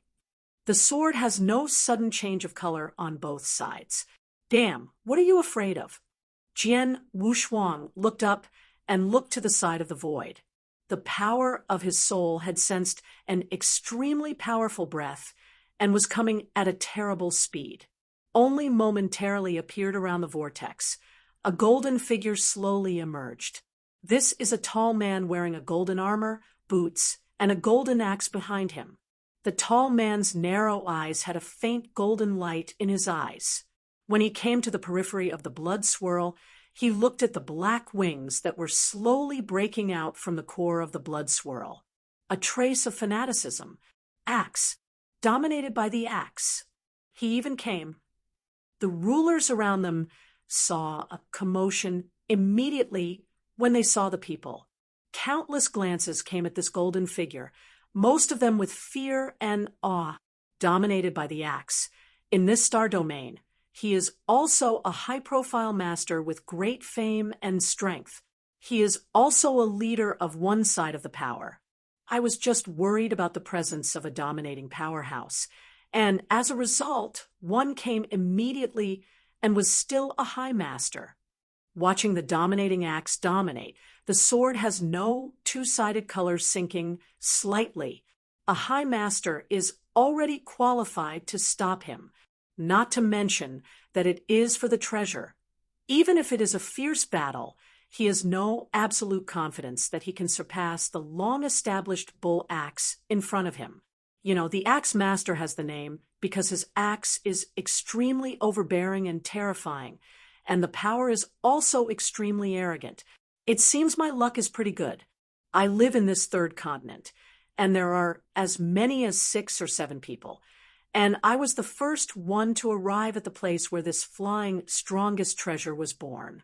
the sword has no sudden change of color on both sides. Damn, what are you afraid of? Jian Wushuang looked up and looked to the side of the void. The power of his soul had sensed an extremely powerful breath and was coming at a terrible speed. Only momentarily appeared around the vortex. A golden figure slowly emerged. This is a tall man wearing a golden armor, boots, and a golden axe behind him. The tall man's narrow eyes had a faint golden light in his eyes. When he came to the periphery of the blood swirl, he looked at the black wings that were slowly breaking out from the core of the blood swirl. A trace of fanaticism. Axe. Dominated by the axe. He even came. The rulers around them saw a commotion immediately when they saw the people. Countless glances came at this golden figure, most of them with fear and awe, dominated by the axe. In this star domain, he is also a high-profile master with great fame and strength. He is also a leader of one side of the power. I was just worried about the presence of a dominating powerhouse, and as a result, one came immediately and was still a high master. Watching the dominating axe dominate, the sword has no two-sided color sinking slightly. A high master is already qualified to stop him, not to mention that it is for the treasure. Even if it is a fierce battle, he has no absolute confidence that he can surpass the long-established bull axe in front of him. The axe master has the name because his axe is extremely overbearing and terrifying, and the power is also extremely arrogant. It seems my luck is pretty good. I live in this third continent, and there are as many as 6 or 7 people, and I was the first one to arrive at the place where this flying strongest treasure was born.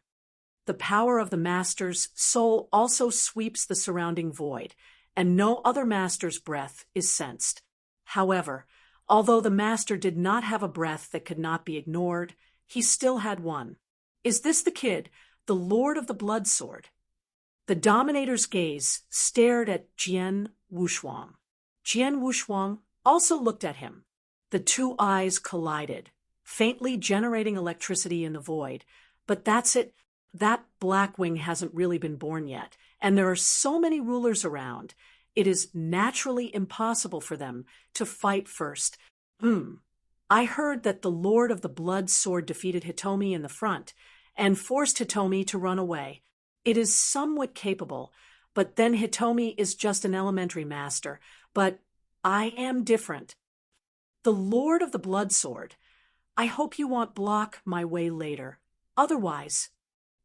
The power of the master's soul also sweeps the surrounding void, and no other master's breath is sensed. However, although the master did not have a breath that could not be ignored, he still had one. Is this the kid, the Lord of the Blood Sword? The Dominator's gaze stared at Jian Wushuang. Jian Wushuang also looked at him. The two eyes collided, faintly generating electricity in the void. But that's it. That Blackwing hasn't really been born yet, and there are so many rulers around. It is naturally impossible for them to fight first. I heard that the Lord of the Blood Sword defeated Hitomi in the front and forced Hitomi to run away. It is somewhat capable, but then Hitomi is just an elementary master. But I am different. The Lord of the Blood Sword. I hope you won't block my way later. Otherwise,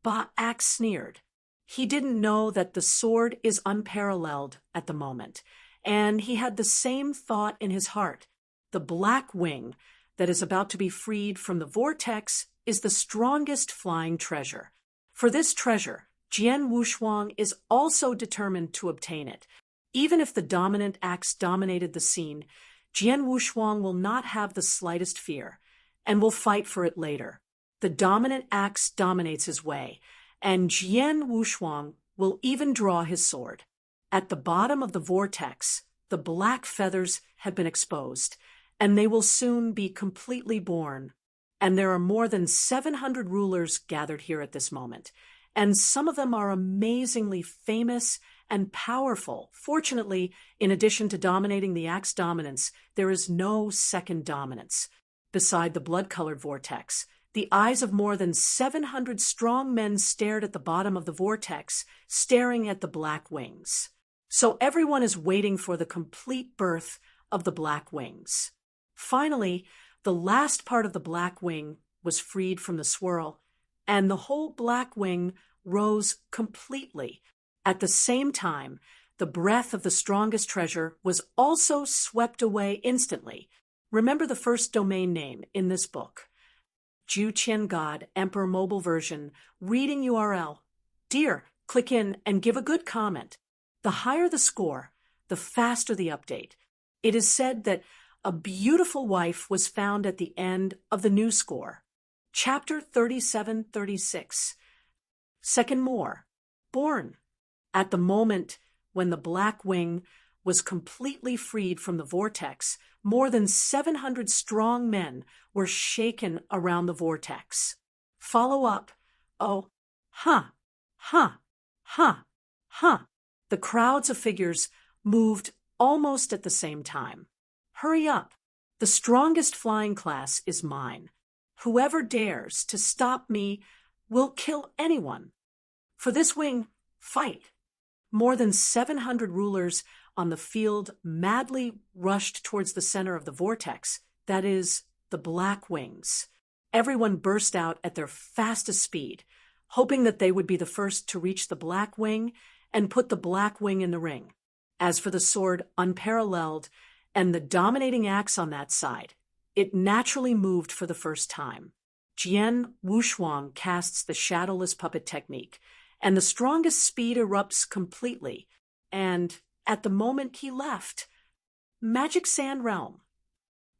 Ba-Ax sneered. He didn't know that the sword is unparalleled at the moment, and he had the same thought in his heart. The Black Wing that is about to be freed from the vortex is the strongest flying treasure. For this treasure, Jian Wushuang is also determined to obtain it. Even if the dominant axe dominated the scene, Jian Wushuang will not have the slightest fear, and will fight for it later. The dominant axe dominates his way, and Jian Wushuang will even draw his sword. At the bottom of the vortex, the black feathers have been exposed, and they will soon be completely born. And there are more than 700 rulers gathered here at this moment, and some of them are amazingly famous and powerful. Fortunately, in addition to dominating the axe dominance, there is no second dominance. Beside the blood-colored vortex, the eyes of more than 700 strong men stared at the bottom of the vortex, staring at the black wings. So everyone is waiting for the complete birth of the black wings. Finally, the last part of the black wing was freed from the swirl, and the whole black wing rose completely. At the same time, the breath of the strongest treasure was also swept away instantly. Remember the first domain name in this book. Ju Qian God, Emperor Mobile Version, reading URL. Dear, click in and give a good comment. The higher the score, the faster the update. It is said that a beautiful wife was found at the end of the new score. Chapter 3736. Second more. Born. At the moment when the black wing was completely freed from the vortex, more than 700 strong men were shaken around the vortex. Follow up. Oh, huh, huh, huh, huh. The crowds of figures moved almost at the same time. Hurry up. The strongest flying class is mine. Whoever dares to stop me will kill anyone. For this wing, fight. More than 700 rulers on the field madly rushed towards the center of the vortex, that is, the black wings. Everyone burst out at their fastest speed, hoping that they would be the first to reach the black wing and put the black wing in the ring. As for the sword unparalleled and the dominating axe on that side, it naturally moved for the first time. Jian Wushuang casts the shadowless puppet technique, and the strongest speed erupts completely, and at the moment he left, Magic Sand Realm.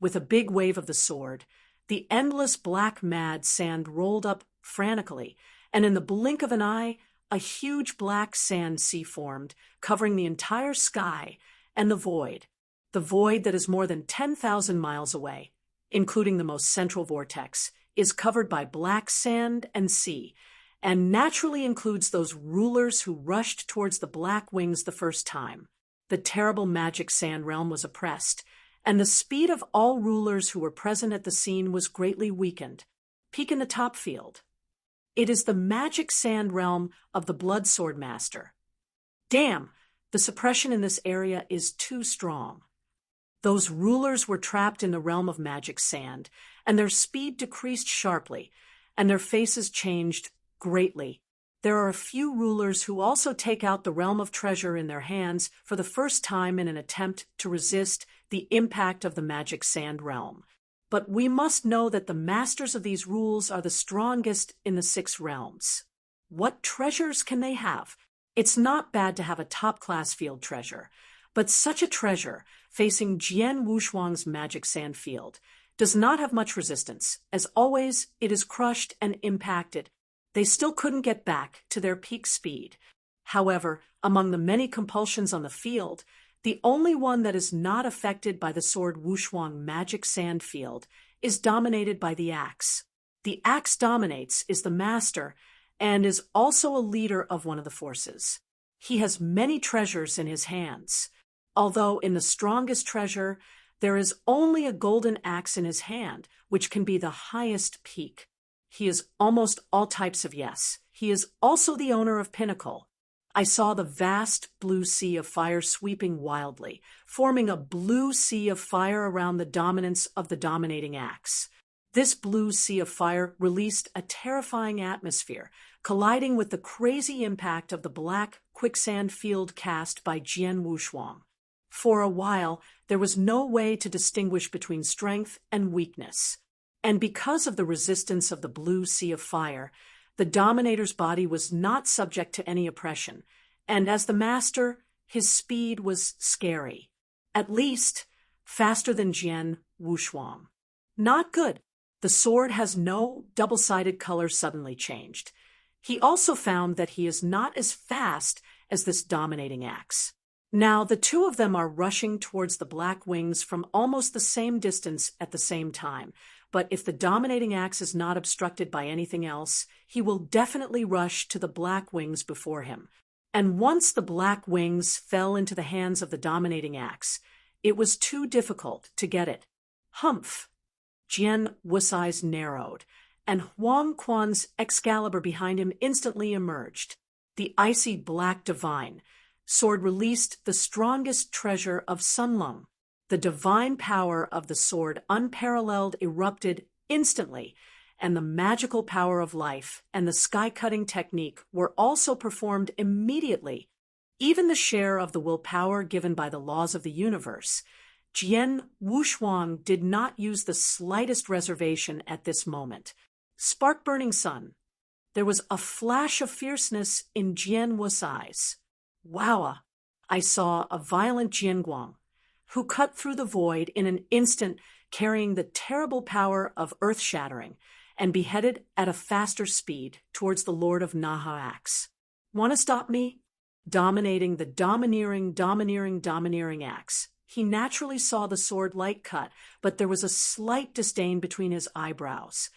With a big wave of the sword, the endless black mad sand rolled up frantically, and in the blink of an eye, a huge black sand sea formed, covering the entire sky and the void that is more than 10,000 miles away, including the most central vortex, is covered by black sand and sea, and naturally includes those rulers who rushed towards the black wings the first time. The terrible Magic Sand Realm was oppressed, and the speed of all rulers who were present at the scene was greatly weakened. Peek in the top field. It is the Magic Sand Realm of the Blood Sword Master. Damn, the suppression in this area is too strong. Those rulers were trapped in the realm of magic sand, and their speed decreased sharply, and their faces changed greatly. There are a few rulers who also take out the realm of treasure in their hands for the first time in an attempt to resist the impact of the magic sand realm. But we must know that the masters of these rules are the strongest in the 6 realms. What treasures can they have? It's not bad to have a top-class field treasure, but such a treasure, facing Jian Wushuang's magic sand field, does not have much resistance. As always, it is crushed and impacted. They still couldn't get back to their peak speed. However, among the many compulsions on the field, the only one that is not affected by the sword Wushuang magic sand field is dominated by the axe. The axe dominates, is the master, and is also a leader of one of the forces. He has many treasures in his hands. Although in the strongest treasure, there is only a golden axe in his hand, which can be the highest peak. He is almost all types of yes. He is also the owner of Pinnacle. I saw the vast blue sea of fire sweeping wildly, forming a blue sea of fire around the dominance of the dominating axe. This blue sea of fire released a terrifying atmosphere, colliding with the crazy impact of the black quicksand field cast by Jian Wushuang. For a while, there was no way to distinguish between strength and weakness. And because of the resistance of the blue sea of fire, the dominator's body was not subject to any oppression, and as the master, his speed was scary. At least, faster than Jian Wushuang. Not good. The sword has no double-sided color suddenly changed. He also found that he is not as fast as this dominating axe. Now the two of them are rushing towards the black wings from almost the same distance at the same time. But if the dominating axe is not obstructed by anything else, he will definitely rush to the black wings before him. And once the black wings fell into the hands of the dominating axe, it was too difficult to get it. Humph! Jian Wu's eyes narrowed, and Huang Quan's Excalibur behind him instantly emerged. The icy black divine sword released the strongest treasure of Sunlong. The divine power of the sword, unparalleled, erupted instantly, and the magical power of life and the sky-cutting technique were also performed immediately. Even the share of the willpower given by the laws of the universe, Jian Wushuang did not use the slightest reservation at this moment. Spark-burning sun. There was a flash of fierceness in Jian Wu's eyes. Wow! I saw a violent Jianguang, who cut through the void in an instant, carrying the terrible power of earth-shattering, and beheaded at a faster speed towards the Lord of Naha axe. Want to stop me? Dominating the domineering axe. He naturally saw the sword light cut, but there was a slight disdain between his eyebrows.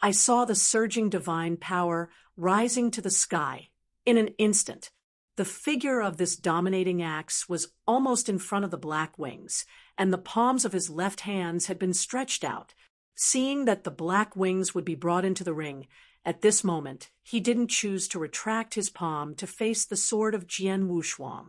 I saw the surging divine power rising to the sky in an instant. The figure of this dominating axe was almost in front of the black wings, and the palms of his left hands had been stretched out. Seeing that the black wings would be brought into the ring, at this moment, he didn't choose to retract his palm to face the sword of Jian Wushuang.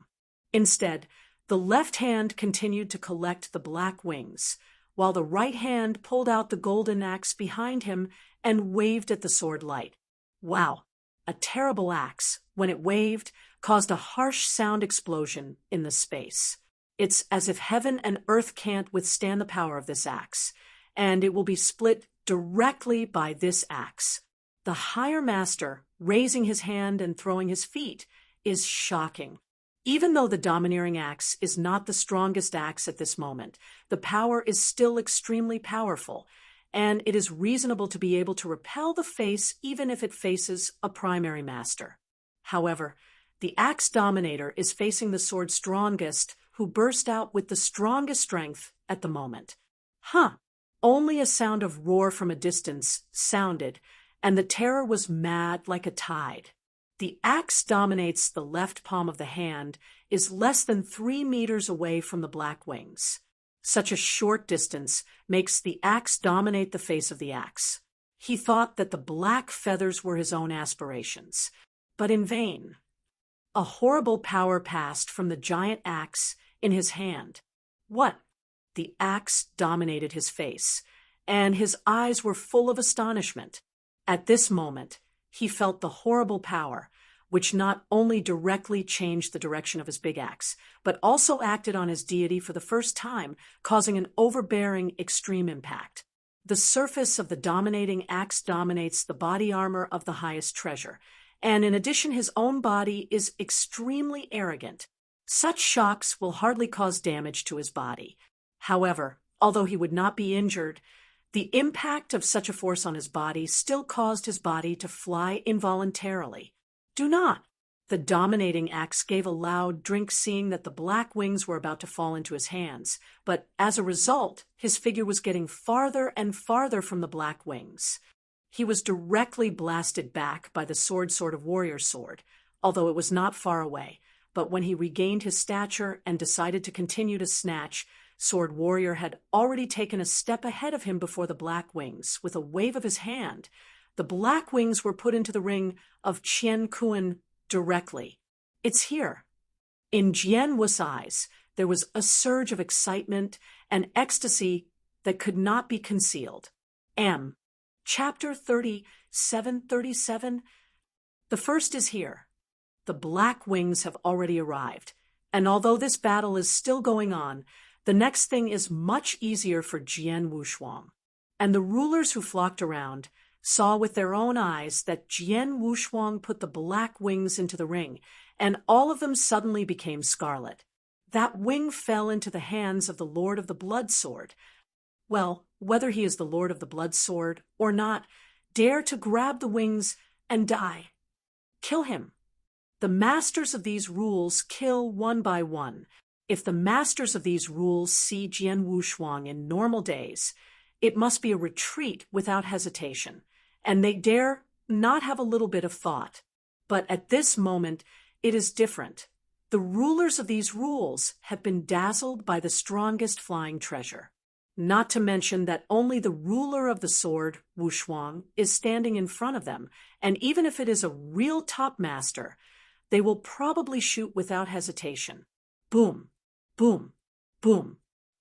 Instead, the left hand continued to collect the black wings, while the right hand pulled out the golden axe behind him and waved at the sword light. Wow! A terrible axe, when it waved, caused a harsh sound explosion in the space. It's as if heaven and earth can't withstand the power of this axe, and it will be split directly by this axe. The higher master, raising his hand and throwing his feet, is shocking. Even though the domineering axe is not the strongest axe at this moment, the power is still extremely powerful, and it is reasonable to be able to repel the face even if it faces a primary master. However, the axe dominator is facing the sword's strongest, who burst out with the strongest strength at the moment. Only a sound of roar from a distance sounded, and the terror was mad like a tide. The axe dominates the left palm of the hand, is less than 3 meters away from the black wings. Such a short distance makes the axe dominate the face of the axe. He thought that the black feathers were his own aspirations, but in vain. A horrible power passed from the giant axe in his hand. What? The axe dominated his face, and his eyes were full of astonishment. At this moment, he felt the horrible power, which not only directly changed the direction of his big axe, but also acted on his deity for the first time, causing an overbearing extreme impact. The surface of the dominating axe dominates the body armor of the highest treasure, and in addition his own body is extremely arrogant. Such shocks will hardly cause damage to his body. However, although he would not be injured, the impact of such a force on his body still caused his body to fly involuntarily. Do not! The dominating axe gave a loud drink, seeing that the black wings were about to fall into his hands, but as a result, his figure was getting farther and farther from the black wings. He was directly blasted back by the sword of warrior sword, although it was not far away, but when he regained his stature and decided to continue to snatch, Sword Warrior had already taken a step ahead of him before the black wings. With a wave of his hand, the black wings were put into the ring of Qian Kuan directly. It's here. In Jian Wu's eyes, there was a surge of excitement and ecstasy that could not be concealed. Chapter 37. The first is here. The black wings have already arrived, and although this battle is still going on, the next thing is much easier for Jian Wushuang. And the rulers who flocked around saw with their own eyes that Jian Wushuang put the black wings into the ring, and all of them suddenly became scarlet. That wing fell into the hands of the Lord of the Blood Sword. Well, whether he is the Lord of the Blood Sword or not, dare to grab the wings and die. Kill him. The masters of these rules kill one by one. If the masters of these rules see Jian Wushuang in normal days, it must be a retreat without hesitation, and they dare not have a little bit of thought. But at this moment, it is different. The rulers of these rules have been dazzled by the strongest flying treasure. Not to mention that only the ruler of the sword, Wushuang, is standing in front of them, and even if it is a real top master, they will probably shoot without hesitation. Boom, boom, boom.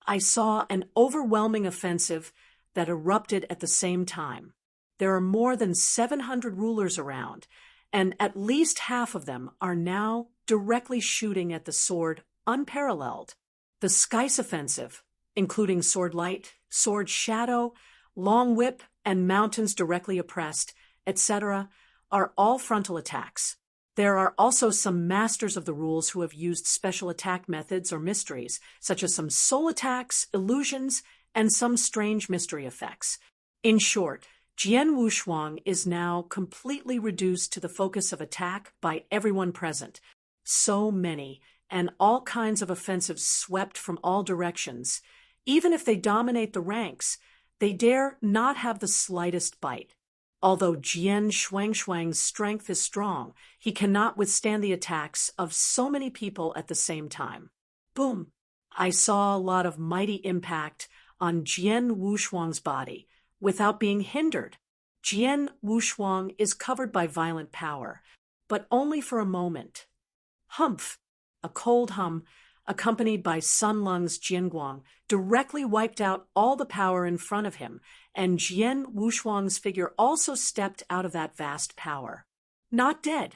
I saw an overwhelming offensive that erupted at the same time. There are more than 700 rulers around, and at least half of them are now directly shooting at the sword unparalleled. The Skies offensive, including sword light, sword shadow, long whip, and mountains directly oppressed, etc., are all frontal attacks. There are also some masters of the rules who have used special attack methods or mysteries, such as some soul attacks, illusions, and some strange mystery effects. In short, Jian Wushuang is now completely reduced to the focus of attack by everyone present. So many, and all kinds of offensives swept from all directions. Even if they dominate the ranks, they dare not have the slightest bite. Although Jian Shuang's strength is strong, he cannot withstand the attacks of so many people at the same time. Boom! I saw a lot of mighty impact on Jian Wushuang's body without being hindered. Jian Wushuang is covered by violent power, but only for a moment. Humph! A cold hum, accompanied by Sun Lung's Jianguang, directly wiped out all the power in front of him, and Jian Wushuang's figure also stepped out of that vast power. Not dead.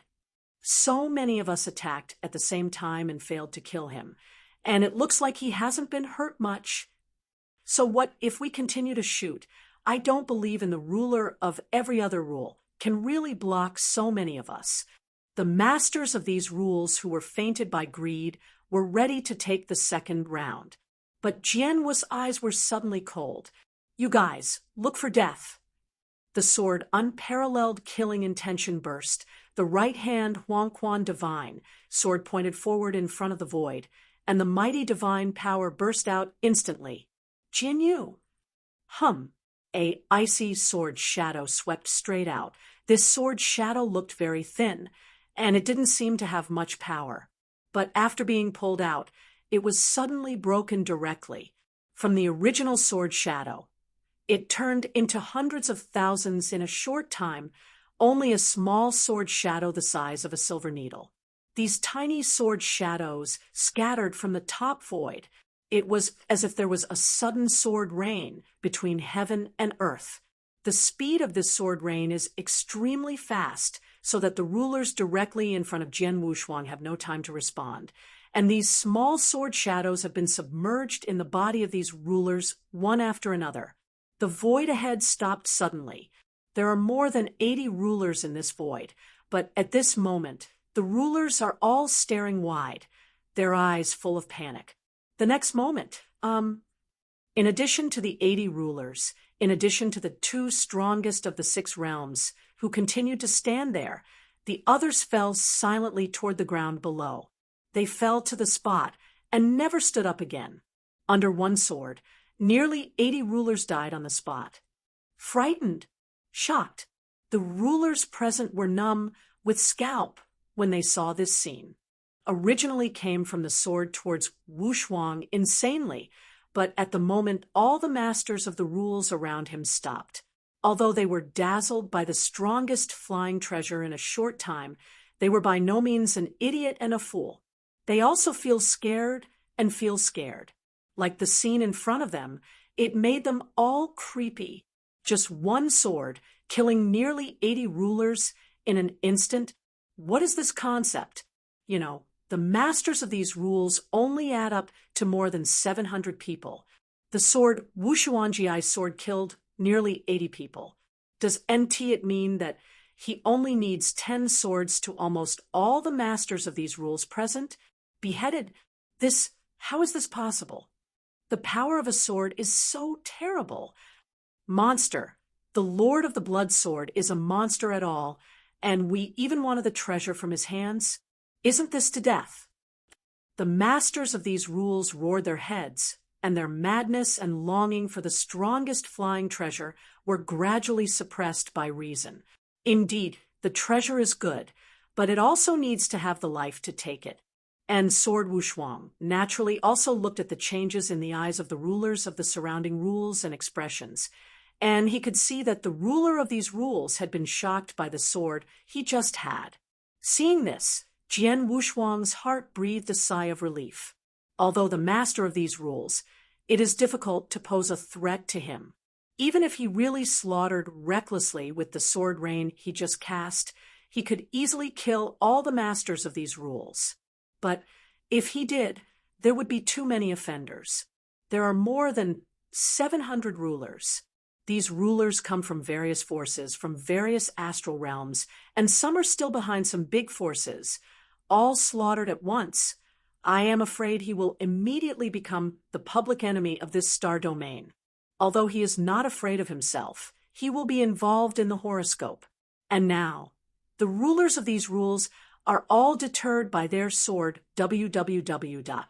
So many of us attacked at the same time and failed to kill him, and it looks like he hasn't been hurt much. So what if we continue to shoot? I don't believe in the ruler of every other rule can really block so many of us. The masters of these rules who were fainted by greed were ready to take the second round. But Jianwu's eyes were suddenly cold. You guys, look for death. The sword unparalleled killing intention burst. The right hand Huangquan divine, sword pointed forward in front of the void, and the mighty divine power burst out instantly. Jianyu. Hum. A icy sword shadow swept straight out. This sword shadow looked very thin, and it didn't seem to have much power. But after being pulled out, it was suddenly broken directly from the original sword shadow. It turned into hundreds of thousands in a short time, only a small sword shadow the size of a silver needle. These tiny sword shadows scattered from the top void. It was as if there was a sudden sword rain between heaven and earth. The speed of this sword rain is extremely fast, so that the rulers directly in front of Jian Wushuang have no time to respond. And these small sword shadows have been submerged in the body of these rulers one after another. The void ahead stopped suddenly. There are more than 80 rulers in this void, but at this moment, the rulers are all staring wide, their eyes full of panic. The next moment, in addition to the 80 rulers, in addition to the 2 strongest of the 6 realms who continued to stand there, the others fell silently toward the ground below. They fell to the spot and never stood up again. Under one sword, nearly 80 rulers died on the spot. Frightened, shocked, the rulers present were numb with scalp when they saw this scene. Originally came from the sword towards Wushuang insanely, but at the moment all the masters of the rules around him stopped. Although they were dazzled by the strongest flying treasure in a short time, they were by no means an idiot and a fool. They also feel scared and feel scared. Like the scene in front of them, it made them all creepy. Just one sword, killing nearly 80 rulers in an instant. What is this concept? The masters of these rules only add up to more than 700 people. The sword Wushuangjiai's sword killed nearly 80 people. Does it mean that he only needs 10 swords to almost all the masters of these rules present? Beheaded? How is this possible? The power of a sword is so terrible. Monster. The Lord of the Blood Sword is a monster at all, and we even wanted the treasure from his hands. Isn't this to death? The masters of these rules roared their heads, and their madness and longing for the strongest flying treasure were gradually suppressed by reason. Indeed, the treasure is good, but it also needs to have the life to take it. And Sword Wushuang naturally also looked at the changes in the eyes of the rulers of the surrounding rules and expressions, and he could see that the ruler of these rules had been shocked by the sword he just had. Seeing this, Jian Wushuang's heart breathed a sigh of relief. Although the master of these rules, it is difficult to pose a threat to him. Even if he really slaughtered recklessly with the sword rain he just cast, he could easily kill all the masters of these rules. But if he did, there would be too many offenders. There are more than 700 rulers. These rulers come from various forces, from various astral realms, and some are still behind some big forces, all slaughtered at once. I am afraid he will immediately become the public enemy of this star domain. Although he is not afraid of himself, he will be involved in the horoscope. And now, the rulers of these rules are all deterred by their sword www.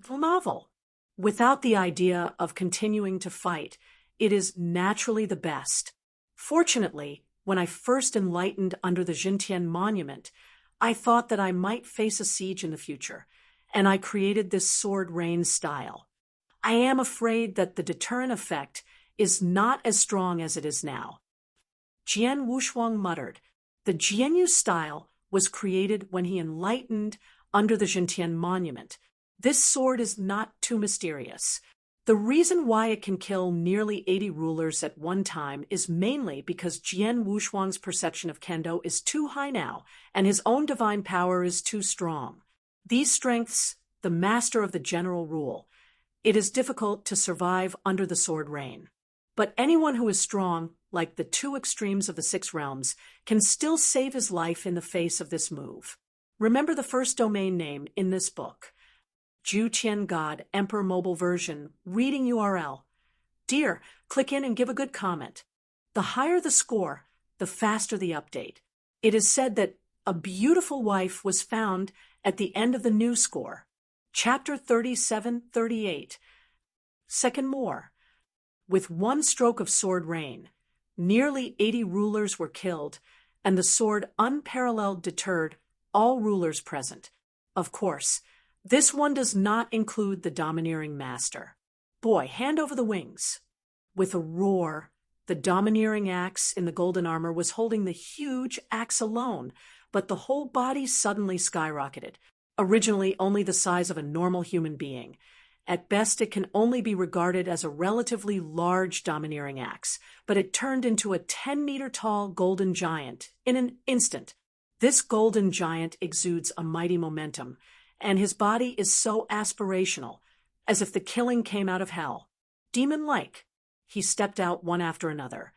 Novel. Without the idea of continuing to fight, it is naturally the best. Fortunately, when I first enlightened under the Jintian monument, I thought that I might face a siege in the future, and I created this sword rain style. I am afraid that the deterrent effect is not as strong as it is now. Jian Wushuang muttered. The Jianyu style was created when he enlightened under the Jintian monument. This sword is not too mysterious. The reason why it can kill nearly 80 rulers at one time is mainly because Jian Wushuang's perception of kendo is too high now, and his own divine power is too strong. These strengths, the master of the general rule. It is difficult to survive under the sword rain. But anyone who is strong, like the two extremes of the six realms, can still save his life in the face of this move. Remember the first domain name in this book. Ju Tian God, Emperor Mobile Version, reading URL. Dear, click in and give a good comment. The higher the score, the faster the update. It is said that a beautiful wife was found at the end of the new score. Chapter 37-38. Second more. With one stroke of sword rain, nearly 80 rulers were killed, and the sword unparalleled deterred all rulers present. Of course, this one does not include the domineering master. Boy, hand over the wings. With a roar, the domineering axe in the golden armor was holding the huge axe alone, but the whole body suddenly skyrocketed, originally only the size of a normal human being. At best, it can only be regarded as a relatively large domineering axe, but it turned into a 10-meter-tall golden giant in an instant. This golden giant exudes a mighty momentum, and his body is so aspirational, as if the killing came out of hell. Demon-like, he stepped out one after another.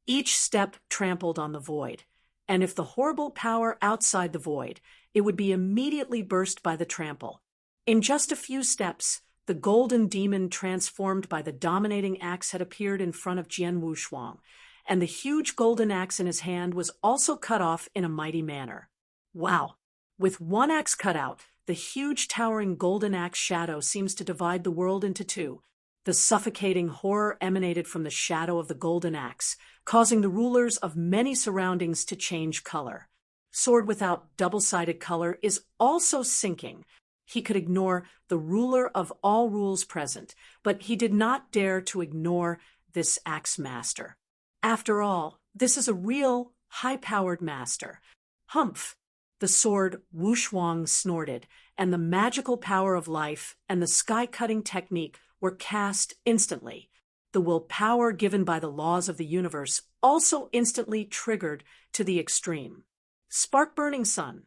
Each step trampled on the void, and if the horrible power outside the void, it would be immediately burst by the trample. In just a few steps, the golden demon transformed by the dominating axe had appeared in front of Jian Wushuang, and the huge golden axe in his hand was also cut off in a mighty manner. Wow! With one axe cut out, the huge towering golden axe shadow seems to divide the world into two. The suffocating horror emanated from the shadow of the golden axe, causing the rulers of many surroundings to change color. Sword without double-sided color is also sinking. He could ignore the ruler of all rules present, but he did not dare to ignore this axe master. After all, this is a real, high-powered master. Humph! The sword Wushuang snorted, and the magical power of life and the sky-cutting technique were cast instantly. The willpower given by the laws of the universe also instantly triggered to the extreme. Spark-burning sun.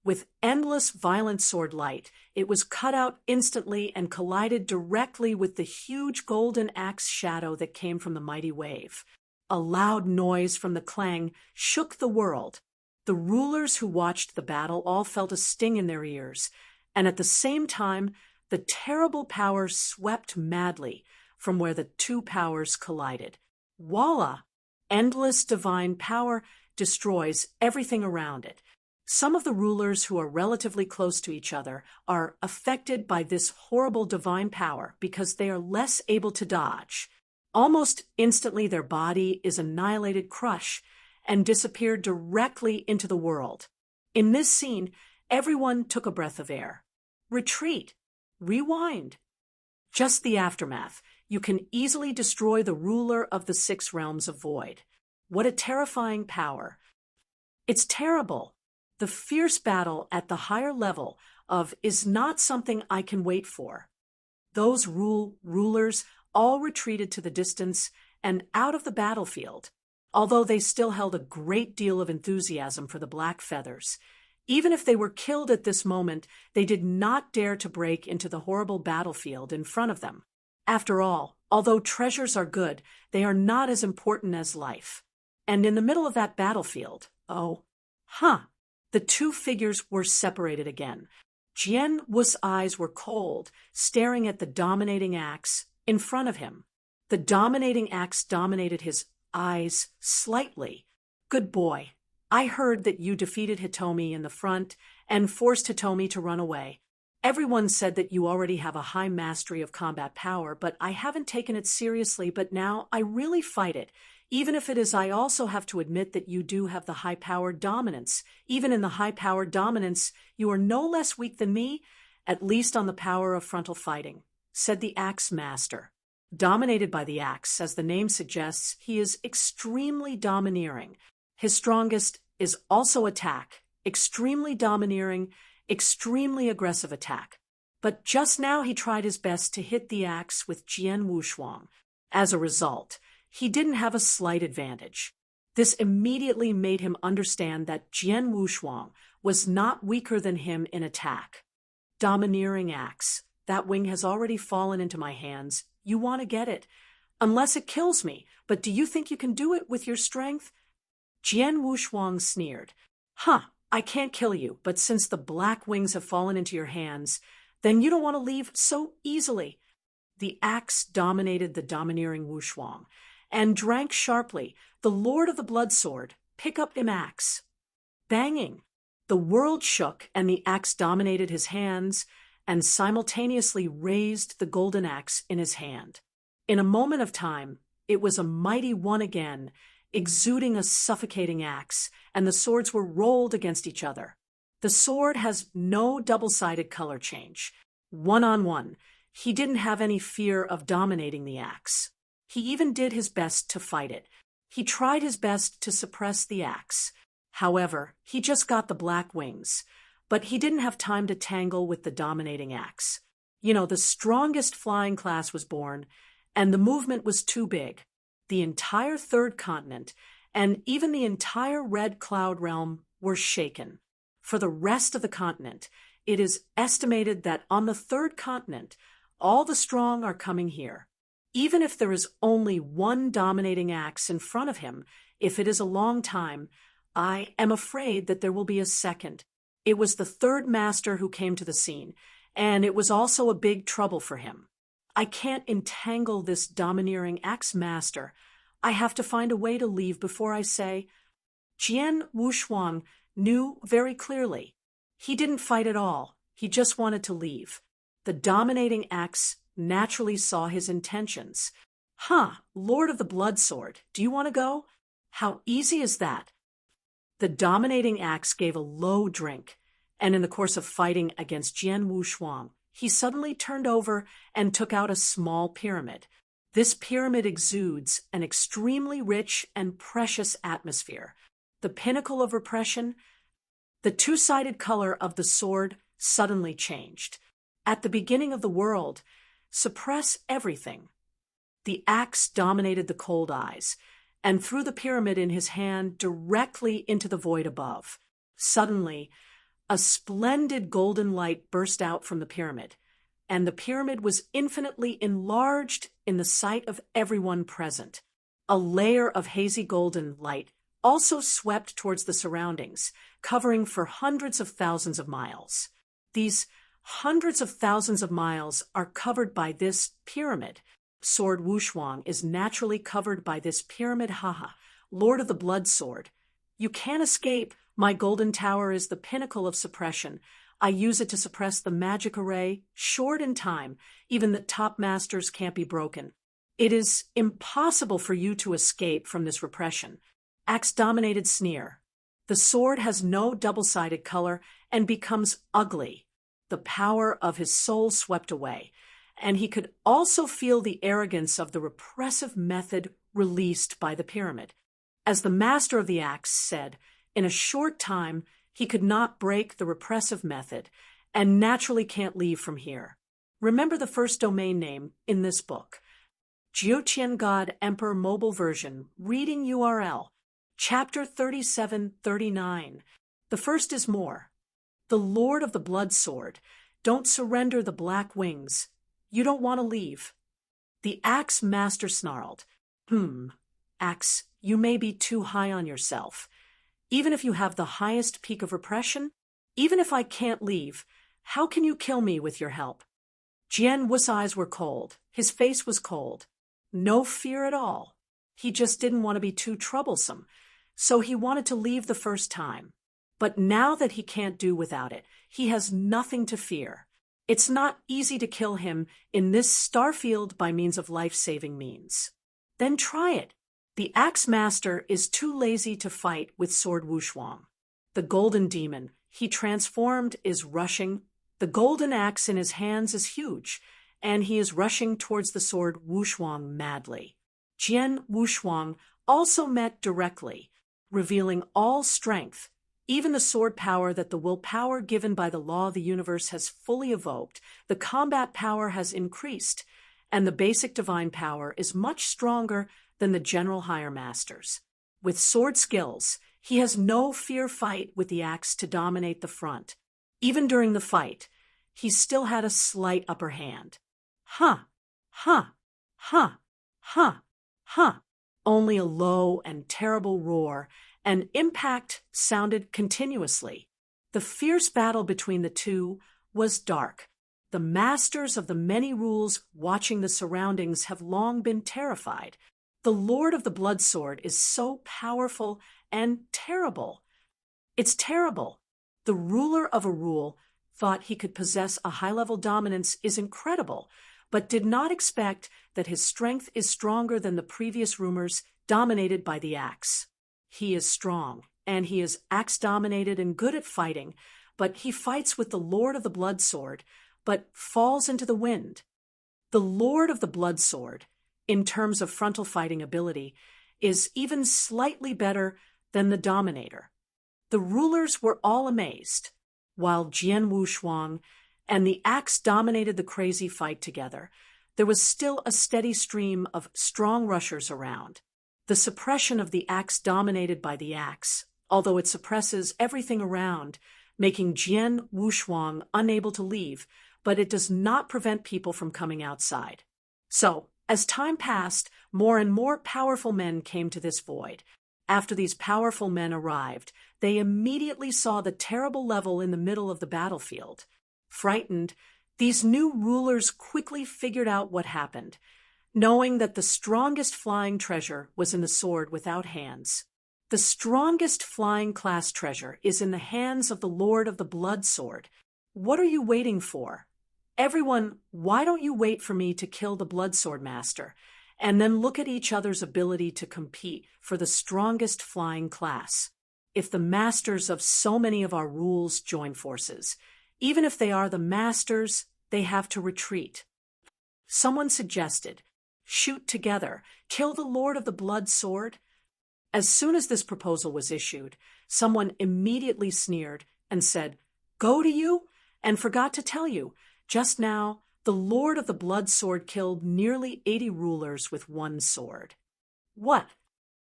With endless violent sword light, it was cut out instantly and collided directly with the huge golden axe shadow that came from the mighty wave. A loud noise from the clang shook the world. The rulers who watched the battle all felt a sting in their ears, and at the same time, the terrible power swept madly from where the two powers collided. Voila! Endless divine power destroys everything around it. Some of the rulers who are relatively close to each other are affected by this horrible divine power because they are less able to dodge. Almost instantly their body is annihilated, crushed, and disappeared directly into the world. In this scene, everyone took a breath of air. Retreat. Rewind. Just the aftermath. You can easily destroy the ruler of the 6 realms of void. What a terrifying power. It's terrible. The fierce battle at the higher level of is not something I can wait for. Those rulers all retreated to the distance and out of the battlefield, although they still held a great deal of enthusiasm for the black feathers. Even if they were killed at this moment, they did not dare to break into the horrible battlefield in front of them. After all, although treasures are good, they are not as important as life. And in the middle of that battlefield, the 2 figures were separated again. Jian Wu's eyes were cold, staring at the dominating axe in front of him. The dominating axe dominated his eyes slightly. Good boy. I heard that you defeated Hitomi in the front and forced Hitomi to run away. Everyone said that you already have a high mastery of combat power, but I haven't taken it seriously, but now I really fight it. Even if it is, I also have to admit that you do have the high-powered dominance. Even in the high-powered dominance, you are no less weak than me, at least on the power of frontal fighting, said the axe master. Dominated by the axe, as the name suggests, he is extremely domineering. His strongest is also attack, extremely domineering, extremely aggressive attack. But just now he tried his best to hit the axe with Jian Wuxuang. As a result, he didn't have a slight advantage. This immediately made him understand that Jian Wuxuang was not weaker than him in attack. Domineering axe. That wing has already fallen into my hands. You want to get it. Unless it kills me. But do you think you can do it with your strength? Jian Wuxuang sneered. I can't kill you, but since the black wings have fallen into your hands, then you don't want to leave so easily. The axe dominated the domineering Wuxuang and drank sharply. The Lord of the Blood Sword, pick up him axe. Banging. The world shook and the axe dominated his hands and simultaneously raised the golden axe in his hand. In a moment of time, it was a mighty one again, exuding a suffocating axe, and the swords were rolled against each other. The sword has no double-sided color change. One-on-one, he didn't have any fear of dominating the axe. He even did his best to fight it. He tried his best to suppress the axe. However, he just got the black wings, but he didn't have time to tangle with the dominating axe. The strongest flying class was born, and the movement was too big. The entire 3rd continent, and even the entire Red Cloud realm, were shaken. For the rest of the continent, it is estimated that on the 3rd continent, all the strong are coming here. Even if there is only one dominating axe in front of him, if it is a long time, I am afraid that there will be a second. It was the 3rd master who came to the scene, and it was also a big trouble for him. I can't entangle this domineering axe master. I have to find a way to leave before I say. Jian Wuxuang knew very clearly. He didn't fight at all. He just wanted to leave. The dominating axe naturally saw his intentions. Lord of the Blood Sword, do you want to go? How easy is that? The dominating axe gave a low drink, and in the course of fighting against Jian Wuxuang, he suddenly turned over and took out a small pyramid. This pyramid exudes an extremely rich and precious atmosphere. The pinnacle of repression, the 2-sided color of the sword suddenly changed. At the beginning of the world, suppress everything. The axe dominated the cold eyes, and threw the pyramid in his hand directly into the void above. Suddenly, a splendid golden light burst out from the pyramid, and the pyramid was infinitely enlarged in the sight of everyone present. A layer of hazy golden light also swept towards the surroundings, covering for hundreds of thousands of miles. These hundreds of thousands of miles are covered by this pyramid. Sword Wuxuang is naturally covered by this pyramid. Lord of the Blood Sword, You can't escape. My golden tower is the pinnacle of suppression. I use it to suppress the magic array, short in time. Even the top masters can't be broken. It is impossible for you to escape from this repression. Axe-dominated sneer. The sword has no double-sided color and becomes ugly. The power of his soul swept away, and he could also feel the arrogance of the repressive method released by the pyramid. As the master of the axe said, in a short time he could not break the repressive method and naturally can't leave from here. Remember the first domain name in this book. Jiutian God Emperor Mobile Version, reading URL, Chapter 3739. The first is more. The Lord of the Blood Sword. Don't surrender the black wings. You don't want to leave. The axe master snarled. Axe, you may be too high on yourself. Even if you have the highest peak of repression, even if I can't leave, how can you kill me with your help? Jian Wu's eyes were cold. His face was cold. No fear at all. He just didn't want to be too troublesome, so he wanted to leave the first time. But now that he can't do without it, he has nothing to fear. It's not easy to kill him in this starfield by means of life-saving means. Then try it. The axe master is too lazy to fight with sword Wushuang. The golden demon, he transformed, is rushing. The golden axe in his hands is huge, and he is rushing towards the sword Wushuang madly. Jian Wushuang also met directly, revealing all strength, even the sword power that the willpower given by the law of the universe has fully evoked. The combat power has increased, and the basic divine power is much stronger than the general higher masters. With sword skills, he has no fear fight with the axe to dominate the front. Even during the fight, he still had a slight upper hand. Only a low and terrible roar and impact sounded continuously. The fierce battle between the two was dark. The masters of the many rules watching the surroundings have long been terrified. The Lord of the Blood Sword is so powerful and terrible. It's terrible. The ruler of a rule thought he could possess a high-level dominance is incredible, but did not expect that his strength is stronger than the previous rumors dominated by the axe. He is strong, and he is axe-dominated and good at fighting, but he fights with the Lord of the Blood Sword, but falls into the wind. The Lord of the Blood Sword, in terms of frontal fighting ability, is even slightly better than the Dominator. The rulers were all amazed, while Jian Wushuang and the axe dominated the crazy fight together. There was still a steady stream of strong rushers around. The suppression of the axe dominated by the axe, although it suppresses everything around, making Jian Wushuang unable to leave, but it does not prevent people from coming outside. So, as time passed, more and more powerful men came to this void. After these powerful men arrived, they immediately saw the terrible level in the middle of the battlefield. Frightened, these new rulers quickly figured out what happened, knowing that the strongest flying treasure was in the sword without hands. The strongest flying class treasure is in the hands of the Lord of the Blood Sword. What are you waiting for? Everyone, why don't you wait for me to kill the Blood Sword Master, and then look at each other's ability to compete for the strongest flying class? If the masters of so many of our rules join forces, even if they are the masters, they have to retreat. Someone suggested, shoot together, kill the Lord of the Blood Sword. As soon as this proposal was issued, someone immediately sneered and said, go to you, and forgot to tell you, just now, the Lord of the Blood Sword killed nearly 80 rulers with one sword. What?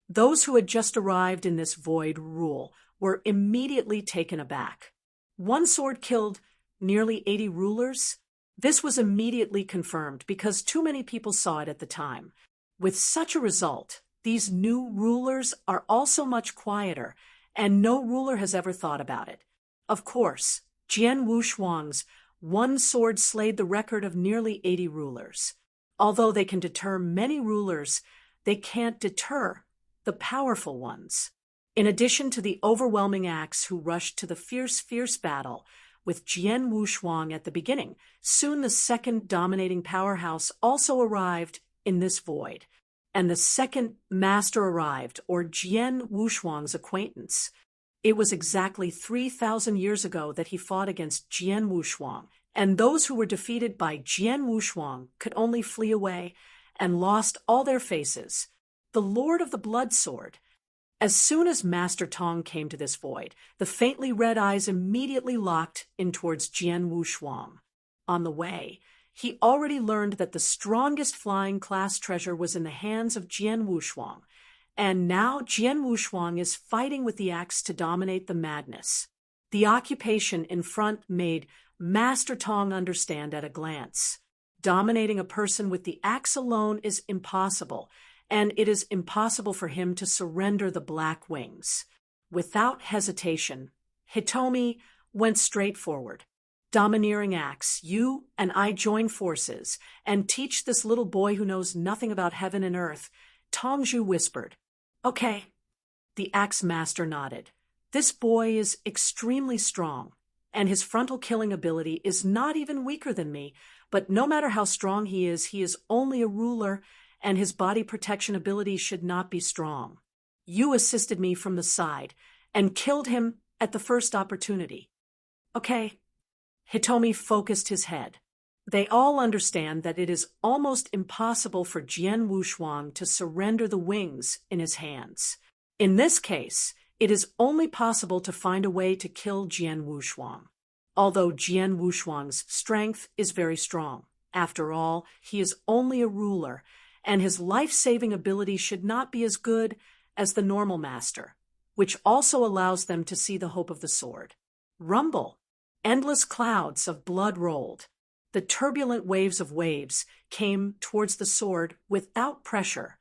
Those who had just arrived in this void rule were immediately taken aback. One sword killed nearly 80 rulers? This was immediately confirmed because too many people saw it at the time. With such a result, these new rulers are also much quieter, and no ruler has ever thought about it. Of course, Jian Wushuang's one sword slayed the record of nearly 80 rulers. Although they can deter many rulers, they can't deter the powerful ones. In addition to the overwhelming axe who rushed to the fierce battle with Jian Wushuang at the beginning, soon the second dominating powerhouse also arrived in this void. And the second master arrived, or Jian Wushuang's acquaintance. It was exactly 3,000 years ago that he fought against Jian Wushuang, and those who were defeated by Jian Wushuang could only flee away and lost all their faces. The Lord of the Blood Sword. As soon as Master Tong came to this void, the faintly red eyes immediately locked in towards Jian Wushuang. On the way, he already learned that the strongest flying class treasure was in the hands of Jian Wushuang, and now Jian Wushuang is fighting with the axe to dominate the madness. The occupation in front made Master Tong understand at a glance. Dominating a person with the axe alone is impossible, and it is impossible for him to surrender the black wings. Without hesitation, Hitomi went straight forward. Domineering axe, you and I join forces and teach this little boy who knows nothing about heaven and earth, Tongzhu whispered. Okay. The axe master nodded. This boy is extremely strong, and his frontal killing ability is not even weaker than me, but no matter how strong he is only a ruler, and his body protection ability should not be strong. You assisted me from the side and killed him at the first opportunity. Okay. Hitomi focused his head. They all understand that it is almost impossible for Jian Wushuang to surrender the wings in his hands. In this case, it is only possible to find a way to kill Jian Wushuang. Although Jian Wushuang's strength is very strong. After all, he is only a ruler, and his life-saving ability should not be as good as the normal master, which also allows them to see the hope of the sword. Rumble. Endless clouds of blood rolled. The turbulent waves of waves came towards the sword without pressure.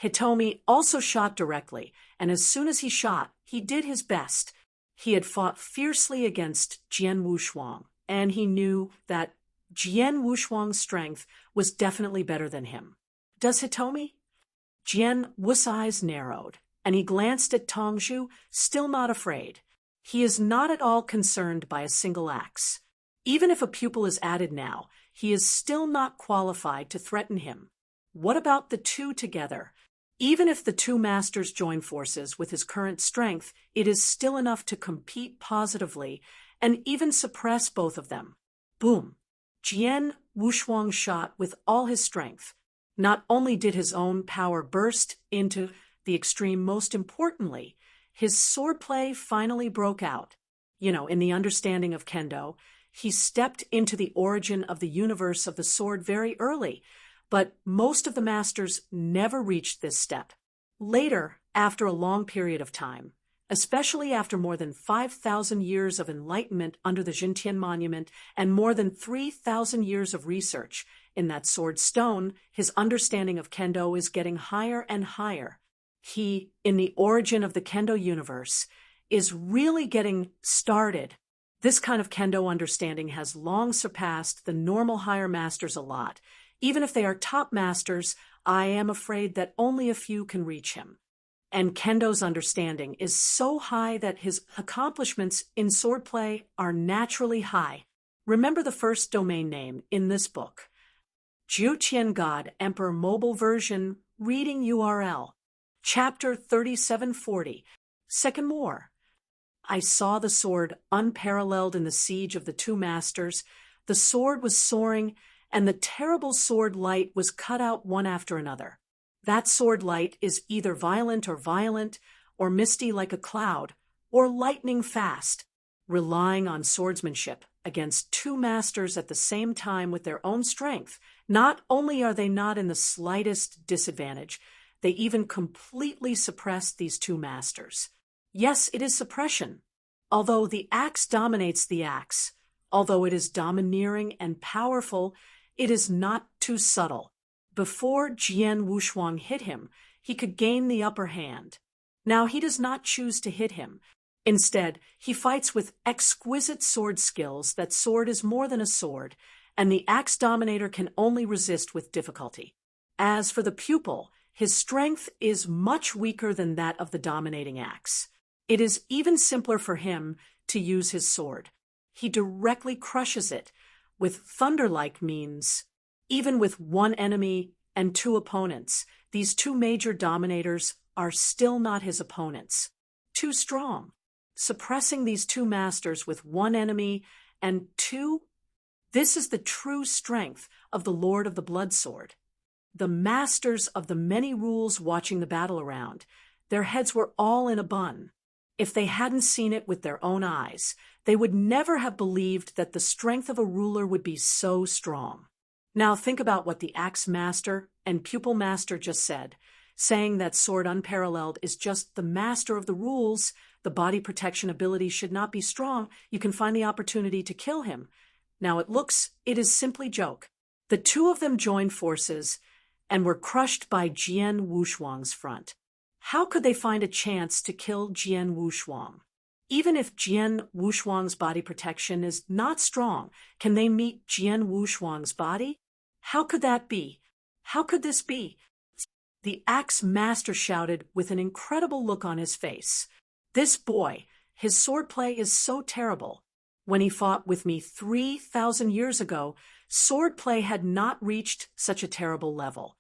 Hitomi also shot directly, and as soon as he shot, he did his best. He had fought fiercely against Jian Wushuang, and he knew that Jian Wushuang's strength was definitely better than him. Does Hitomi? Jian Wu's eyes narrowed, and he glanced at Tongzhu, still not afraid. He is not at all concerned by a single axe. Even if a pupil is added now, he is still not qualified to threaten him. What about the two together? Even if the two masters join forces with his current strength, it is still enough to compete positively and even suppress both of them. Boom! Jian Wushuang shot with all his strength. Not only did his own power burst into the extreme, most importantly, his swordplay finally broke out. In the understanding of Kendo, he stepped into the origin of the universe of the sword very early, but most of the masters never reached this step. Later, after a long period of time, especially after more than 5,000 years of enlightenment under the Jintian Monument and more than 3,000 years of research in that sword stone, his understanding of Kendo is getting higher and higher. He, in the origin of the Kendo universe, is really getting started. This kind of Kendo understanding has long surpassed the normal higher masters a lot. Even if they are top masters, I am afraid that only a few can reach him. And Kendo's understanding is so high that his accomplishments in swordplay are naturally high. Remember the first domain name in this book. Jiuqian God Emperor Mobile Version Reading URL. Chapter 3740. Second War. I saw the sword unparalleled in the siege of the two masters. The sword was soaring, and the terrible sword light was cut out one after another. That sword light is either violent, or misty like a cloud, or lightning fast. Relying on swordsmanship against two masters at the same time with their own strength, not only are they not in the slightest disadvantage, they even completely suppressed these two masters. Yes, it is suppression. Although the axe dominates the axe, although it is domineering and powerful, it is not too subtle. Before Jian Wushuang hit him, he could gain the upper hand. Now he does not choose to hit him. Instead, he fights with exquisite sword skills. That sword is more than a sword, and the axe dominator can only resist with difficulty. As for the pupil, his strength is much weaker than that of the dominating axe. It is even simpler for him to use his sword. He directly crushes it with thunder-like means. Even with one enemy and two opponents, these two major dominators are still not his opponents. Too strong. Suppressing these two masters with one enemy and two, this is the true strength of the Lord of the Bloodsword. The masters of the many rules watching the battle around, their heads were all in a bun. If they hadn't seen it with their own eyes, they would never have believed that the strength of a ruler would be so strong. Now think about what the axe master and pupil master just said, saying that sword unparalleled is just the master of the rules, the body protection ability should not be strong, you can find the opportunity to kill him. Now it is simply joke. The two of them joined forces and were crushed by Jian Wushuang's front. How could they find a chance to kill Jian Wushuang? Even if Jian Wushuang's body protection is not strong, can they meet Jian Wushuang's body? How could that be? How could this be? The axe master shouted with an incredible look on his face. This boy, his swordplay is so terrible. When he fought with me 3,000 years ago, swordplay had not reached such a terrible level.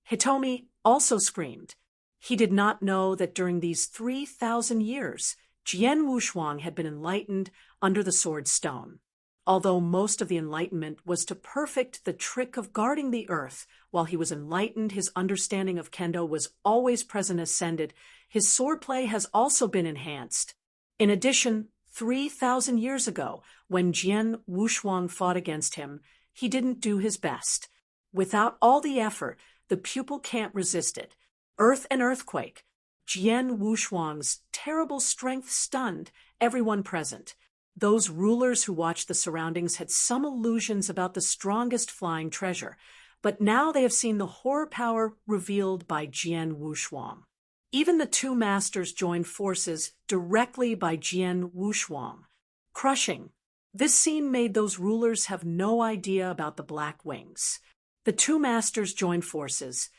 Hitomi also screamed. He did not know that during these 3,000 years, Jian Wushuang had been enlightened under the sword stone. Although most of the enlightenment was to perfect the trick of guarding the earth, while he was enlightened, his understanding of kendo was always present ascended, his swordplay has also been enhanced. In addition, 3,000 years ago, when Jian Wushuang fought against him, he didn't do his best. Without all the effort, the pupil can't resist it. Earth and earthquake. Jian Wushuang's terrible strength stunned everyone present. Those rulers who watched the surroundings had some illusions about the strongest flying treasure, but now they have seen the horror power revealed by Jian Wushuang. Even the two masters joined forces directly by Jian Wushuang. Crushing. This scene made those rulers have no idea about the black wings. The two masters joined forces,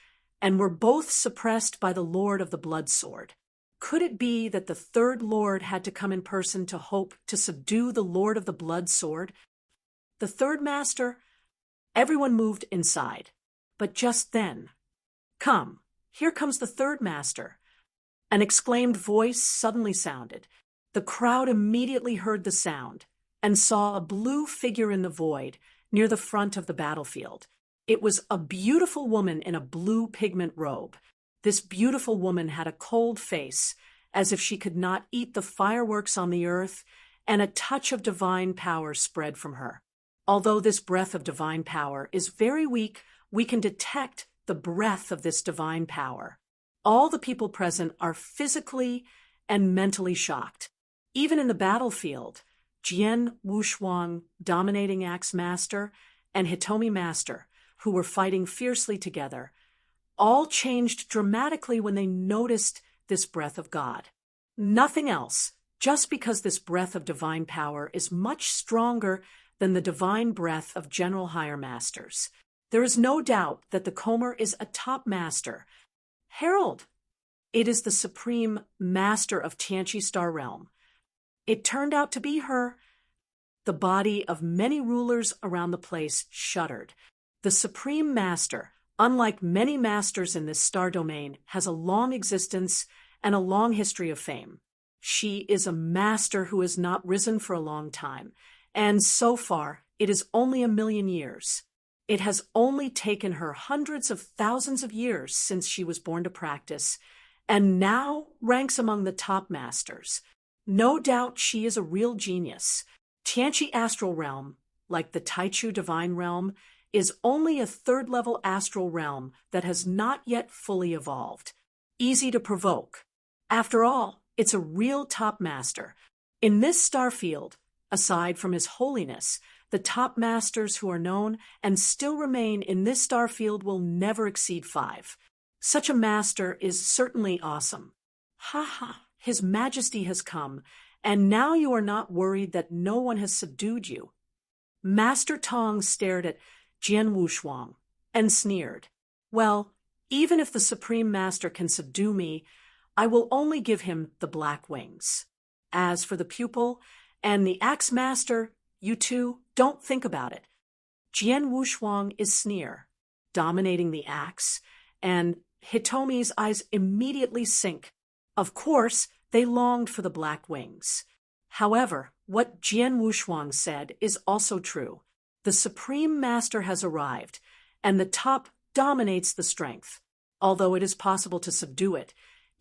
and were both suppressed by the Lord of the Bloodsword. Could it be that the third Lord had to come in person to hope to subdue the Lord of the Bloodsword? The third master? Everyone moved inside. But just then, "Come, here comes the third master." An exclaimed voice suddenly sounded. The crowd immediately heard the sound and saw a blue figure in the void near the front of the battlefield. It was a beautiful woman in a blue pigment robe. This beautiful woman had a cold face, as if she could not eat the fireworks on the earth, and a touch of divine power spread from her. Although this breath of divine power is very weak, we can detect the breath of this divine power. All the people present are physically and mentally shocked. Even in the battlefield, Jian Wushuang, dominating axe master, and Hitomi master, who were fighting fiercely together, all changed dramatically when they noticed this breath of God. Nothing else, just because this breath of divine power is much stronger than the divine breath of general higher masters. There is no doubt that the Comer is a top master. Herald! It is the supreme master of Tianqi Star Realm. It turned out to be her. The body of many rulers around the place shuddered. The supreme master, unlike many masters in this star domain, has a long existence and a long history of fame. She is a master who has not risen for a long time, and so far it is only 1,000,000 years. It has only taken her hundreds of thousands of years since she was born to practice, and now ranks among the top masters. No doubt she is a real genius. Tianqi Astral Realm, like the Taichu Divine Realm, is only a third-level astral realm that has not yet fully evolved. Easy to provoke. After all, it's a real top master. In this star field, aside from His Holiness, the top masters who are known and still remain in this star field will never exceed 5. Such a master is certainly awesome. Ha ha, His Majesty has come, and now you are not worried that no one has subdued you. Master Tong stared at Jian Wushuang and sneered. Well, even if the Supreme Master can subdue me, I will only give him the black wings. As for the pupil and the axe master, you two, don't think about it. Jian Wushuang is sneer, dominating the axe, and Hitomi's eyes immediately sink. Of course, they longed for the black wings. However, what Jian Wushuang said is also true. The Supreme Master has arrived, and the top dominates the strength. Although it is possible to subdue it,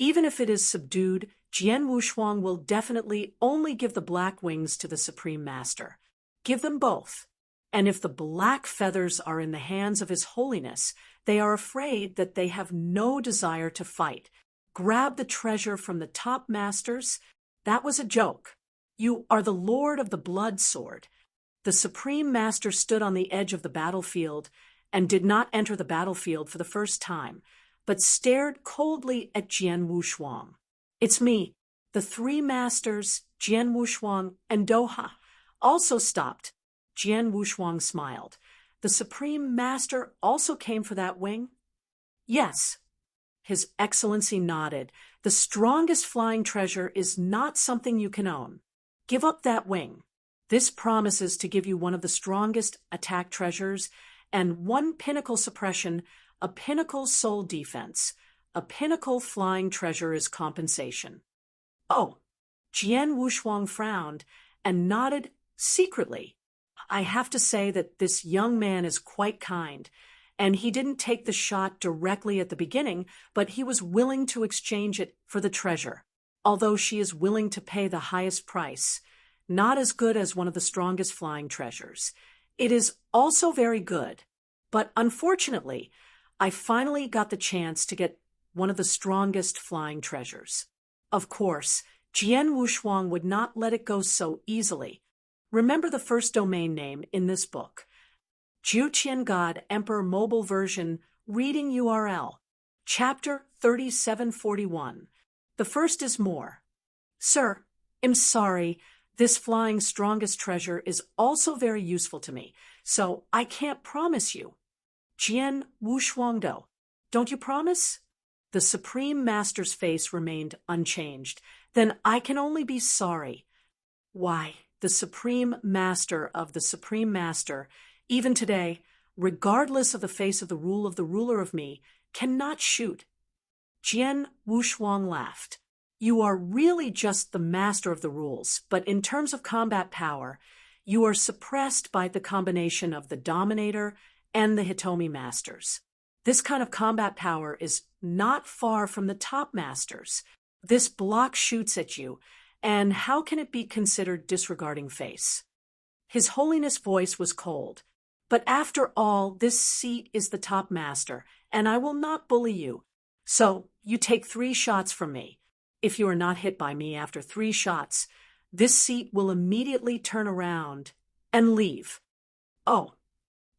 even if it is subdued, Jian Wushuang will definitely only give the black wings to the Supreme Master. Give them both. And if the black feathers are in the hands of His Holiness, they are afraid that they have no desire to fight. Grab the treasure from the top masters. That was a joke. You are the Lord of the Blood Sword. The Supreme Master stood on the edge of the battlefield and did not enter the battlefield for the first time, but stared coldly at Jian Wushuang. It's me. The three masters, Jian Wushuang and Doha, also stopped. Jian Wushuang smiled. The Supreme Master also came for that wing? Yes. His Excellency nodded. The strongest flying treasure is not something you can own. Give up that wing. This promises to give you one of the strongest attack treasures and one pinnacle suppression, a pinnacle soul defense. A pinnacle flying treasure is compensation. Oh, Jian Wushuang frowned and nodded secretly. I have to say that this young man is quite kind, and he didn't take the shot directly at the beginning, but he was willing to exchange it for the treasure. Although she is willing to pay the highest price, not as good as one of the strongest flying treasures. It is also very good, but unfortunately, I finally got the chance to get one of the strongest flying treasures. Of course, Jian Wushuang would not let it go so easily. Remember the first domain name in this book. Jiuqian God Emperor Mobile Version Reading URL. Chapter 3741. The first is more. Sir, I'm sorry. This flying strongest treasure is also very useful to me, so I can't promise you. Jian Wushuangdo. Don't you promise? The Supreme Master's face remained unchanged. Then I can only be sorry. Why, the Supreme Master of the Supreme Master, even today, regardless of the face of the ruler of me, cannot shoot. Jian Wushuang laughed. You are really just the master of the rules, but in terms of combat power, you are suppressed by the combination of the Dominator and the Hitomi Masters. This kind of combat power is not far from the top masters. This block shoots at you, and how can it be considered disregarding face? His Holiness' voice was cold. But after all, this seat is the top master, and I will not bully you. So, you take 3 shots from me. If you are not hit by me after 3 shots, this seat will immediately turn around and leave. Oh,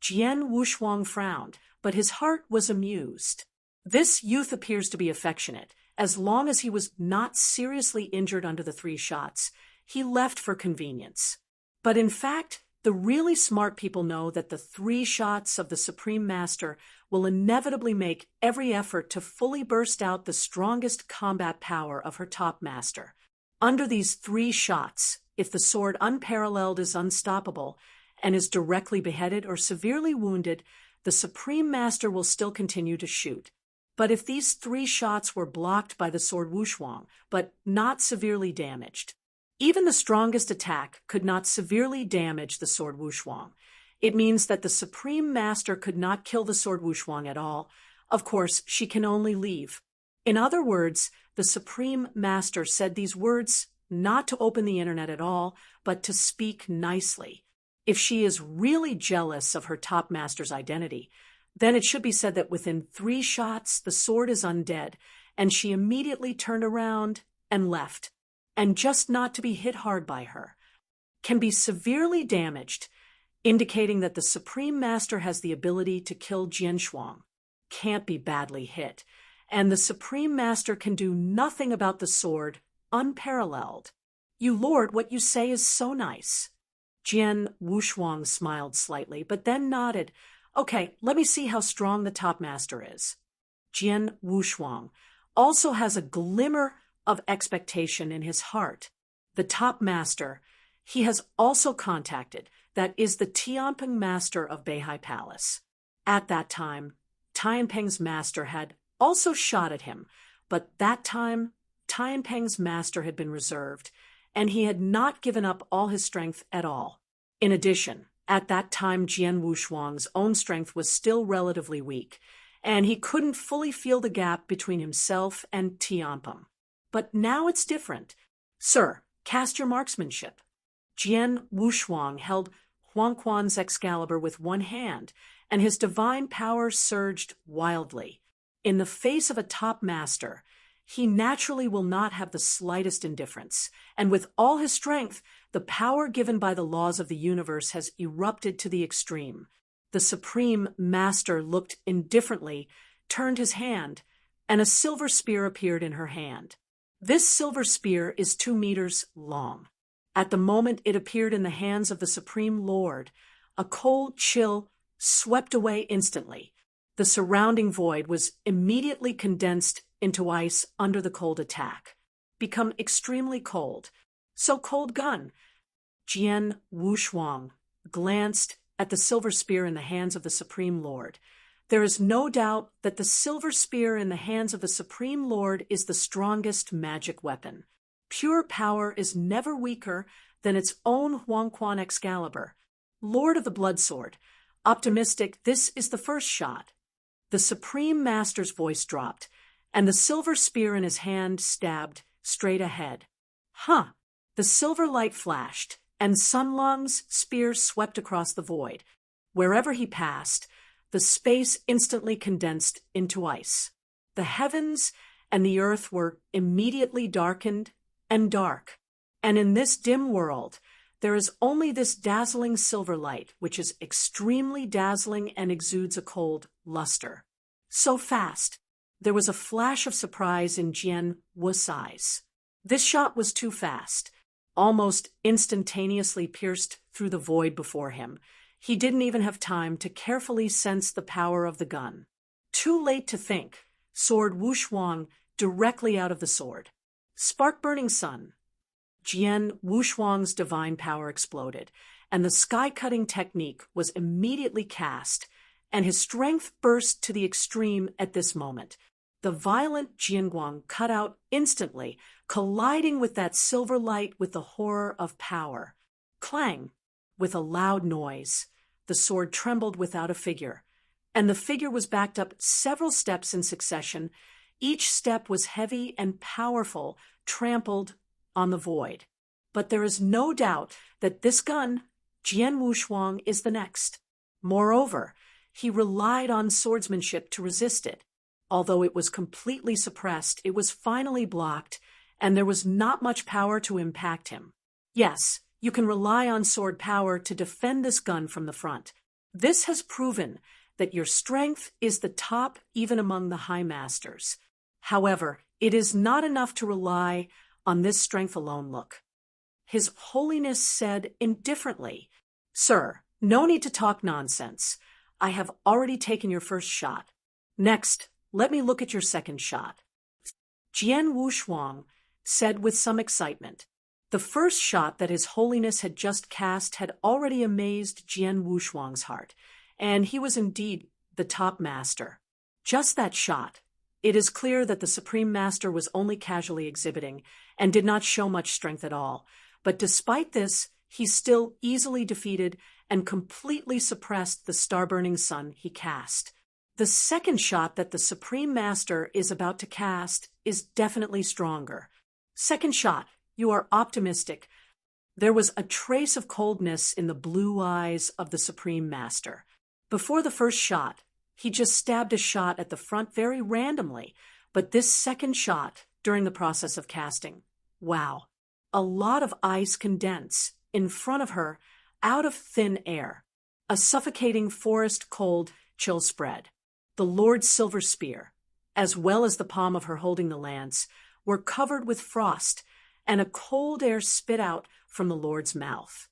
Jian Wushuang frowned, but his heart was amused. This youth appears to be affectionate. As long as he was not seriously injured under the 3 shots, he left for convenience. But in fact, the really smart people know that the 3 shots of the Supreme Master will inevitably make every effort to fully burst out the strongest combat power of her top master. Under these 3 shots, if the sword unparalleled is unstoppable and is directly beheaded or severely wounded, the Supreme Master will still continue to shoot. But if these 3 shots were blocked by the sword Wushuang, but not severely damaged, even the strongest attack could not severely damage the sword Wushuang. It means that the Supreme Master could not kill the sword Wushuang at all. Of course, she can only leave. In other words, the Supreme Master said these words not to open the internet at all, but to speak nicely. If she is really jealous of her top master's identity, then it should be said that within 3 shots the sword is undead, and she immediately turned around and left. And just not to be hit hard by her, can be severely damaged, indicating that the Supreme Master has the ability to kill Jian Shuang, can't be badly hit, and the Supreme Master can do nothing about the sword, unparalleled. You lord, what you say is so nice. Jian Wushuang smiled slightly, but then nodded. Okay, let me see how strong the top master is. Jian Wushuang. also has a glimmer of expectation in his heart. The top master he has also contacted, that is the Tianping master of Beihai Palace. At that time, Tianping's master had also shot at him, but that time Tianping's master had been reserved, and he had not given up all his strength at all. In addition, at that time Jian Wushuang's own strength was still relatively weak, and he couldn't fully feel the gap between himself and Tianping. But now it's different. Sir, cast your marksmanship. Jian Wushuang held Huang Quan's Excalibur with one hand, and his divine power surged wildly. In the face of a top master, he naturally will not have the slightest indifference, and with all his strength, the power given by the laws of the universe has erupted to the extreme. The Supreme Master looked indifferently, turned his hand, and a silver spear appeared in her hand. This silver spear is 2 meters long. At the moment it appeared in the hands of the Supreme Lord, a cold chill swept away instantly. The surrounding void was immediately condensed into ice under the cold attack. Become extremely cold. So cold gun. Jian Wushuang glanced at the silver spear in the hands of the Supreme Lord. There is no doubt that the silver spear in the hands of the Supreme Lord is the strongest magic weapon. Pure power is never weaker than its own Huang Quan Excalibur. Lord of the Blood Sword, optimistic, this is the first shot. The Supreme Master's voice dropped, and the silver spear in his hand stabbed straight ahead. The silver light flashed, and Sun Long's spear swept across the void. Wherever he passed, the space instantly condensed into ice. The heavens and the earth were immediately darkened and dark, and in this dim world, there is only this dazzling silver light, which is extremely dazzling and exudes a cold luster. So fast, there was a flash of surprise in Jian Wu's eyes. This shot was too fast, almost instantaneously pierced through the void before him. He didn't even have time to carefully sense the power of the gun. Too late to think, soared Wushuang directly out of the sword. Spark-burning sun. Jian Wushuang's divine power exploded, and the sky-cutting technique was immediately cast, and his strength burst to the extreme at this moment. The violent Jianguang cut out instantly, colliding with that silver light with the horror of power. Clang! With a loud noise, the sword trembled without a figure, and the figure was backed up several steps in succession. Each step was heavy and powerful, trampled on the void. But there is no doubt that this gun, Jian Wushuang, is the next. Moreover, he relied on swordsmanship to resist it. Although it was completely suppressed, it was finally blocked, and there was not much power to impact him. Yes, you can rely on sword power to defend this gun from the front. This has proven that your strength is the top even among the high masters. However, it is not enough to rely on this strength alone. Look. His Holiness said indifferently, "Sir, no need to talk nonsense. I have already taken your first shot. Next, let me look at your second shot." Jian Wushuang said with some excitement. The first shot that His Holiness had just cast had already amazed Jian Wushuang's heart, and he was indeed the top master. Just that shot. It is clear that the Supreme Master was only casually exhibiting and did not show much strength at all, but despite this, he still easily defeated and completely suppressed the star-burning sun he cast. The second shot that the Supreme Master is about to cast is definitely stronger. Second shot, you are optimistic. There was a trace of coldness in the blue eyes of the Supreme Master. Before the first shot, he just stabbed a shot at the front very randomly, but this second shot, during the process of casting, wow, a lot of ice condense in front of her out of thin air. A suffocating forest cold chill spread. The Lord's silver spear, as well as the palm of her holding the lance, were covered with frost, and a cold air spit out from the Lord's mouth.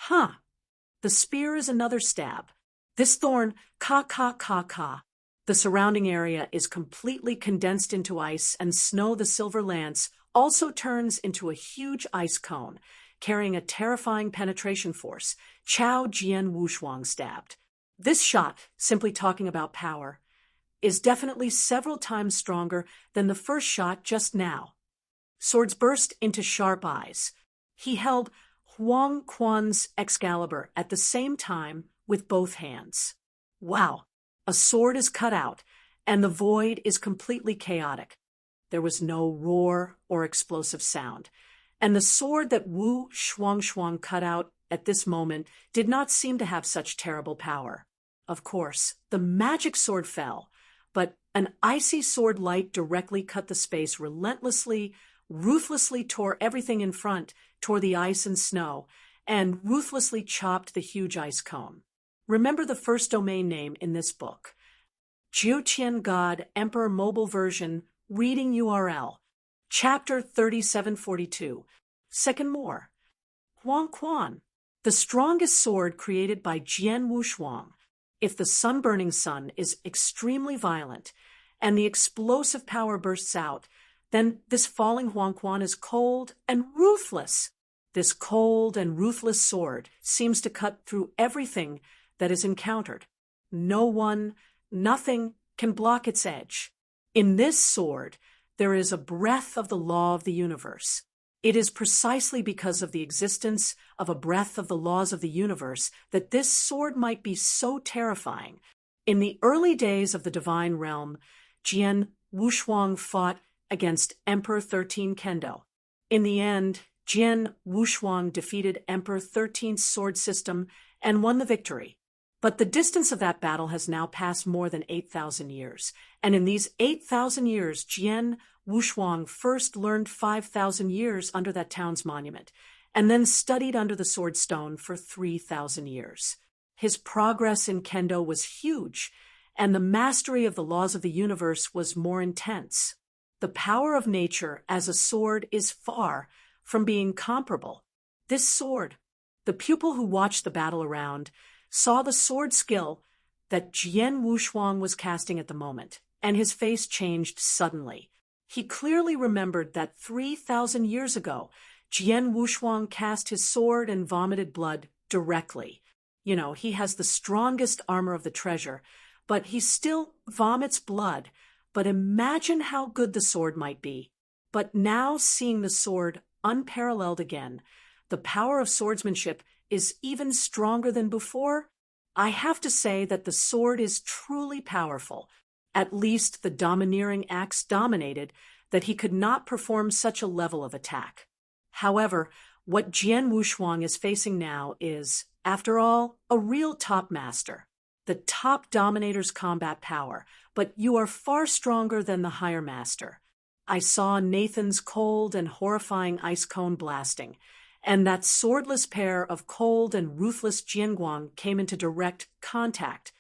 The spear is another stab. This thorn, ka. The surrounding area is completely condensed into ice, and Snow the Silver Lance also turns into a huge ice cone, carrying a terrifying penetration force. Chao Jian Wushuang stabbed. This shot, simply talking about power, is definitely several times stronger than the first shot just now. Swords burst into sharp eyes. He held Huang Quan's Excalibur at the same time with both hands. Wow, a sword is cut out, and the void is completely chaotic. There was no roar or explosive sound, and the sword that Wu Shuang cut out at this moment did not seem to have such terrible power. Of course, the magic sword fell, but an icy sword light directly cut the space relentlessly, ruthlessly tore everything in front, tore the ice and snow, and ruthlessly chopped the huge ice cone. Remember the first domain name in this book. Jiutian God Emperor Mobile Version Reading URL. Chapter 3742. Second more. Huang Quan. The strongest sword created by Jian Wushuang. If the sun-burning sun is extremely violent and the explosive power bursts out, then this falling Huang Quan is cold and ruthless. This cold and ruthless sword seems to cut through everything that is encountered. No one, nothing can block its edge. In this sword, there is a breath of the law of the universe. It is precisely because of the existence of a breath of the laws of the universe that this sword might be so terrifying. In the early days of the divine realm, Jian Wushuang fought against Emperor 13 Kendo. In the end, Jian Wushuang defeated Emperor 13's sword system and won the victory. But the distance of that battle has now passed more than 8,000 years, and in these 8,000 years, Jian Wushuang first learned 5,000 years under that town's monument, and then studied under the sword stone for 3,000 years. His progress in Kendo was huge, and the mastery of the laws of the universe was more intense. The power of nature as a sword is far from being comparable. This sword, the pupil who watched the battle around, saw the sword skill that Jian Wushuang was casting at the moment, and his face changed suddenly. He clearly remembered that 3,000 years ago, Jian Wushuang cast his sword and vomited blood directly. You know, he has the strongest armor of the treasure, but he still vomits blood. But imagine how good the sword might be. But now, seeing the sword unparalleled again, the power of swordsmanship is even stronger than before. I have to say that the sword is truly powerful. At least the domineering axe dominated that he could not perform such a level of attack. However, what Jian Wushuang is facing now is, after all, a real top master. The top dominator's combat power, but you are far stronger than the higher master. I saw Nathan's cold and horrifying ice cone blasting, and that swordless pair of cold and ruthless Jianguang came into direct contact.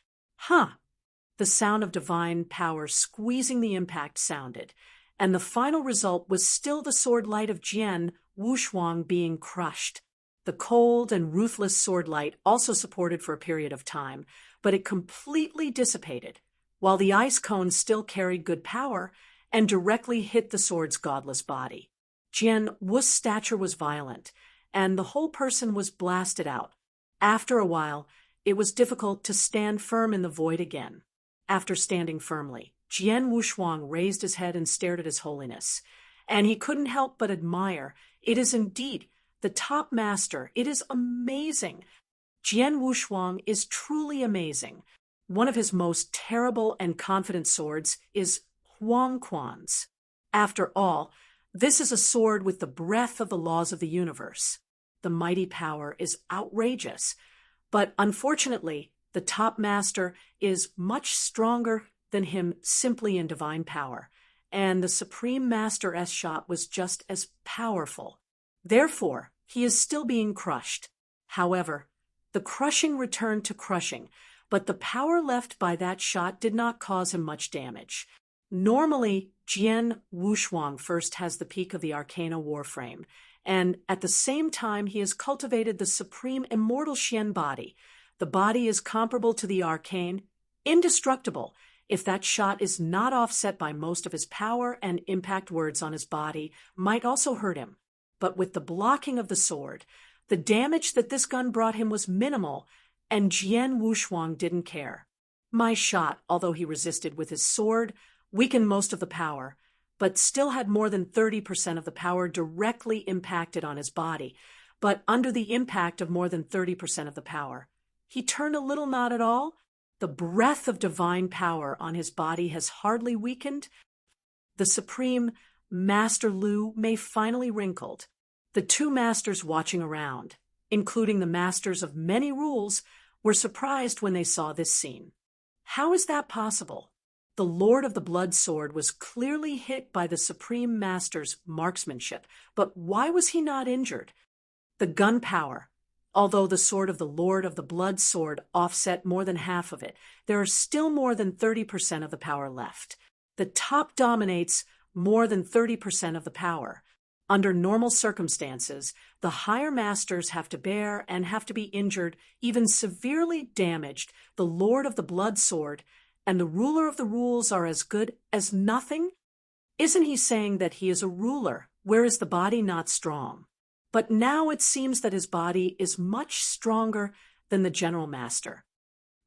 The sound of divine power squeezing the impact sounded, and the final result was still the sword light of Jian Wushuang being crushed. The cold and ruthless sword light also supported for a period of time, but it completely dissipated, while the ice cone still carried good power and directly hit the sword's godless body. Jian Wu's stature was violent, and the whole person was blasted out. After a while, it was difficult to stand firm in the void again. After standing firmly, Jian Wushuang raised his head and stared at His Holiness, and he couldn't help but admire. It is indeed the top master. It is amazing. Jian Wushuang is truly amazing. One of his most terrible and confident swords is Huang Quan's. After all, this is a sword with the breath of the laws of the universe. The mighty power is outrageous, but unfortunately, the top master is much stronger than him simply in divine power, and the Supreme Master S shot was just as powerful. Therefore, he is still being crushed. However, the crushing returned to crushing, but the power left by that shot did not cause him much damage. Normally, Jian Wushuang first has the peak of the Arcana Warframe, and at the same time he has cultivated the supreme immortal Xian body. The body is comparable to the arcane, indestructible, if that shot is not offset by most of his power and impact words on his body, might also hurt him. But with the blocking of the sword, the damage that this gun brought him was minimal, and Jian Wushuang didn't care. My shot, although he resisted with his sword, weakened most of the power, but still had more than 30% of the power directly impacted on his body, but under the impact of more than 30% of the power. He turned a little not at all. The breath of divine power on his body has hardly weakened. The Supreme Master Lu may finally wrinkled. The two masters watching around, including the masters of many rules, were surprised when they saw this scene. How is that possible? The Lord of the Blood Sword was clearly hit by the Supreme Master's marksmanship, but why was he not injured? The gun power. Although the sword of the Lord of the Blood Sword offset more than half of it, there are still more than 30% of the power left. The top dominates more than 30% of the power. Under normal circumstances, the higher masters have to bear and have to be injured, even severely damaged. The Lord of the Blood Sword and the ruler of the rules are as good as nothing? Isn't he saying that he is a ruler, whereas the body not strong? But now it seems that his body is much stronger than the general master.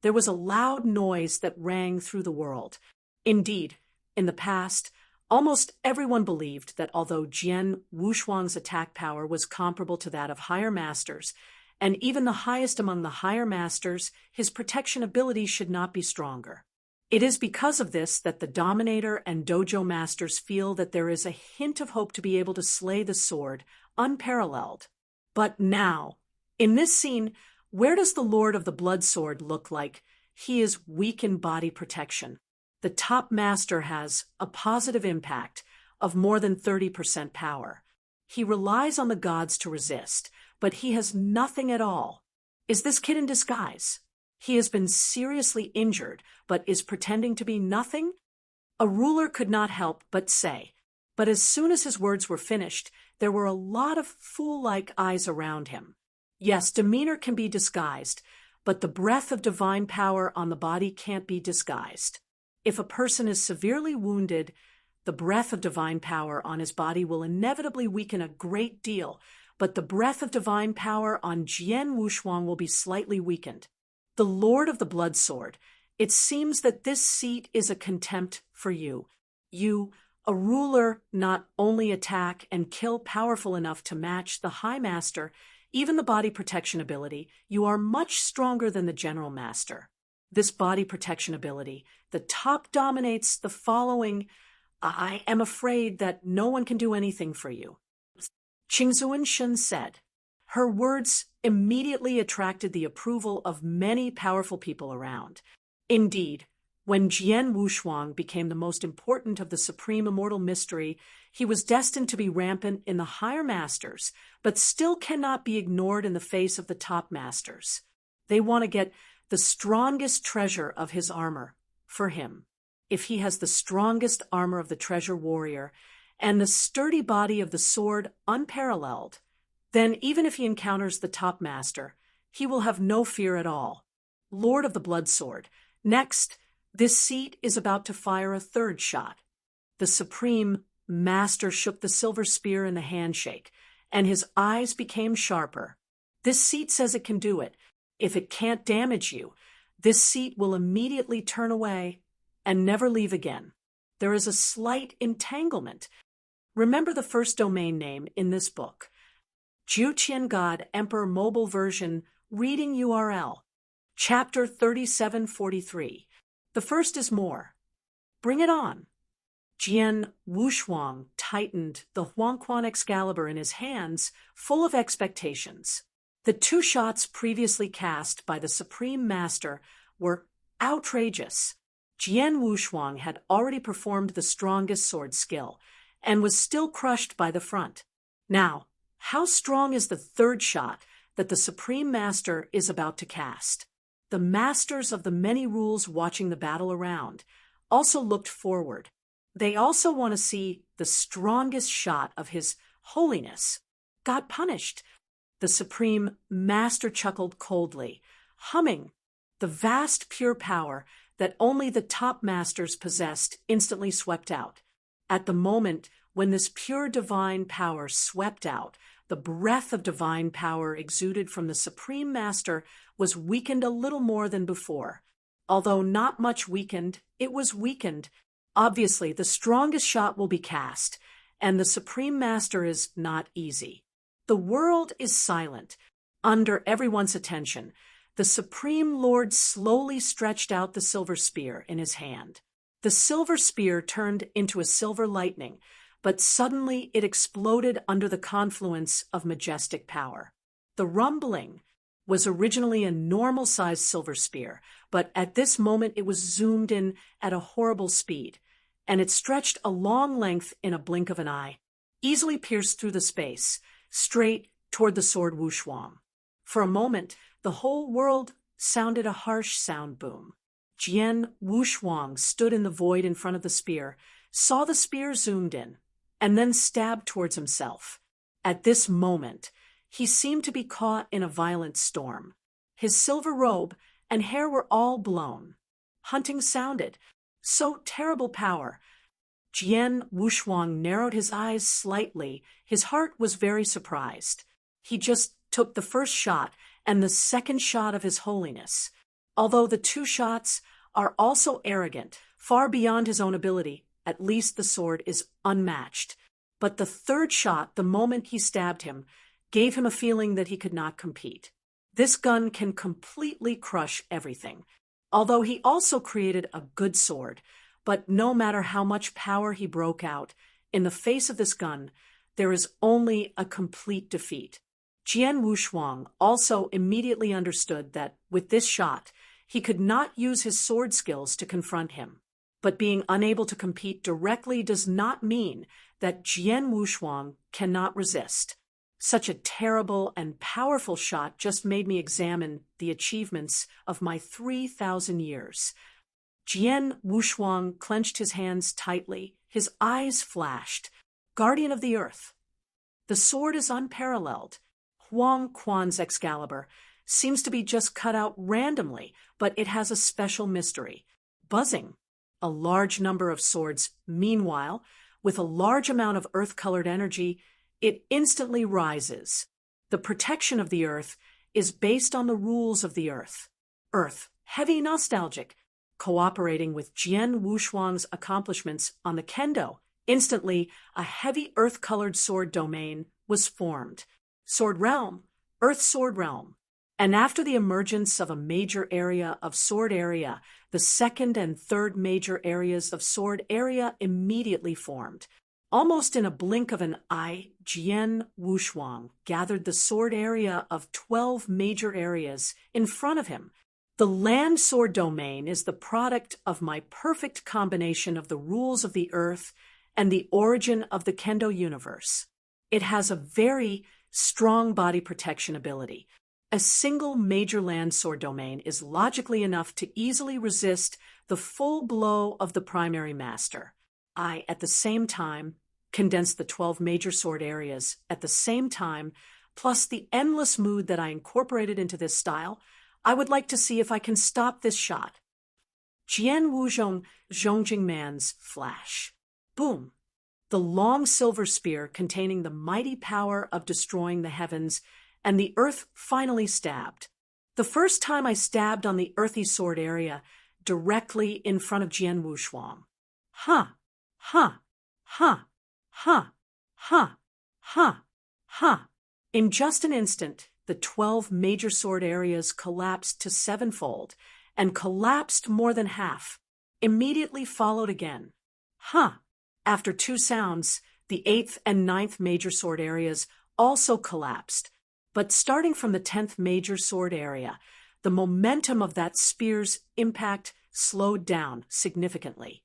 There was a loud noise that rang through the world. Indeed, in the past, almost everyone believed that although Jian Wushuang's attack power was comparable to that of higher masters, and even the highest among the higher masters, his protection ability should not be stronger. It is because of this that the Dominator and Dojo masters feel that there is a hint of hope to be able to slay the sword, unparalleled. But now, in this scene, where does the Lord of the Blood Sword look like he is weak in body protection? The top master has a positive impact of more than 30% power. He relies on the gods to resist, but he has nothing at all. Is this kid in disguise? He has been seriously injured, but is pretending to be nothing? A ruler could not help but say. But as soon as his words were finished, there were a lot of fool-like eyes around him. Yes, demeanor can be disguised, but the breath of divine power on the body can't be disguised. If a person is severely wounded, the breath of divine power on his body will inevitably weaken a great deal, but the breath of divine power on Jian Wushuang will be slightly weakened. The Lord of the Blood Sword, it seems that this seat is a contempt for you. You, a ruler, not only attack and kill powerful enough to match the High Master, even the body protection ability, you are much stronger than the General Master. This body protection ability, the top dominates the following. I am afraid that no one can do anything for you. Qingzuan Shen said. Her words immediately attracted the approval of many powerful people around. Indeed, when Jian Wushuang became the most important of the Supreme Immortal Mystery, he was destined to be rampant in the higher masters, but still cannot be ignored in the face of the top masters. They want to get the strongest treasure of his armor for him. If he has the strongest armor of the treasure warrior and the sturdy body of the sword unparalleled, then even if he encounters the top master, he will have no fear at all. Lord of the Blood Sword. Next, this seat is about to fire a third shot. The Supreme Master shook the silver spear in the handshake, and his eyes became sharper. This seat says it can do it. If it can't damage you, this seat will immediately turn away and never leave again. There is a slight entanglement. Remember the first domain name in this book. Jiuqian God Emperor Mobile Version Reading URL. Chapter 3743. The first is more. Bring it on. Jian Wushuang tightened the Huangquan Excalibur in his hands, full of expectations. The two shots previously cast by the Supreme Master were outrageous. Jian Wushuang had already performed the strongest sword skill, and was still crushed by the front. Now, how strong is the third shot that the Supreme Master is about to cast? The masters of the many rules watching the battle around also looked forward. They also want to see the strongest shot of His Holiness. Got punished. The Supreme Master chuckled coldly, humming. The vast pure power that only the top masters possessed instantly swept out. At the moment when this pure divine power swept out, the breath of divine power exuded from the Supreme Master was weakened a little more than before. Although not much weakened, it was weakened. Obviously, the strongest shot will be cast, and the Supreme Master is not easy. The world is silent. Under everyone's attention, the Supreme Lord slowly stretched out the silver spear in his hand. The silver spear turned into a silver lightning, but suddenly it exploded under the confluence of majestic power. The rumbling was originally a normal-sized silver spear, but at this moment it was zoomed in at a horrible speed, and it stretched a long length in a blink of an eye, easily pierced through the space, straight toward the sword Wushuang. For a moment, the whole world sounded a harsh sound boom. Jian Wushuang stood in the void in front of the spear, saw the spear zoomed in, and then stabbed towards himself. At this moment, he seemed to be caught in a violent storm. His silver robe and hair were all blown. Hunting sounded. So terrible power. Jian Wushuang narrowed his eyes slightly. His heart was very surprised. He just took the first shot and the second shot of His Holiness. Although the two shots are also arrogant, far beyond his own ability, at least the sword is unmatched. But the third shot, the moment he stabbed him, gave him a feeling that he could not compete. This gun can completely crush everything. Although he also created a good sword, but no matter how much power he broke out, in the face of this gun, there is only a complete defeat. Jian Wushuang also immediately understood that, with this shot, he could not use his sword skills to confront him. But being unable to compete directly does not mean that Jian Wushuang cannot resist. Such a terrible and powerful shot just made me examine the achievements of my 3,000 years. Jian Wushuang clenched his hands tightly. His eyes flashed. Guardian of the Earth. The sword is unparalleled. Huang Quan's Excalibur seems to be just cut out randomly, but it has a special mystery. Buzzing. A large number of swords. Meanwhile, with a large amount of earth-colored energy, it instantly rises. The protection of the earth is based on the rules of the earth. Earth, heavy nostalgic, cooperating with Jian Wushuang's accomplishments on the kendo. Instantly, a heavy earth-colored sword domain was formed. Sword realm, earth sword realm. And after the emergence of a major area of sword area, the second and third major areas of sword area immediately formed. Almost in a blink of an eye, Jian Wushuang gathered the sword area of 12 major areas in front of him. The land sword domain is the product of my perfect combination of the rules of the earth and the origin of the kendo universe. It has a very strong body protection ability. A single major land sword domain is logically enough to easily resist the full blow of the primary master. I, at the same time, condensed the 12 major sword areas at the same time, plus the endless mood that I incorporated into this style. I would like to see if I can stop this shot. Jian Wuzhong Zhongjing Man's flash. Boom. The long silver spear containing the mighty power of destroying the heavens, and the earth finally stabbed. The first time I stabbed on the earthy sword area, directly in front of Jian Wushuang. Ha! Ha! Ha! Ha! Ha! Ha! Ha! In just an instant, the 12 major sword areas collapsed to sevenfold, and collapsed more than half. Immediately followed again. Ha! After two sounds, the 8th and 9th major sword areas also collapsed. But starting from the 10th major sword area, the momentum of that spear's impact slowed down significantly.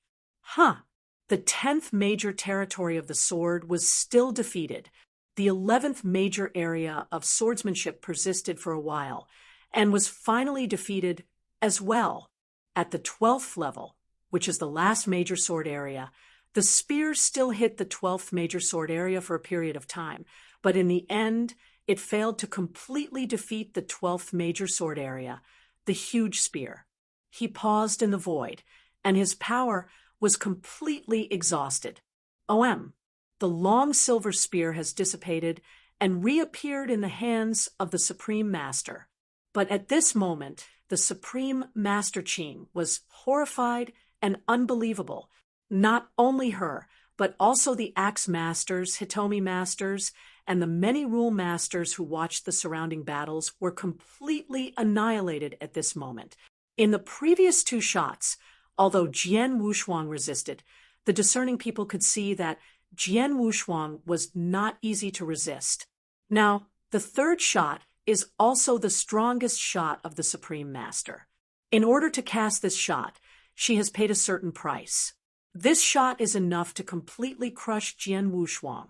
The 10th major territory of the sword was still defeated. The 11th major area of swordsmanship persisted for a while, and was finally defeated as well. At the 12th level, which is the last major sword area, the spear still hit the 12th major sword area for a period of time, but in the end, it failed to completely defeat the 12th major sword area, the huge spear. He paused in the void, and his power was completely exhausted. The long silver spear has dissipated and reappeared in the hands of the Supreme Master. But at this moment, the Supreme Master Qing was horrified and unbelievable. Not only her, but also the Axe Masters, Hitomi Masters, and the many rule masters who watched the surrounding battles were completely annihilated at this moment. In the previous two shots, although Jian Wushuang resisted, the discerning people could see that Jian Wushuang was not easy to resist. Now, the third shot is also the strongest shot of the Supreme Master. In order to cast this shot, she has paid a certain price. This shot is enough to completely crush Jian Wushuang.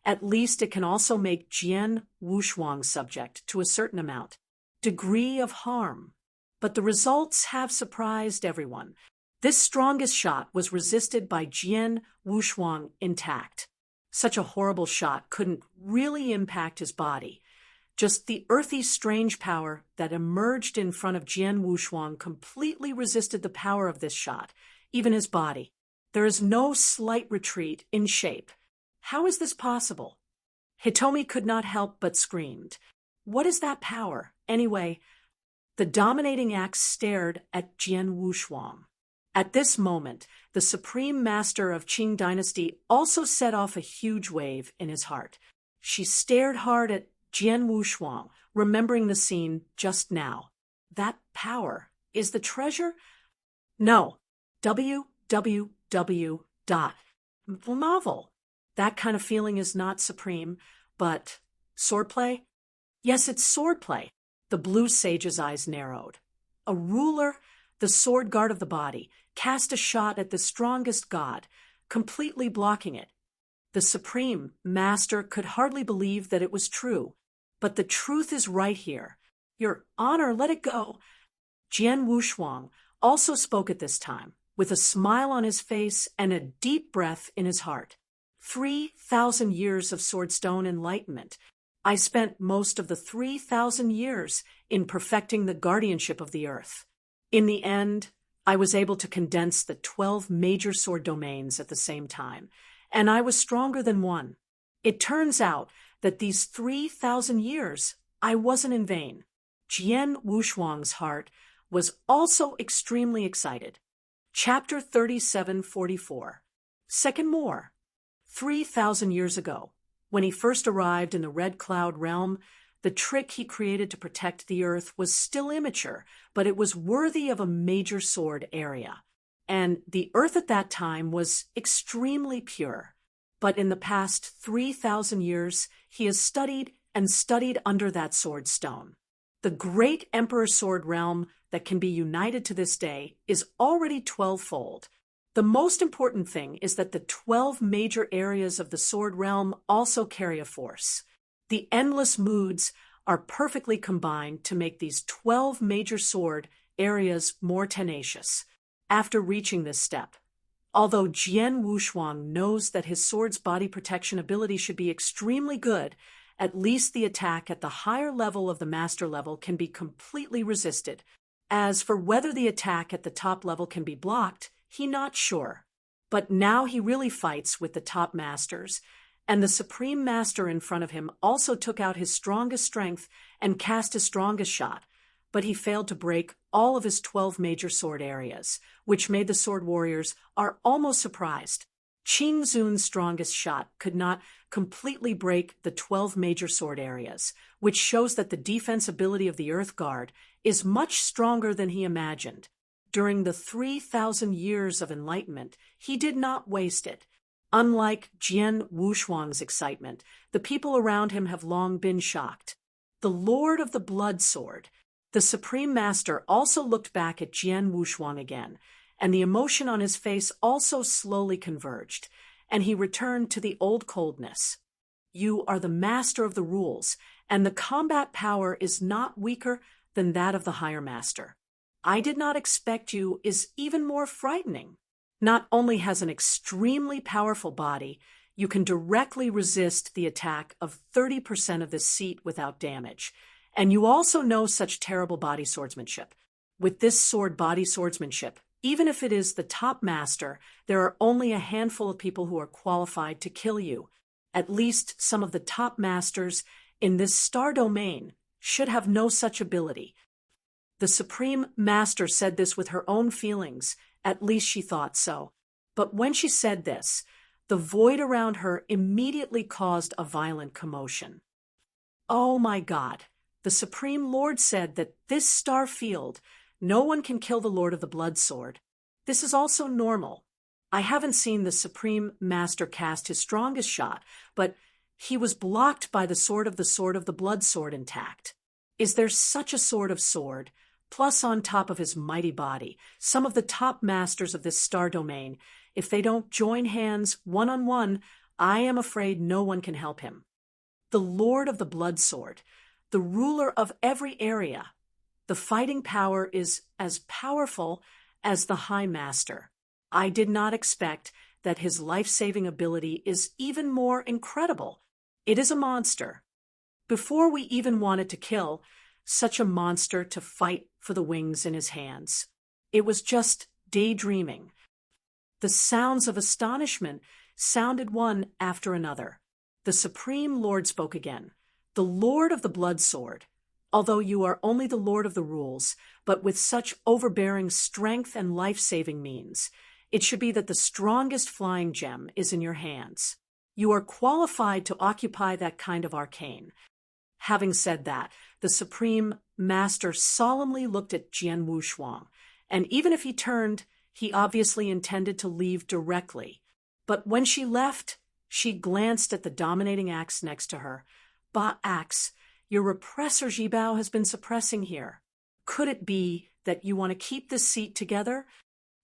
At least it can also make Jian Wushuang subject to a certain amount, degree of harm. But the results have surprised everyone. This strongest shot was resisted by Jian Wushuang intact. Such a horrible shot couldn't really impact his body. Just the earthy, strange power that emerged in front of Jian Wushuang completely resisted the power of this shot, even his body. There is no slight retreat in shape. How is this possible? Hitomi could not help but screamed. What is that power, anyway? The dominating axe stared at Jian Wushuang. At this moment, the Supreme Master of Qing Dynasty also set off a huge wave in his heart. She stared hard at Jian Wushuang, remembering the scene just now. That power is the treasure? No. www. Novel. That kind of feeling is not supreme, but swordplay? Yes, it's swordplay. The blue sage's eyes narrowed. A ruler, the sword guard of the body, cast a shot at the strongest god, completely blocking it. The Supreme Master could hardly believe that it was true. But the truth is right here. Your honor, let it go. Jian Wushuang also spoke at this time, with a smile on his face and a deep breath in his heart. 3,000 years of swordstone enlightenment. I spent most of the 3,000 years in perfecting the guardianship of the earth. In the end, I was able to condense the 12 major sword domains at the same time, and I was stronger than one. It turns out that these 3,000 years, I wasn't in vain. Jian Wushuang's heart was also extremely excited. Chapter 3744. Second more. 3,000 years ago, when he first arrived in the Red Cloud realm, the trick he created to protect the earth was still immature, but it was worthy of a major sword area. And the earth at that time was extremely pure. But in the past 3,000 years, he has studied and studied under that sword stone. The great Emperor Sword realm that can be united to this day is already 12-fold. The most important thing is that the 12 major areas of the sword realm also carry a force. The endless moods are perfectly combined to make these 12 major sword areas more tenacious. After reaching this step, although Jian Wushuang knows that his sword's body protection ability should be extremely good, at least the attack at the higher level of the master level can be completely resisted. As for whether the attack at the top level can be blocked, he's not sure. But now he really fights with the top masters, and the Supreme Master in front of him also took out his strongest strength and cast his strongest shot, but he failed to break all of his 12 major sword areas, which made the sword warriors are almost surprised. Qing Zun's strongest shot could not completely break the 12 major sword areas, which shows that the defense ability of the Earth Guard is much stronger than he imagined. During the 3,000 years of enlightenment, he did not waste it. Unlike Jian Wushuang's excitement, the people around him have long been shocked. The Lord of the Blood Sword, the Supreme Master, also looked back at Jian Wushuang again, and the emotion on his face also slowly converged, and he returned to the old coldness. You are the master of the rules, and the combat power is not weaker than that of the higher master. I did not expect you is even more frightening. Not only has an extremely powerful body, you can directly resist the attack of 30% of the seat without damage, and you also know such terrible body swordsmanship. With this sword-body swordsmanship, even if it is the top master, there are only a handful of people who are qualified to kill you. At least some of the top masters in this star domain should have no such ability. The Supreme Master said this with her own feelings, at least she thought so. But when she said this, the void around her immediately caused a violent commotion. Oh my God, the Supreme Lord said that this star field, no one can kill the Lord of the Blood Sword. This is also normal. I haven't seen the Supreme Master cast his strongest shot, but he was blocked by the sword of the Blood Sword intact. Is there such a sword of sword? Plus on top of his mighty body, some of the top masters of this star domain, if they don't join hands one-on-one, I am afraid no one can help him. The Lord of the Blood Sword, the ruler of every area. The fighting power is as powerful as the High Master. I did not expect that his life-saving ability is even more incredible. It is a monster. Before we even wanted to kill such a monster to fight for the wings in his hands, it was just daydreaming. The sounds of astonishment sounded one after another. The Supreme Lord spoke again. The Lord of the Blood Sword. Although you are only the Lord of the Rules, but with such overbearing strength and life-saving means, it should be that the strongest flying gem is in your hands. You are qualified to occupy that kind of arcane. Having said that, the Supreme Master solemnly looked at Jian Wushuang, and even if he turned, he obviously intended to leave directly. But when she left, she glanced at the dominating axe next to her. Ba axe, your repressor Jibao has been suppressing here. Could it be that you want to keep this seat together?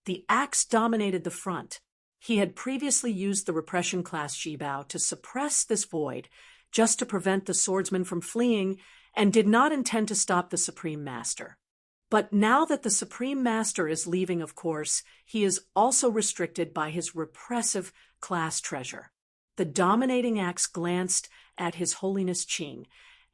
The axe dominated the front. He had previously used the repression class Jibao to suppress this void, just to prevent the swordsman from fleeing, and did not intend to stop the Supreme Master. But now that the Supreme Master is leaving, of course, he is also restricted by his repressive class treasure. The dominating axe glanced at His Holiness Qing,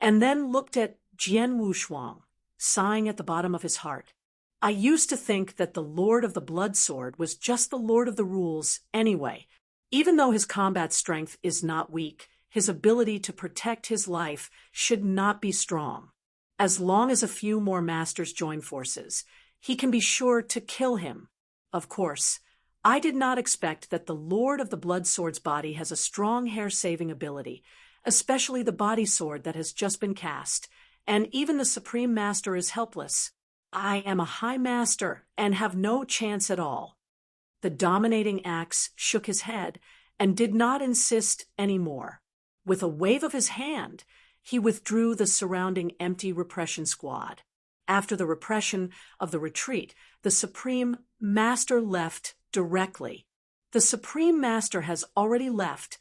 and then looked at Jian Wushuang, sighing at the bottom of his heart. I used to think that the Lord of the Blood Sword was just the Lord of the Rules anyway. Even though his combat strength is not weak, his ability to protect his life should not be strong. As long as a few more masters join forces, he can be sure to kill him. Of course, I did not expect that the Lord of the Blood Sword's body has a strong hair-saving ability, especially the body sword that has just been cast, and even the Supreme Master is helpless. I am a High Master and have no chance at all. The dominating axe shook his head and did not insist any more. With a wave of his hand, he withdrew the surrounding empty repression squad. After the repression of the retreat, the Supreme Master left directly. The Supreme Master has already left.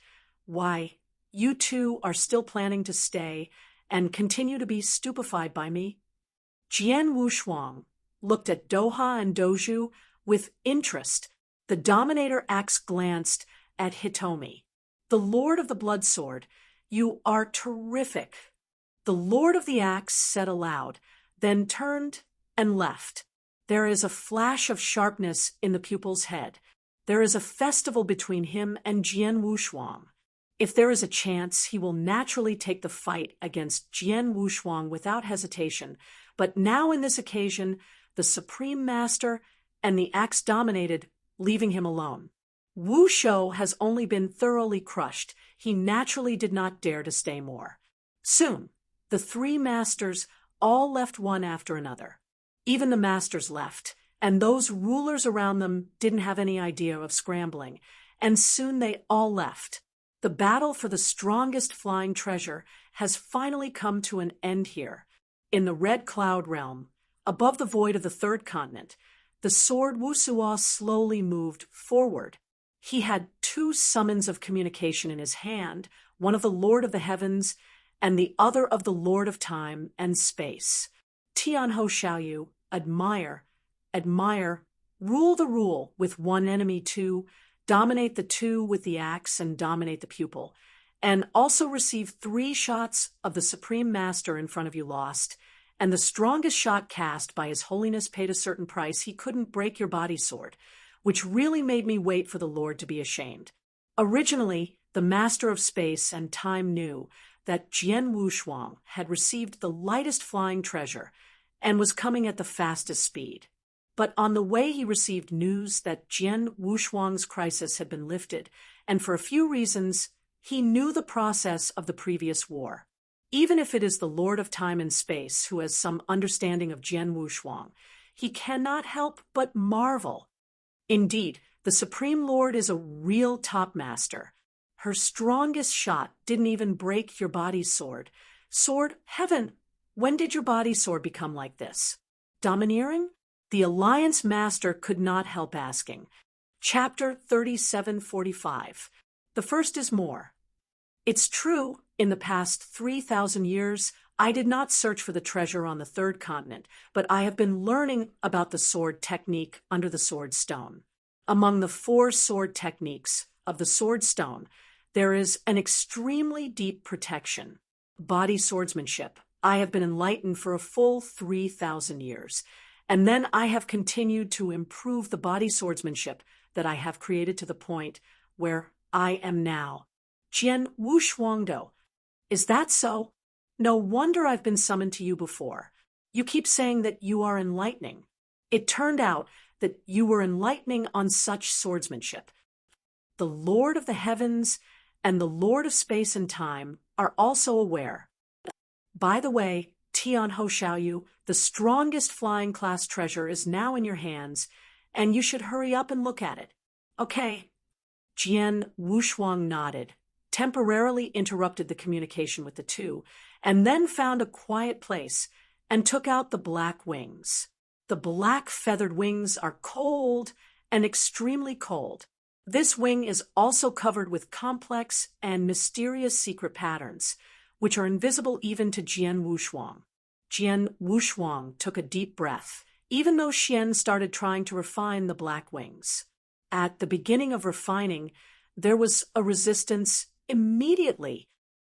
Why, you two are still planning to stay and continue to be stupefied by me? Jian Wushuang looked at Doha and Doju with interest. The Dominator axe glanced at Hitomi. The Lord of the Blood Sword, you are terrific. The Lord of the Axe said aloud, then turned and left. There is a flash of sharpness in the pupil's head. There is a festival between him and Jian Wushuang. If there is a chance, he will naturally take the fight against Jian Wushuang without hesitation. But now in this occasion, the Supreme Master and the Axe dominated, leaving him alone. Wu Shou has only been thoroughly crushed. He naturally did not dare to stay more. Soon, the three masters all left one after another. Even the masters left, and those rulers around them didn't have any idea of scrambling, and soon they all left. The battle for the strongest flying treasure has finally come to an end here. In the Red Cloud Realm, above the void of the third continent, the sword Wusuo slowly moved forward. He had two summons of communication in his hand, one of the Lord of the Heavens and the other of the Lord of Time and Space. Tianho Xiaoyu, admire, rule the rule with one enemy two, dominate the two with the axe and dominate the pupil, and also receive 3 shots of the Supreme Master in front of you lost, and the strongest shot cast by His Holiness paid a certain price. He couldn't break your body sword, which really made me wait for the Lord to be ashamed. Originally, the Master of Space and Time knew that Jian Wushuang had received the lightest flying treasure and was coming at the fastest speed. But on the way he received news that Jian Wushuang's crisis had been lifted, and for a few reasons, he knew the process of the previous war. Even if it is the Lord of Time and Space who has some understanding of Jian Wushuang, he cannot help but marvel. Indeed, the Supreme Lord is a real top master. Her strongest shot didn't even break your body's sword. Sword, heaven, when did your body sword become like this? Domineering? The Alliance Master could not help asking. Chapter 3745. The first is more. It's true, in the past 3,000 years, I did not search for the treasure on the third continent, but I have been learning about the sword technique under the sword stone. Among the 4 sword techniques of the sword stone, there is an extremely deep protection. Body swordsmanship. I have been enlightened for a full 3,000 years, and then I have continued to improve the body swordsmanship that I have created to the point where I am now. Jian Wushuangdo. Is that so? No wonder I've been summoned to you before. You keep saying that you are enlightening. It turned out that you were enlightening on such swordsmanship. The Lord of the Heavens and the Lord of Space and Time are also aware. By the way, Tian Ho Xiaoyu, the strongest flying class treasure is now in your hands, and you should hurry up and look at it. Okay. Jian Wushuang nodded, temporarily interrupted the communication with the two, and then found a quiet place and took out the black wings. The black feathered wings are cold and extremely cold. This wing is also covered with complex and mysterious secret patterns, which are invisible even to Jian Wushuang. Jian Wushuang took a deep breath, even though Xian started trying to refine the black wings. At the beginning of refining, there was a resistance immediately.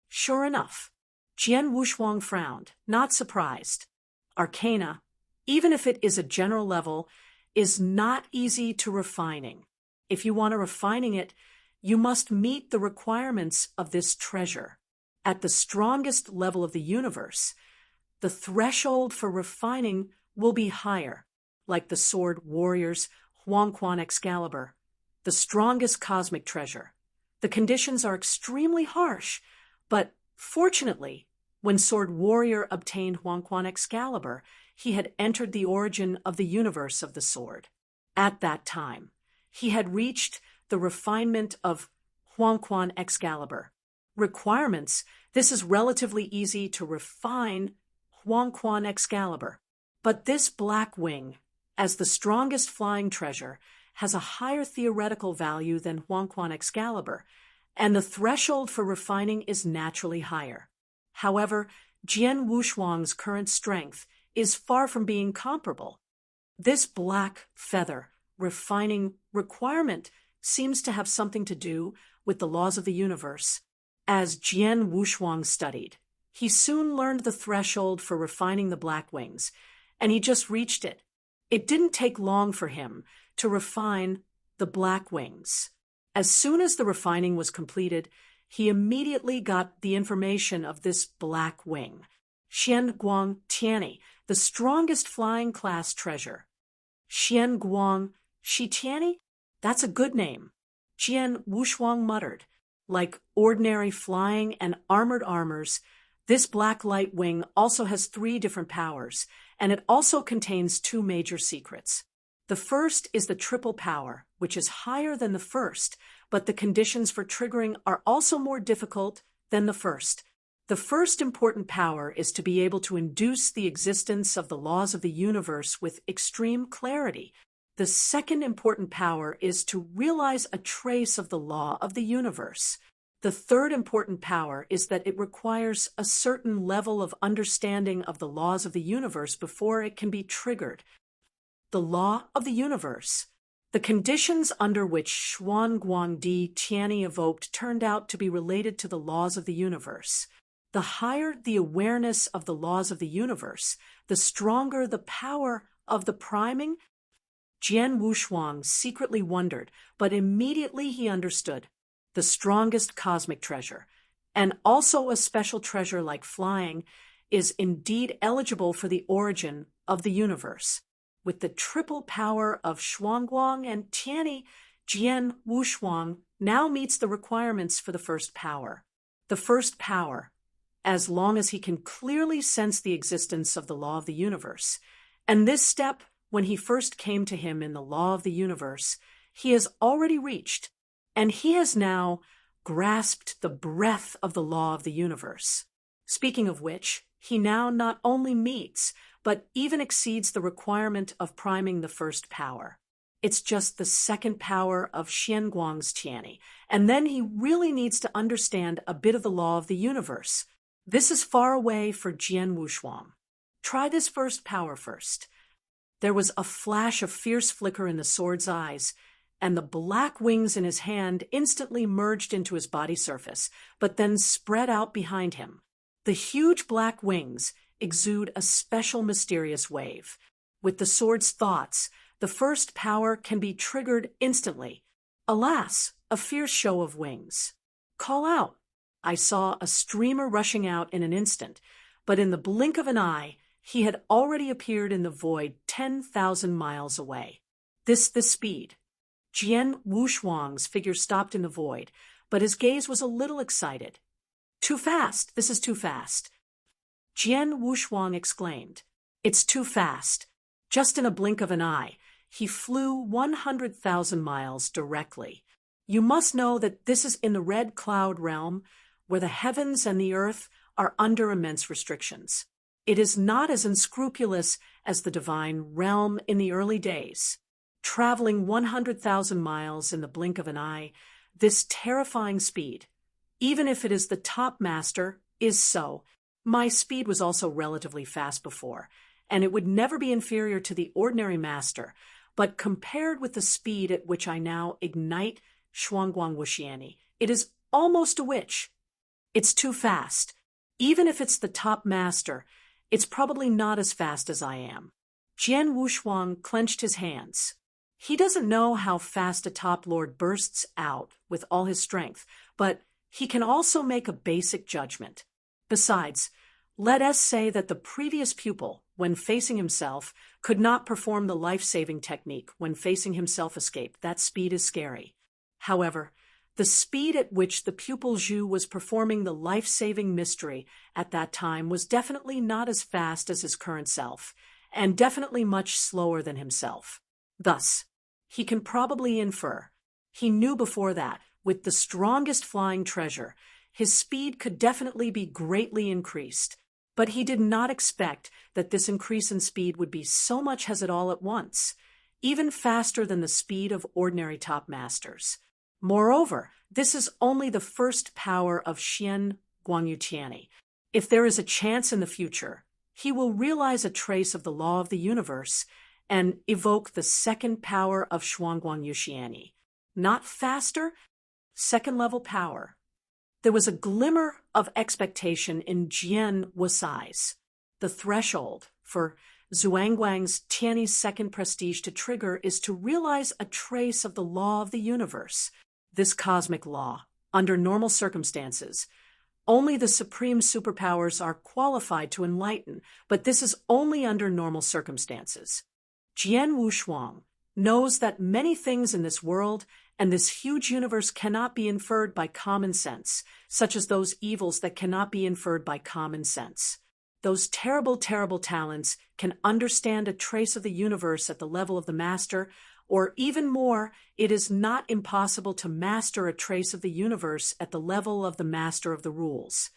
Sure enough, Jian Wushuang frowned, not surprised. Arcana, even if it is a general level, is not easy to refining. If you want to refining it, you must meet the requirements of this treasure. At the strongest level of the universe, the threshold for refining will be higher, like the sword warrior's Huangquan Excalibur, the strongest cosmic treasure. The conditions are extremely harsh, but fortunately, when Sword Warrior obtained Huangquan Excalibur, he had entered the origin of the universe of the sword. At that time, he had reached the refinement of Huangquan Excalibur. Requirements: this is relatively easy to refine Huangquan Excalibur, but this black wing, as the strongest flying treasure, has a higher theoretical value than Huangquan Excalibur, and the threshold for refining is naturally higher. However, Jian Wushuang's current strength is far from being comparable. This black feather refining requirement seems to have something to do with the laws of the universe. As Jian Wushuang studied, he soon learned the threshold for refining the black wings, and he just reached it. It didn't take long for him to refine the black wings. As soon as the refining was completed, he immediately got the information of this black wing. Xianguang Tianyi, the strongest flying class treasure. Xianguang Shitianyi? That's a good name. Jian Wushuang muttered. Like ordinary flying and armored armors, this black light wing also has 3 different powers, and it also contains 2 major secrets. The first is the triple power, which is higher than the first, but the conditions for triggering are also more difficult than the first. The first important power is to be able to induce the existence of the laws of the universe with extreme clarity. The second important power is to realize a trace of the law of the universe. The third important power is that it requires a certain level of understanding of the laws of the universe before it can be triggered. The law of the universe. The conditions under which Xuanguangdi Tianyi evoked turned out to be related to the laws of the universe. The higher the awareness of the laws of the universe, the stronger the power of the priming. Jian Wushuang secretly wondered, but immediately he understood. The strongest cosmic treasure, and also a special treasure like flying, is indeed eligible for the origin of the universe. With the triple power of Shuangguang and Tianyi, Jian Wushuang now meets the requirements for the first power. The first power, as long as he can clearly sense the existence of the law of the universe. And this step, when he first came to him in the law of the universe, he has already reached, and he has now grasped the breadth of the law of the universe. Speaking of which, he now not only meets, but even exceeds the requirement of priming the first power. It's just the second power of Xianguang's Tianyi, and then he really needs to understand a bit of the law of the universe. This is far away for Jian Wushuang. Try this first power first. There was a flash of fierce flicker in the sword's eyes, and the black wings in his hand instantly merged into his body surface, but then spread out behind him. The huge black wings exude a special mysterious wave. With the sword's thoughts, the first power can be triggered instantly. Alas, a fierce show of wings. Call out. I saw a streamer rushing out in an instant, but in the blink of an eye, he had already appeared in the void 10,000 miles away. The speed. Jian Wushuang's figure stopped in the void, but his gaze was a little excited. Too fast, this is too fast. Jian Wushuang exclaimed. It's too fast. Just in a blink of an eye, he flew 100,000 miles directly. You must know that this is in the red cloud realm, where the heavens and the earth are under immense restrictions. It is not as unscrupulous as the divine realm in the early days. Traveling 100,000 miles in the blink of an eye, this terrifying speed, even if it is the top master, is so. My speed was also relatively fast before, and it would never be inferior to the ordinary master, but compared with the speed at which I now ignite Shuangguang Wuxiani, it is almost a witch. It's too fast. Even if it's the top master, it's probably not as fast as I am. Jian Wushuang clenched his hands. He doesn't know how fast a top lord bursts out with all his strength, but he can also make a basic judgment. Besides, let us say that the previous pupil, when facing himself, could not perform the life-saving technique when facing himself escape. That speed is scary. However, the speed at which the pupil Zhu was performing the life-saving mystery at that time was definitely not as fast as his current self, and definitely much slower than himself. Thus, he can probably infer, he knew before that, with the strongest flying treasure, his speed could definitely be greatly increased, but he did not expect that this increase in speed would be so much as it all at once, even faster than the speed of ordinary top masters. Moreover, this is only the first power of Xian Guangyu Tianyi. If there is a chance in the future, he will realize a trace of the law of the universe and evoke the second power of Shuangguang Yuxiani. Not faster, second-level power. There was a glimmer of expectation in Jian Wusai's. The threshold for Zhuangguang's Tianyi's second prestige to trigger is to realize a trace of the law of the universe. This cosmic law, under normal circumstances, only the supreme superpowers are qualified to enlighten, but this is only under normal circumstances. Jian Wushuang knows that many things in this world and this huge universe cannot be inferred by common sense, such as those evils that cannot be inferred by common sense. Those terrible, terrible talents can understand a trace of the universe at the level of the master, or even more, it is not impossible to master a trace of the universe at the level of the master of the rules.